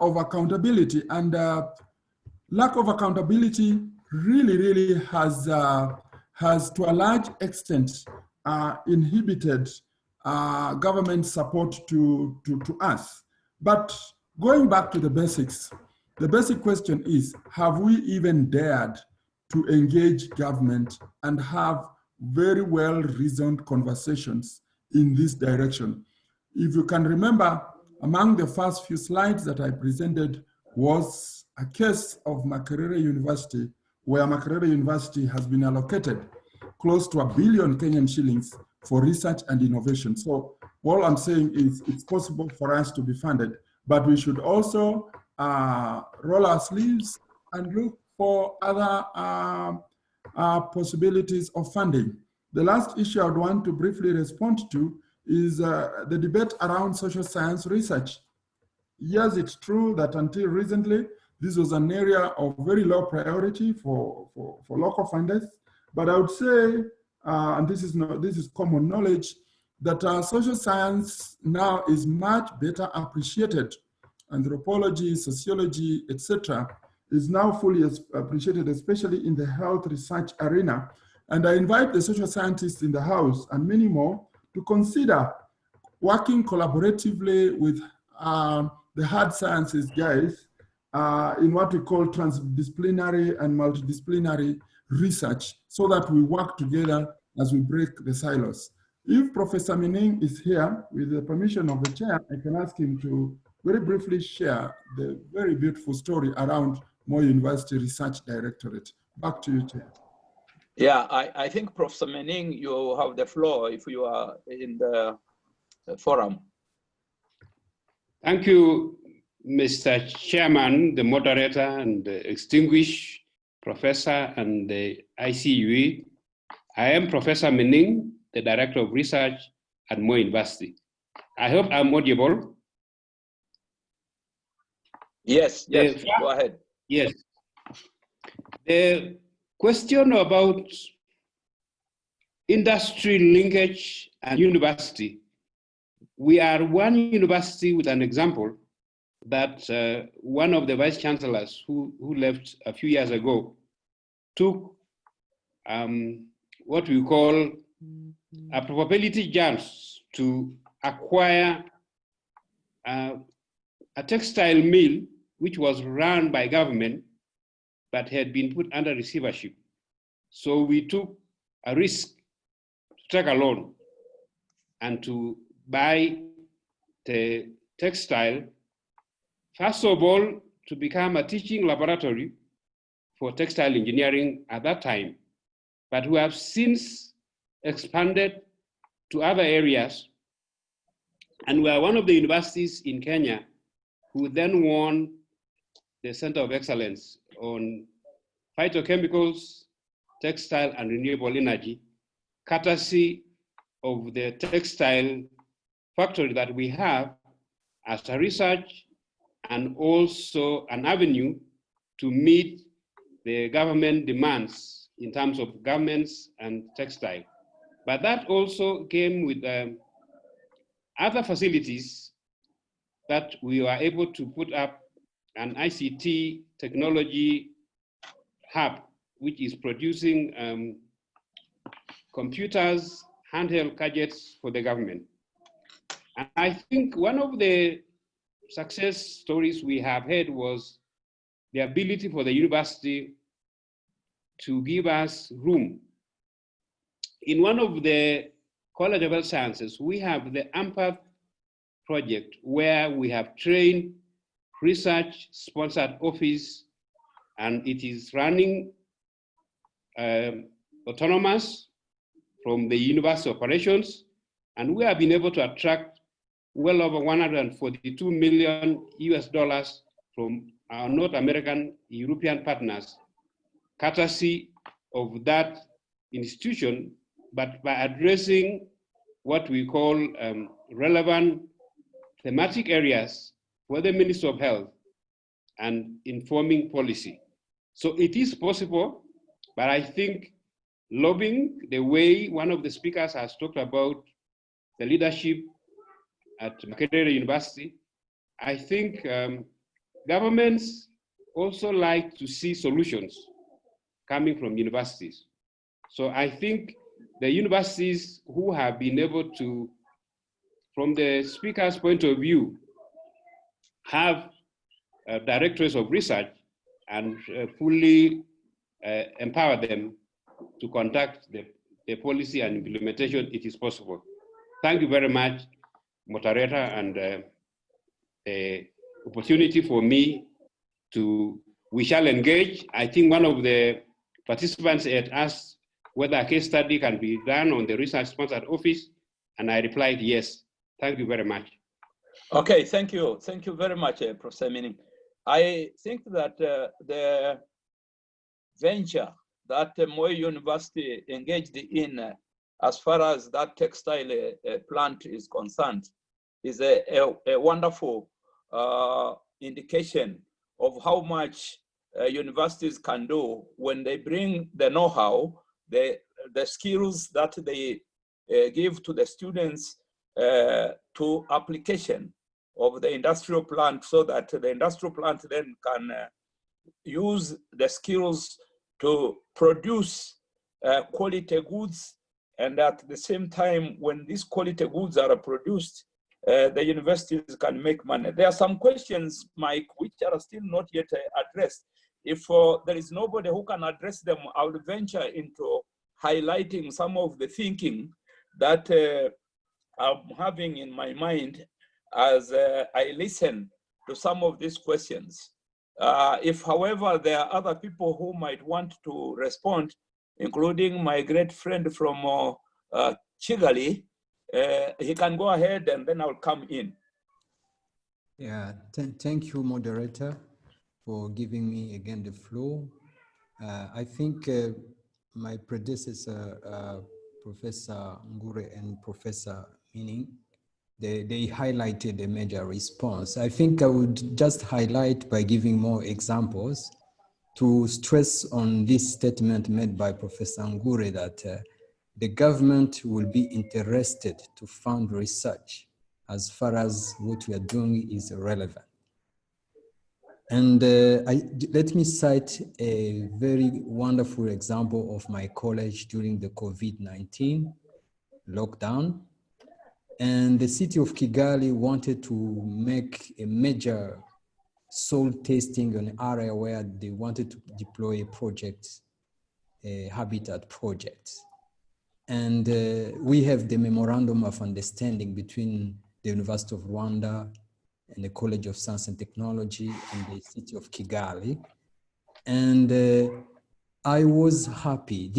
E: of accountability really has to a large extent inhibited government support to us. But going back to the basics, the basic question is, have we even dared to engage government and have very well-reasoned conversations in this direction? If you can remember, among the first few slides that I presented was a case of Makerere University, where Makerere University has been allocated close to 1 billion Kenyan shillings for research and innovation. So all I'm saying is it's possible for us to be funded, but we should also roll our sleeves and look for other possibilities of funding. The last issue I would want to briefly respond to is the debate around social science research. Yes, it's true that until recently, this was an area of very low priority for local funders, but I would say, and this is common knowledge, that social science now is much better appreciated. Anthropology, sociology, etc., is now fully appreciated, especially in the health research arena. And I invite the social scientists in the house and many more to consider working collaboratively with the hard sciences guys in what we call transdisciplinary and multidisciplinary research, so that we work together as we break the silos. If Professor Mining is here, with the permission of the chair, I can ask him to very briefly share the very beautiful story around Moi University Research Directorate. Back to you, Chair.
H: Yeah, I think Professor Mening, you have the floor if you are in the forum.
C: Thank you, Mr. Chairman, the moderator, and the distinguished professor and the IUCEA. I am Professor Mening, the Director of Research at Moi University. I hope I'm audible.
H: Yes, go ahead.
C: Yes. The question about industry linkage and university. We are one university with an example that one of the vice chancellors who left a few years ago took what we call a probability chance to acquire a textile mill which was run by government but had been put under receivership. So we took a risk to take a loan and to buy the textile, first of all, to become a teaching laboratory for textile engineering at that time. But we have since expanded to other areas. And we are one of the universities in Kenya who then won the Center of Excellence on phytochemicals, textile, and renewable energy, courtesy of the textile factory that we have as a research and also an avenue to meet the government demands in terms of garments and textile. But that also came with other facilities that we were able to put up an ICT technology hub, which is producing computers, handheld gadgets for the government. And I think one of the success stories we have had was the ability for the university to give us room. In one of the College of Health Sciences, we have the AMPATH project where we have trained research-sponsored office, and it is running autonomous from the university operations, and we have been able to attract well over 142 million US dollars from our North American, European partners, courtesy of that institution, but by addressing what we call relevant thematic areas for the Ministry of Health and informing policy. So it is possible, but I think lobbying, the way one of the speakers has talked about the leadership at Makerere University, I think governments also like to see solutions coming from universities. So I think the universities who have been able to, from the speaker's point of view, have directors of research and fully empower them to conduct the policy and implementation, it is possible. Thank you very much, moderator, and the opportunity for me to, we shall engage. I think one of the participants had asked whether a case study can be done on the research sponsored office, and I replied yes. Thank you very much.
H: Okay, thank you. Thank you very much, Professor Mining. I think that the venture that Moi University engaged in as far as that textile plant is concerned is a wonderful indication of how much universities can do when they bring the know-how, the skills that they give to the students to application of the industrial plant, so that the industrial plant then can use the skills to produce quality goods. And at the same time, when these quality goods are produced, the universities can make money. There are some questions, Mike, which are still not yet addressed. If there is nobody who can address them, I will venture into highlighting some of the thinking that I'm having in my mind as I listen to some of these questions. If, however, there are other people who might want to respond, including my great friend from Kigali, he can go ahead and then I'll come in.
F: Yeah, thank you, moderator, for giving me again the floor. I think my predecessor, Professor Ngure and Professor Mining, they highlighted a major response. I think I would just highlight by giving more examples to stress on this statement made by Professor Ngure that the government will be interested to fund research as far as what we are doing is relevant. And let me cite a very wonderful example of my college during the COVID-19 lockdown. And the city of Kigali wanted to make a major soil testing in an area where they wanted to deploy a project, a habitat project. And we have the memorandum of understanding between the University of Rwanda and the College of Science and Technology and the city of Kigali. And I was happy,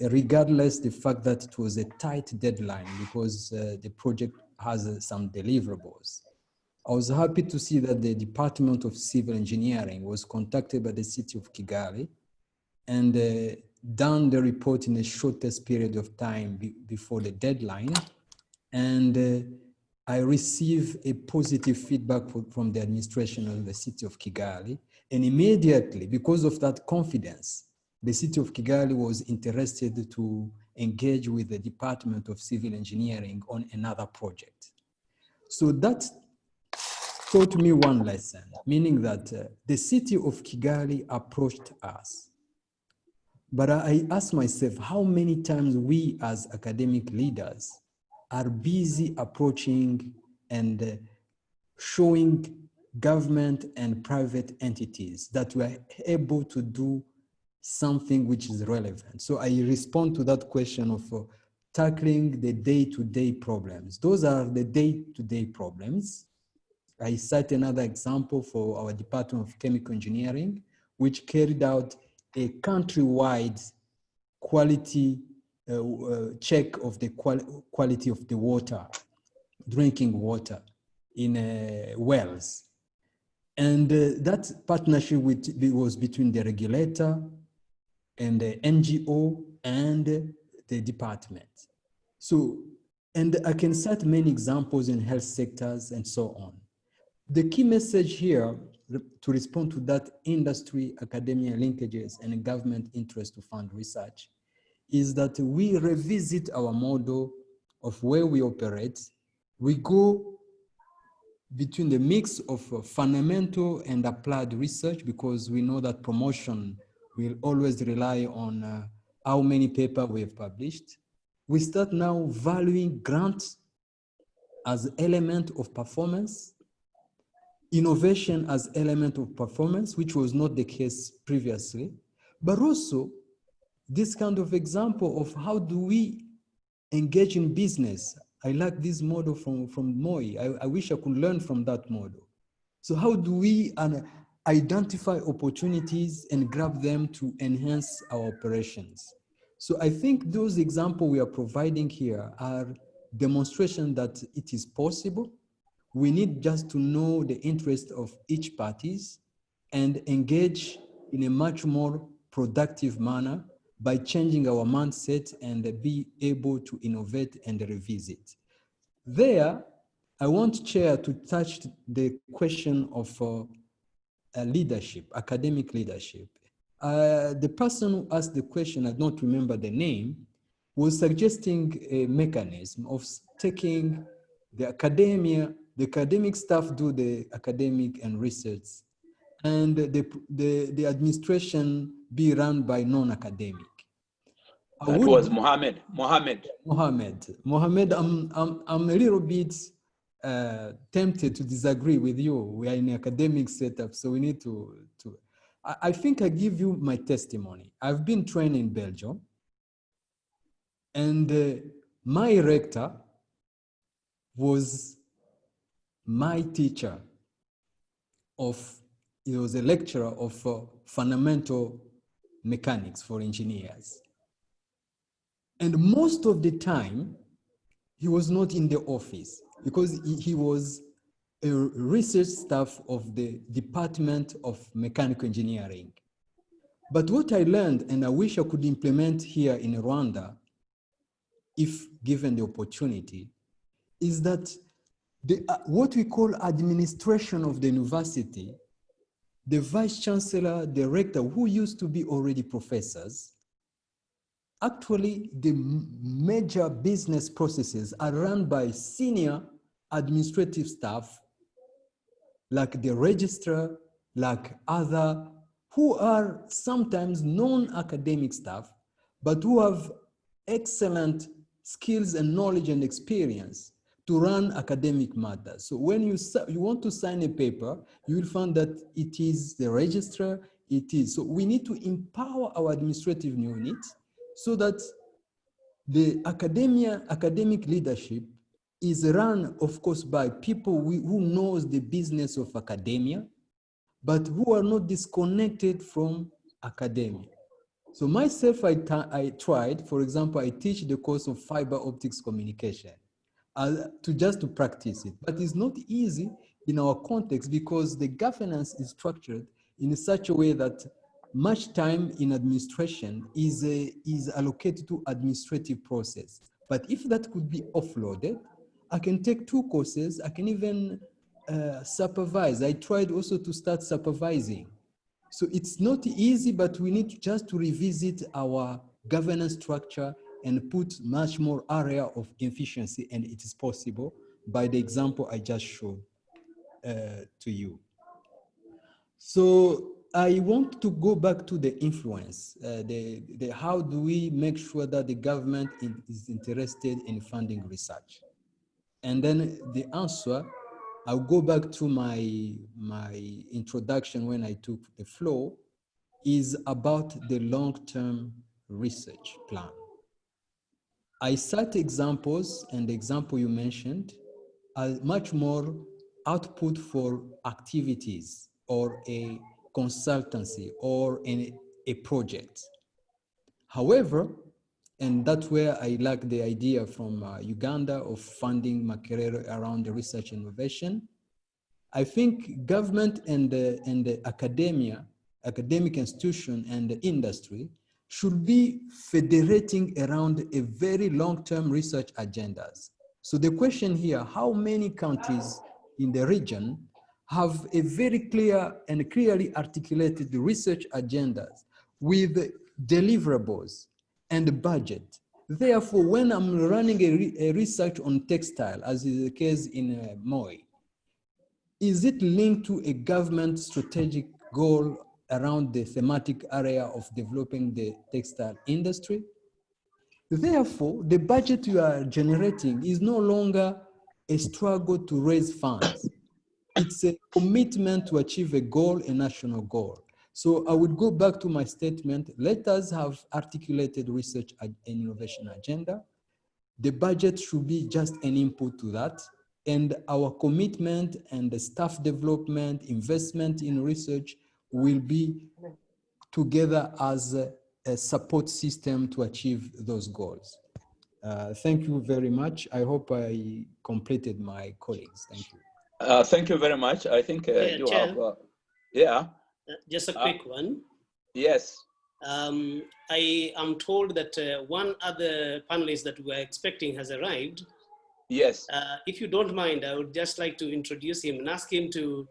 F: regardless the fact that it was a tight deadline because the project has some deliverables. I was happy to see that the Department of Civil Engineering was contacted by the city of Kigali and done the report in the shortest period of time before the deadline. And I received a positive feedback from the administration of the city of Kigali. And immediately, because of that confidence, the city of Kigali was interested to engage with the Department of Civil Engineering on another project. So that taught me one lesson, meaning that the city of Kigali approached us. But I asked myself, how many times we as academic leaders are busy approaching and showing government and private entities that we are able to do something which is relevant. So I respond to that question of tackling the day-to-day problems. Those are the day-to-day problems. I cite another example for our Department of Chemical Engineering, which carried out a countrywide quality check of the quality of the water, drinking water in wells. And that partnership was between the regulator and the NGO and the department. So, and I can cite many examples in health sectors and so on. The key message here to respond to that industry, academia linkages and government interest to fund research is that we revisit our model of where we operate. We go between the mix of fundamental and applied research because we know that promotion will always rely on how many papers we have published. We start now valuing grants as element of performance, innovation as element of performance, which was not the case previously, but also this kind of example of how do we engage in business. I like this model from Moi. I wish I could learn from that model. So how do we identify opportunities and grab them to enhance our operations? So I think those examples we are providing here are demonstration that it is possible. We need just to know the interest of each parties and engage in a much more productive manner by changing our mindset and be able to innovate and revisit. There, I want Chair to touch the question of leadership, academic leadership. The person who asked the question, I don't remember the name, was suggesting a mechanism of taking the academic staff do the academic and research, and the administration be run by non-academic.
H: That was Mohammed.
F: Mohammed, I'm a little bit tempted to disagree with you. We are in an academic setup, so we need to I think I give you my testimony. I've been trained in Belgium, and my rector was my teacher he was a lecturer of fundamental mechanics for engineers. And most of the time, he was not in the office because he was a research staff of the Department of Mechanical Engineering. But what I learned, and I wish I could implement here in Rwanda, if given the opportunity, is that what we call administration of the university, the vice chancellor, the rector, who used to be already professors, actually the major business processes are run by senior administrative staff, like the registrar, like other, who are sometimes non-academic staff, but who have excellent skills and knowledge and experience to run academic matters. So when you want to sign a paper, you will find that it is the registrar, it is. So we need to empower our administrative units so that the academic leadership is run, of course, by people who knows the business of academia, but who are not disconnected from academia. So myself, I tried, for example, I teach the course of fiber optics communication to practice it, but it's not easy in our context because the governance is structured in such a way that much time in administration is allocated to administrative process. But if that could be offloaded, I can take 2 courses, I can even supervise. I tried also to start supervising. So it's not easy, but we need just to revisit our governance structure and put much more area of efficiency, and it is possible by the example I just showed to you. So I want to go back to the influence, how do we make sure that the government is interested in funding research? And then the answer, I'll go back to my introduction when I took the floor, is about the long-term research plan. I cite examples, and the example you mentioned are much more output for activities or a consultancy or a project. However, and that's where I like the idea from Uganda of funding Makerere around the research innovation. I think government and the academic institution and the industry should be federating around a very long-term research agendas. So the question here, how many countries in the region have a very clear and clearly articulated research agendas with deliverables and budget? Therefore, when I'm running a research on textile, as is the case in Moi, is it linked to a government strategic goal around the thematic area of developing the textile industry? Therefore, the budget you are generating is no longer a struggle to raise funds. It's a commitment to achieve a goal, a national goal. So I would go back to my statement, let us have articulated research and innovation agenda. The budget should be just an input to that. And our commitment and the staff development, investment in research will be together as a support system to achieve those goals. Thank you very much. I hope I completed my colleagues. Thank you.
H: Thank you very much. I think you
B: Chair,
H: have,
B: just a quick one.
H: Yes.
B: I am told that one other panelist that we're expecting has arrived.
H: Yes.
B: If you don't mind, I would just like to introduce him and ask him to,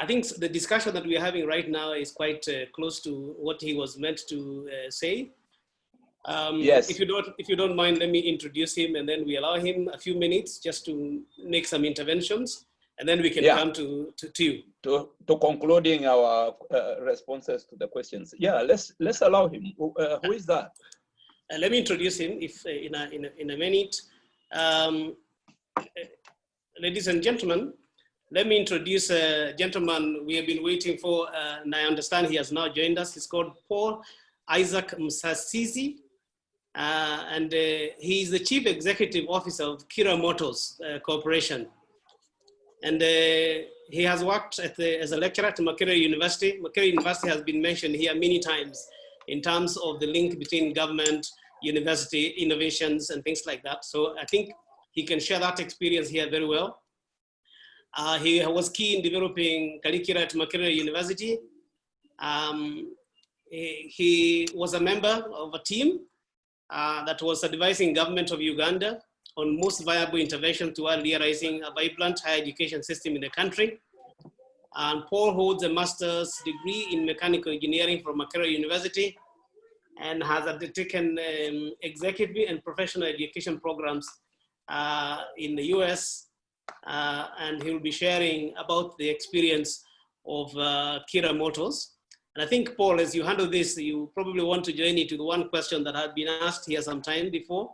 B: I think the discussion that we're having right now is quite close to what he was meant to say.
H: Yes.
B: If you don't mind, let me introduce him, and then we allow him a few minutes just to make some interventions, and then we can come to you.
H: To concluding our responses to the questions. Yeah, let's allow him. Who is that?
B: Let me introduce him if in a minute. Ladies and gentlemen, let me introduce a gentleman we have been waiting for, and I understand he has now joined us. He's called Paul Isaac Msasizi, and he is the Chief Executive Officer of Kira Motors Corporation. And he has worked as a lecturer at Makerere University. Makerere University has been mentioned here many times in terms of the link between government, university, innovations, and things like that. So I think he can share that experience here very well. He was key in developing curricula at Makerere University. He was a member of a team that was advising government of Uganda on most viable intervention toward realizing a vibrant higher education system in the country. And Paul holds a master's degree in mechanical engineering from Makerere University and has undertaken executive and professional education programs in the US, and he will be sharing about the experience of Kira Motors. And I think, Paul, as you handle this, you probably want to join into the one question that had been asked here some time before.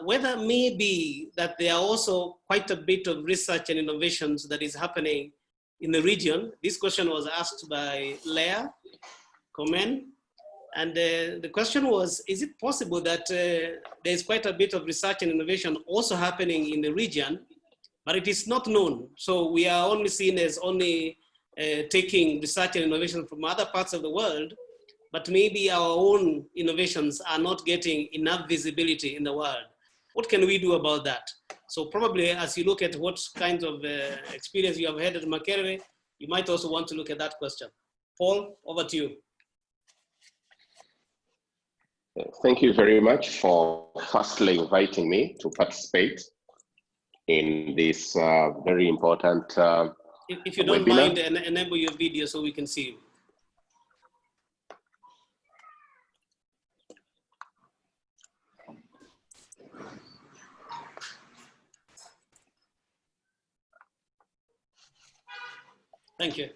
B: Whether maybe that there are also quite a bit of research and innovations that is happening in the region. This question was asked by Leah Komen. And the question was, is it possible that there's quite a bit of research and innovation also happening in the region, but it is not known? So we are only seen as only taking research and innovation from other parts of the world, but maybe our own innovations are not getting enough visibility in the world. What can we do about that? So probably as you look at what kinds of experience you have had at Makerere, you might also want to look at that question. Paul, over to you.
I: Thank you very much for firstly inviting me to participate in this very important
B: if you don't
I: webinar.
B: mind, enable your video so we can see you. Thank you.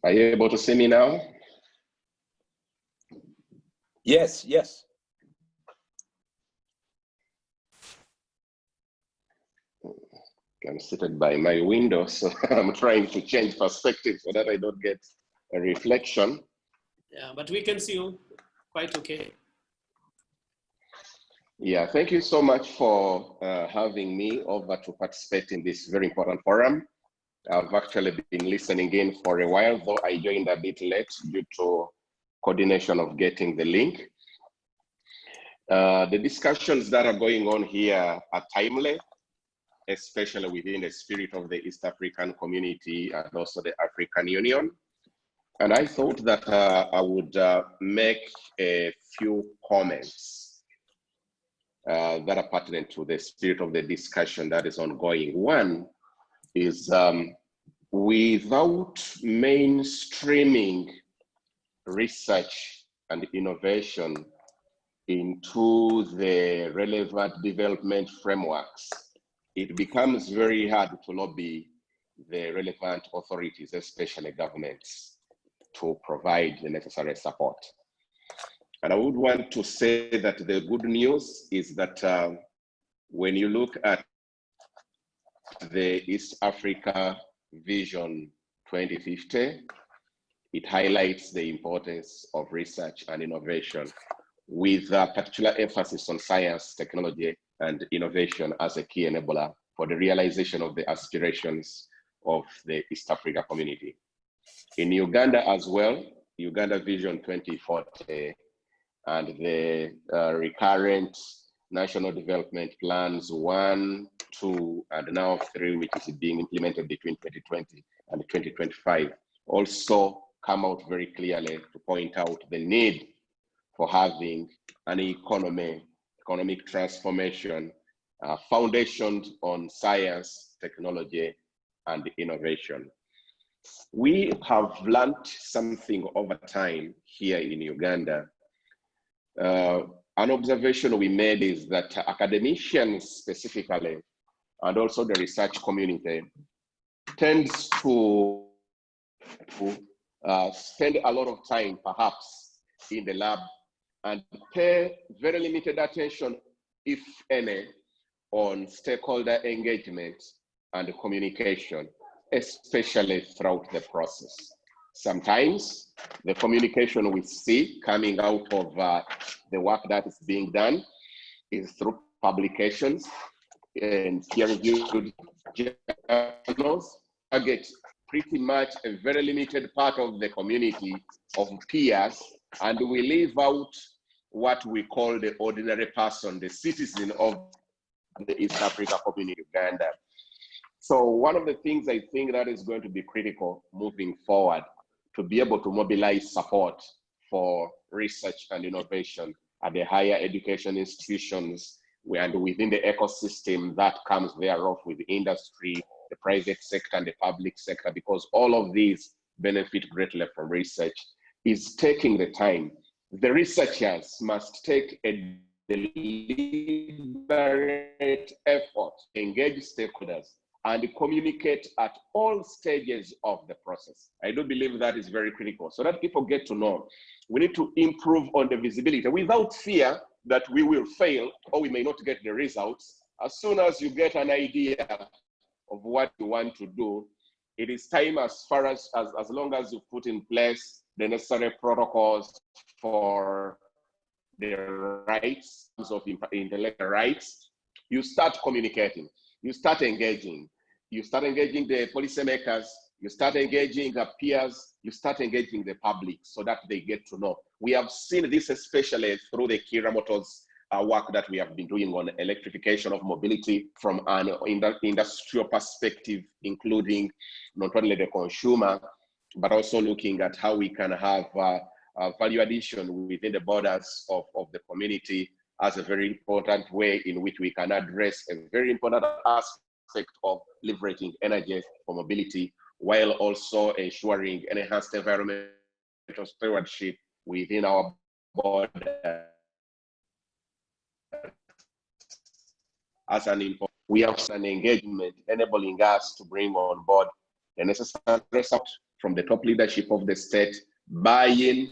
I: Are you able to see me now?
H: Yes, yes.
I: I'm seated by my window, so I'm trying to change perspective so that I don't get a reflection.
B: Yeah, but we can see you quite okay.
I: Yeah, thank you so much for having me over to participate in this very important forum. I've actually been listening in for a while, though I joined a bit late due to coordination of getting the link. The discussions that are going on here are timely, especially within the spirit of the East African community and also the African Union. And I thought that I would make a few comments that are pertinent to the spirit of the discussion that is ongoing. One is without mainstreaming research and innovation into the relevant development frameworks, it becomes very hard to lobby the relevant authorities, especially governments, to provide the necessary support. And I would want to say that the good news is that when you look at the East Africa Vision 2050, it highlights the importance of research and innovation with a particular emphasis on science, technology, and innovation as a key enabler for the realization of the aspirations of the East Africa community. In Uganda as well, Uganda Vision 2040 and the recurrent National Development Plans 1, 2, and now 3, which is being implemented between 2020 and 2025, also come out very clearly to point out the need for having an economic transformation foundationed on science, technology, and innovation. We have learned something over time here in Uganda. An observation we made is that academicians specifically, and also the research community, tends to spend a lot of time perhaps in the lab and pay very limited attention, if any, on stakeholder engagement and communication, especially throughout the process. Sometimes the communication we see coming out of the work that is being done is through publications and peer-reviewed journals, target pretty much a very limited part of the community of peers, and we leave out what we call the ordinary person, the citizen of the East Africa community, Uganda. So one of the things I think that is going to be critical moving forward to be able to mobilize support for research and innovation at the higher education institutions and within the ecosystem that comes thereof with industry, the private sector and the public sector, because all of these benefit greatly from research is taking the time. The researchers must take a deliberate effort, engage stakeholders, and communicate at all stages of the process. I do believe that is very critical so that people get to know. We need to improve on the visibility without fear that we will fail or we may not get the results. As soon as you get an idea of what you want to do, it is time as long as you put in place the necessary protocols for the rights of intellectual rights, you start communicating, you start engaging the policymakers, you start engaging the peers, you start engaging the public so that they get to know. We have seen this especially through the Kira Motors work that we have been doing on electrification of mobility from an industrial perspective, including not only the consumer, but also looking at how we can have value addition within the borders of the community as a very important way in which we can address a very important aspect of leveraging energy for mobility, while also ensuring enhanced environmental stewardship within our border. As we have an engagement enabling us to bring on board the necessary support from the top leadership of the state, buy-in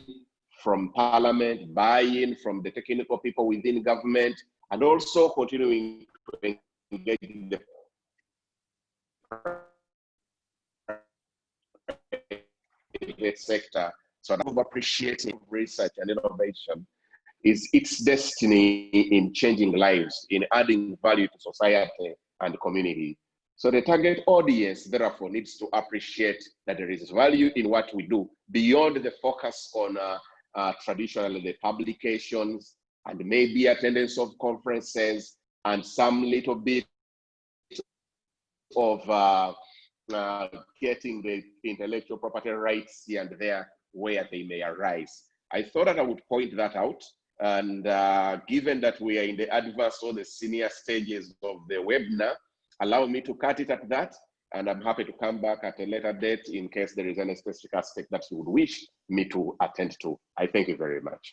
I: from parliament, buy-in from the technical people within government, and also continuing to engage in the private sector. So of appreciating research and innovation is its destiny in changing lives, in adding value to society and community. So the target audience, therefore, needs to appreciate that there is value in what we do beyond the focus on traditionally the publications and maybe attendance of conferences and some little bit of getting the intellectual property rights here and there where they may arise. I thought that I would point that out. And given that we are in the advanced or the senior stages of the webinar, allow me to cut it at that. And I'm happy to come back at a later date in case there is any specific aspect that you would wish me to attend to. I thank you very much.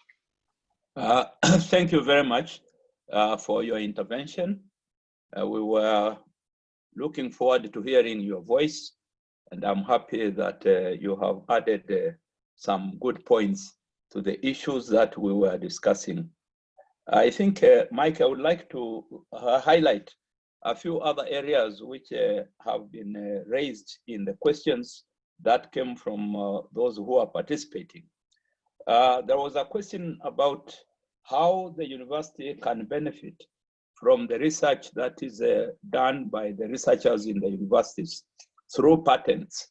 H: Thank you very much for your intervention. We were looking forward to hearing your voice, and I'm happy that you have added some good points to the issues that we were discussing. I think, Mike, I would like to highlight a few other areas which have been raised in the questions that came from those who are participating. There was a question about how the university can benefit from the research that is done by the researchers in the universities through patents.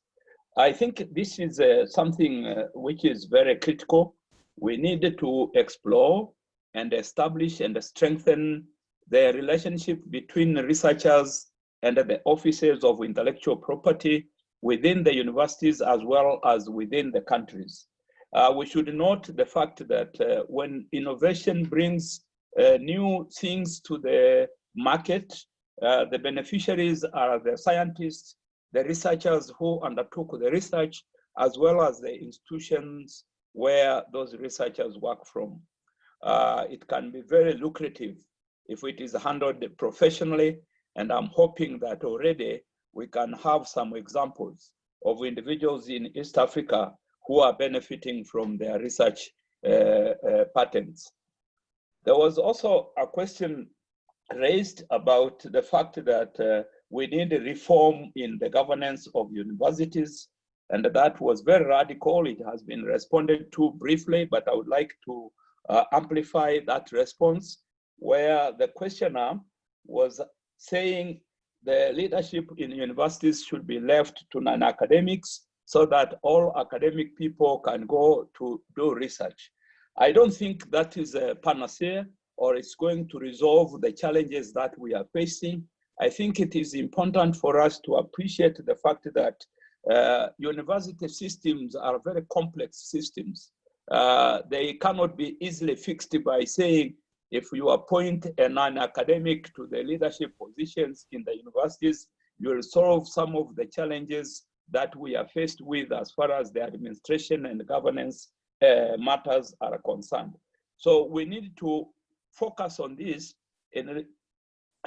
H: I think this is something which is very critical. We need to explore and establish and strengthen the relationship between researchers and the offices of intellectual property within the universities as well as within the countries. We should note the fact that when innovation brings new things to the market, the beneficiaries are the scientists, the researchers who undertook the research, as well as the institutions where those researchers work from. It can be very lucrative if it is handled professionally, and I'm hoping that already we can have some examples of individuals in East Africa who are benefiting from their research patents. There was also a question raised about the fact that we need a reform in the governance of universities, and that was very radical. It has been responded to briefly, but I would like to amplify that response, where the questioner was saying the leadership in universities should be left to non-academics so that all academic people can go to do research. I don't think that is a panacea or it's going to resolve the challenges that we are facing. I think it is important for us to appreciate the fact that university systems are very complex systems. They cannot be easily fixed by saying, if you appoint a non-academic to the leadership positions in the universities, you will solve some of the challenges that we are faced with as far as the administration and governance matters are concerned. So we need to focus on this in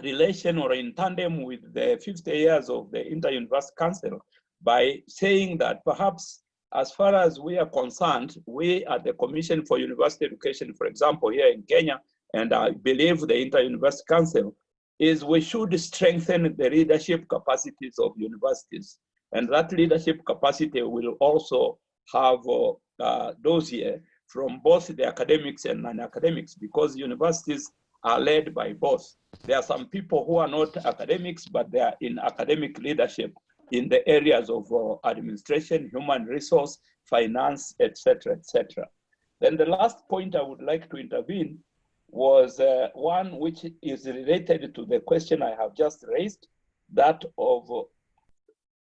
H: relation or in tandem with the 50 years of the Inter-University Council by saying that perhaps as far as we are concerned, we at the Commission for University Education, for example, here in Kenya, and I believe the Inter-University Council, is we should strengthen the leadership capacities of universities. And that leadership capacity will also have those here from both the academics and non-academics, because universities are led by both. There are some people who are not academics, but they are in academic leadership in the areas of administration, human resource, finance, etc., etc. Then the last point I would like to intervene was one which is related to the question I have just raised, that of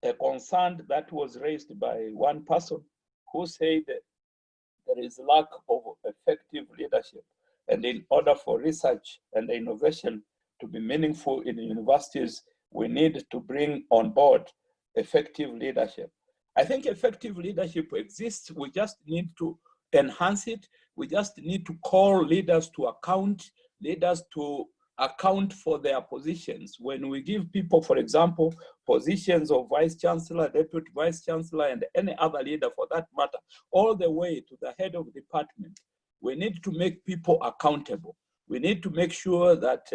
H: a concern that was raised by one person who said that there is lack of effective leadership. And in order for research and innovation to be meaningful in the universities, we need to bring on board effective leadership. I think effective leadership exists. We just need to enhance it. We just need to call leaders to account, leaders to account for their positions. When we give people, for example, positions of vice chancellor, deputy vice chancellor, and any other leader for that matter, all the way to the head of department, we need to make people accountable. We need to make sure that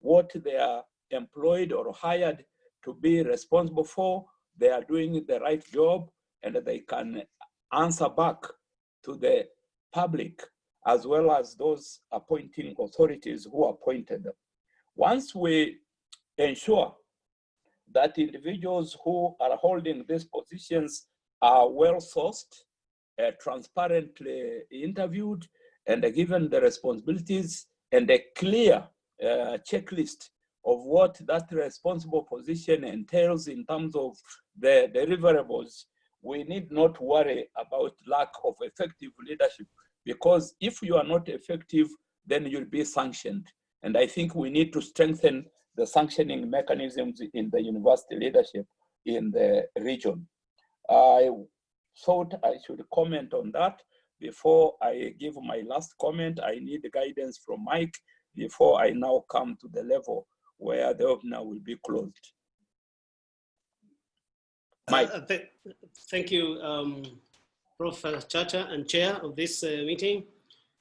H: what they are employed or hired to be responsible for, they are doing the right job, and they can answer back to the public as well as those appointing authorities who appointed them. Once we ensure that individuals who are holding these positions are well sourced, transparently interviewed, and given the responsibilities and a clear checklist of what that responsible position entails in terms of the deliverables, we need not worry about lack of effective leadership, because if you are not effective, then you'll be sanctioned. And I think we need to strengthen the sanctioning mechanisms in the university leadership in the region. I thought I should comment on that. Before I give my last comment, I need guidance from Mike before I now come to the level where the webinar will be closed. Mike.
B: Thank you, Prof. Chacha and Chair of this meeting.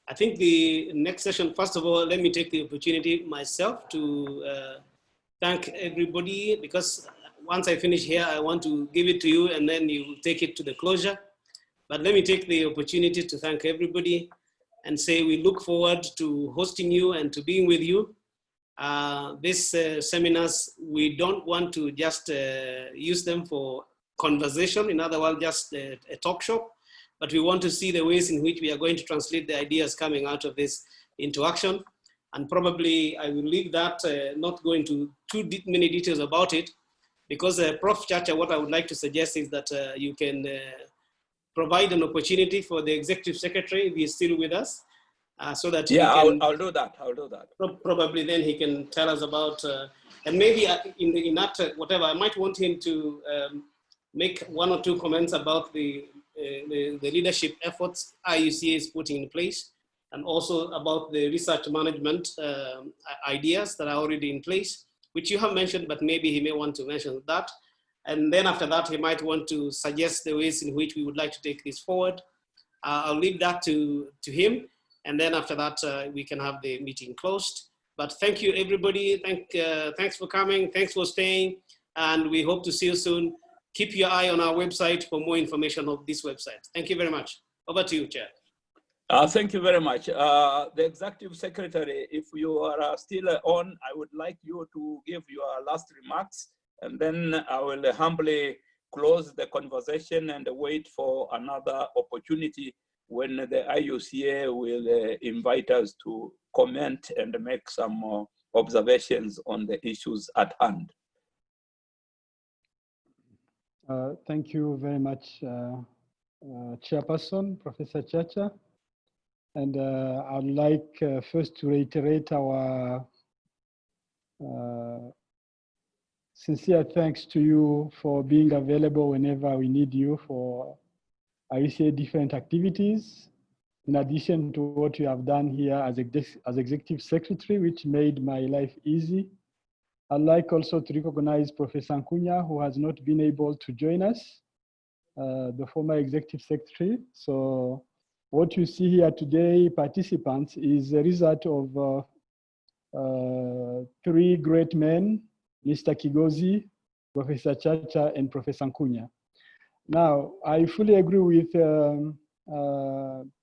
B: I think the next session, first of all, let me take the opportunity myself to thank everybody, because once I finish here, I want to give it to you and then you take it to the closure. But let me take the opportunity to thank everybody and say we look forward to hosting you and to being with you. These seminars, we don't want to just use them for conversation, in other words, just a talk shop, but we want to see the ways in which we are going to translate the ideas coming out of this into action. And probably I will leave that, not go into too many details about it, because Prof. Chacha, what I would like to suggest is that you can provide an opportunity for the Executive Secretary, if he is still with us, so that
H: yeah,
B: he can,
H: I'll do that. I'll do that.
B: Probably then he can tell us about, and maybe in that whatever, I might want him to make one or two comments about the leadership efforts IUCEA is putting in place, and also about the research management ideas that are already in place, which you have mentioned, but maybe he may want to mention that. And then after that, he might want to suggest the ways in which we would like to take this forward. I'll leave that to him. And then after that, we can have the meeting closed. But thank you, everybody. Thanks for coming. Thanks for staying. And we hope to see you soon. Keep your eye on our website for more information of this website. Thank you very much. Over to you, Chair.
H: Thank you very much. The Executive Secretary, if you are still on, I would like you to give your last remarks, and then I will humbly close the conversation and wait for another opportunity when the IUCEA will invite us to comment and make some observations on the issues at hand.
D: Thank you very much, Chairperson, Professor Chacha. And I'd like first to reiterate our sincere thanks to you for being available whenever we need you for IUCEA different activities, in addition to what you have done here as Executive Secretary, which made my life easy. I'd like also to recognize Professor Nkunya, who has not been able to join us, the former Executive Secretary. So what you see here today, participants, is a result of three great men, Mr. Kigosi, Professor Chacha, and Professor Nkunya. Now, I fully agree with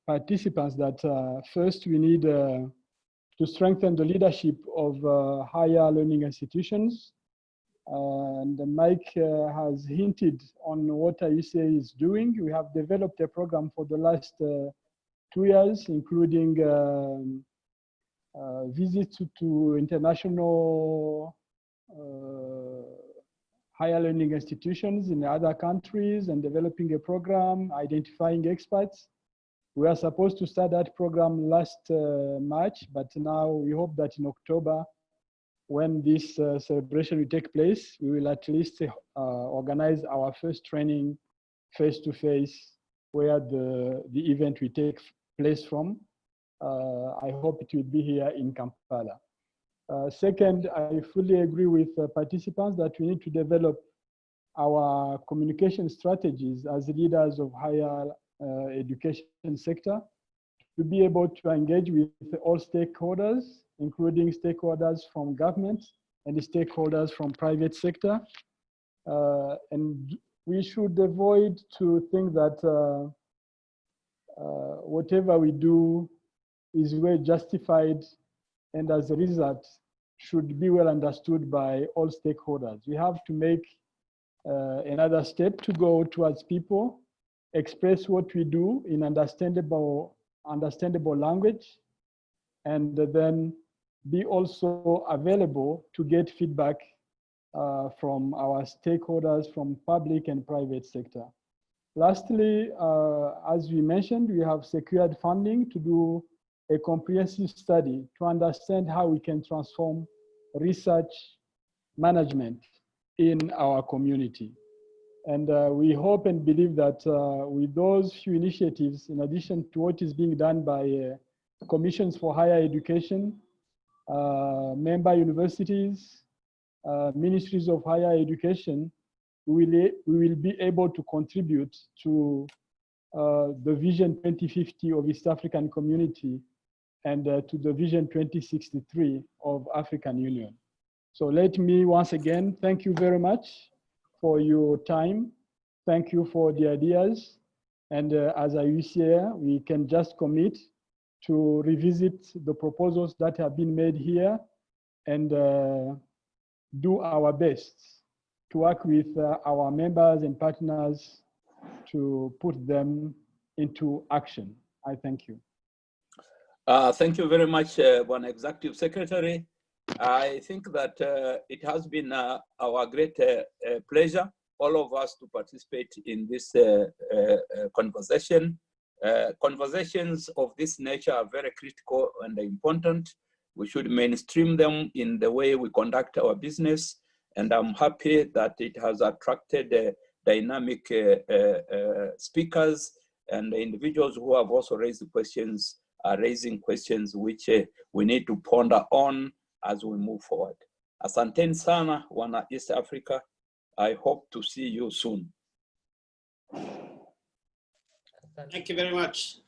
D: participants that first we need to strengthen the leadership of higher learning institutions. And Mike has hinted on what IUCEA is doing. We have developed a program for the last 2 years, including visits to international higher learning institutions in other countries and developing a program, identifying experts. We are supposed to start that program last March, but now we hope that in October, when this celebration will take place, we will at least organize our first training face-to-face where the event will take place from. I hope it will be here in Kampala. Second, I fully agree with participants that we need to develop our communication strategies as leaders of higher education sector to be able to engage with all stakeholders, including stakeholders from government and the stakeholders from private sector. And we should avoid to think that whatever we do is well justified and as a result should be well understood by all stakeholders. We have to make another step to go towards people, express what we do in understandable language, and then be also available to get feedback from our stakeholders from public and private sector. Lastly, as we mentioned, we have secured funding to do a comprehensive study to understand how we can transform research management in our community. And we hope and believe that with those few initiatives, in addition to what is being done by commissions for higher education, member universities, ministries of higher education, we will be able to contribute to the Vision 2050 of East African Community and to the Vision 2063 of African Union. So let me once again thank you very much for your time. Thank you for the ideas. And as IUCEA, we can just commit to revisit the proposals that have been made here and do our best to work with our members and partners to put them into action. I thank you.
H: Thank you very much, one Executive Secretary. I think that it has been our great pleasure, all of us, to participate in this conversation. Conversations of this nature are very critical and important. We should mainstream them in the way we conduct our business. And I'm happy that it has attracted dynamic speakers and individuals who have also raised questions, are raising questions which we need to ponder on as we move forward. Asanteni sana, wana East Africa. I hope to see you soon.
B: Thank you very much.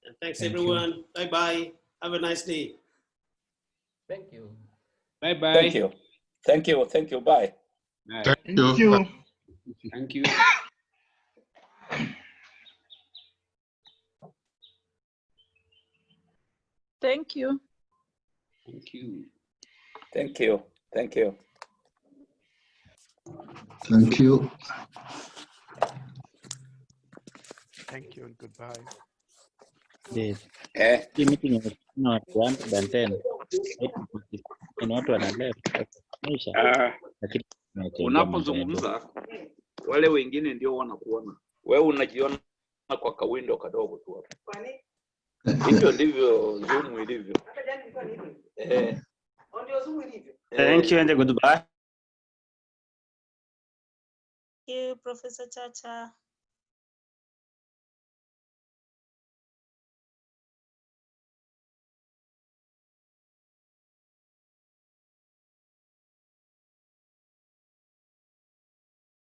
B: And thanks everyone. Bye-bye. Have a nice day.
J: Thank you.
C: Bye-bye.
H: Thank you. Thank you. Thank you. Bye.
C: Bye.
E: Thank you.
C: Thank you.
K: Thank you.
C: Thank you.
H: Thank you. Thank you.
L: Thank you.
M: Thank you and goodbye.
N: Yes. Hii meeting imefanywa 1 than 10. Ni watu wanaleft. Lakini
H: unapozungumza wale wengine ndio wanakuona. Wewe unajiona kwa kawindo kadogo tu hapo. Hivyo ndivyo Zoom ilivyo.
O: Thank you and goodbye.
K: you, Professor Chacha.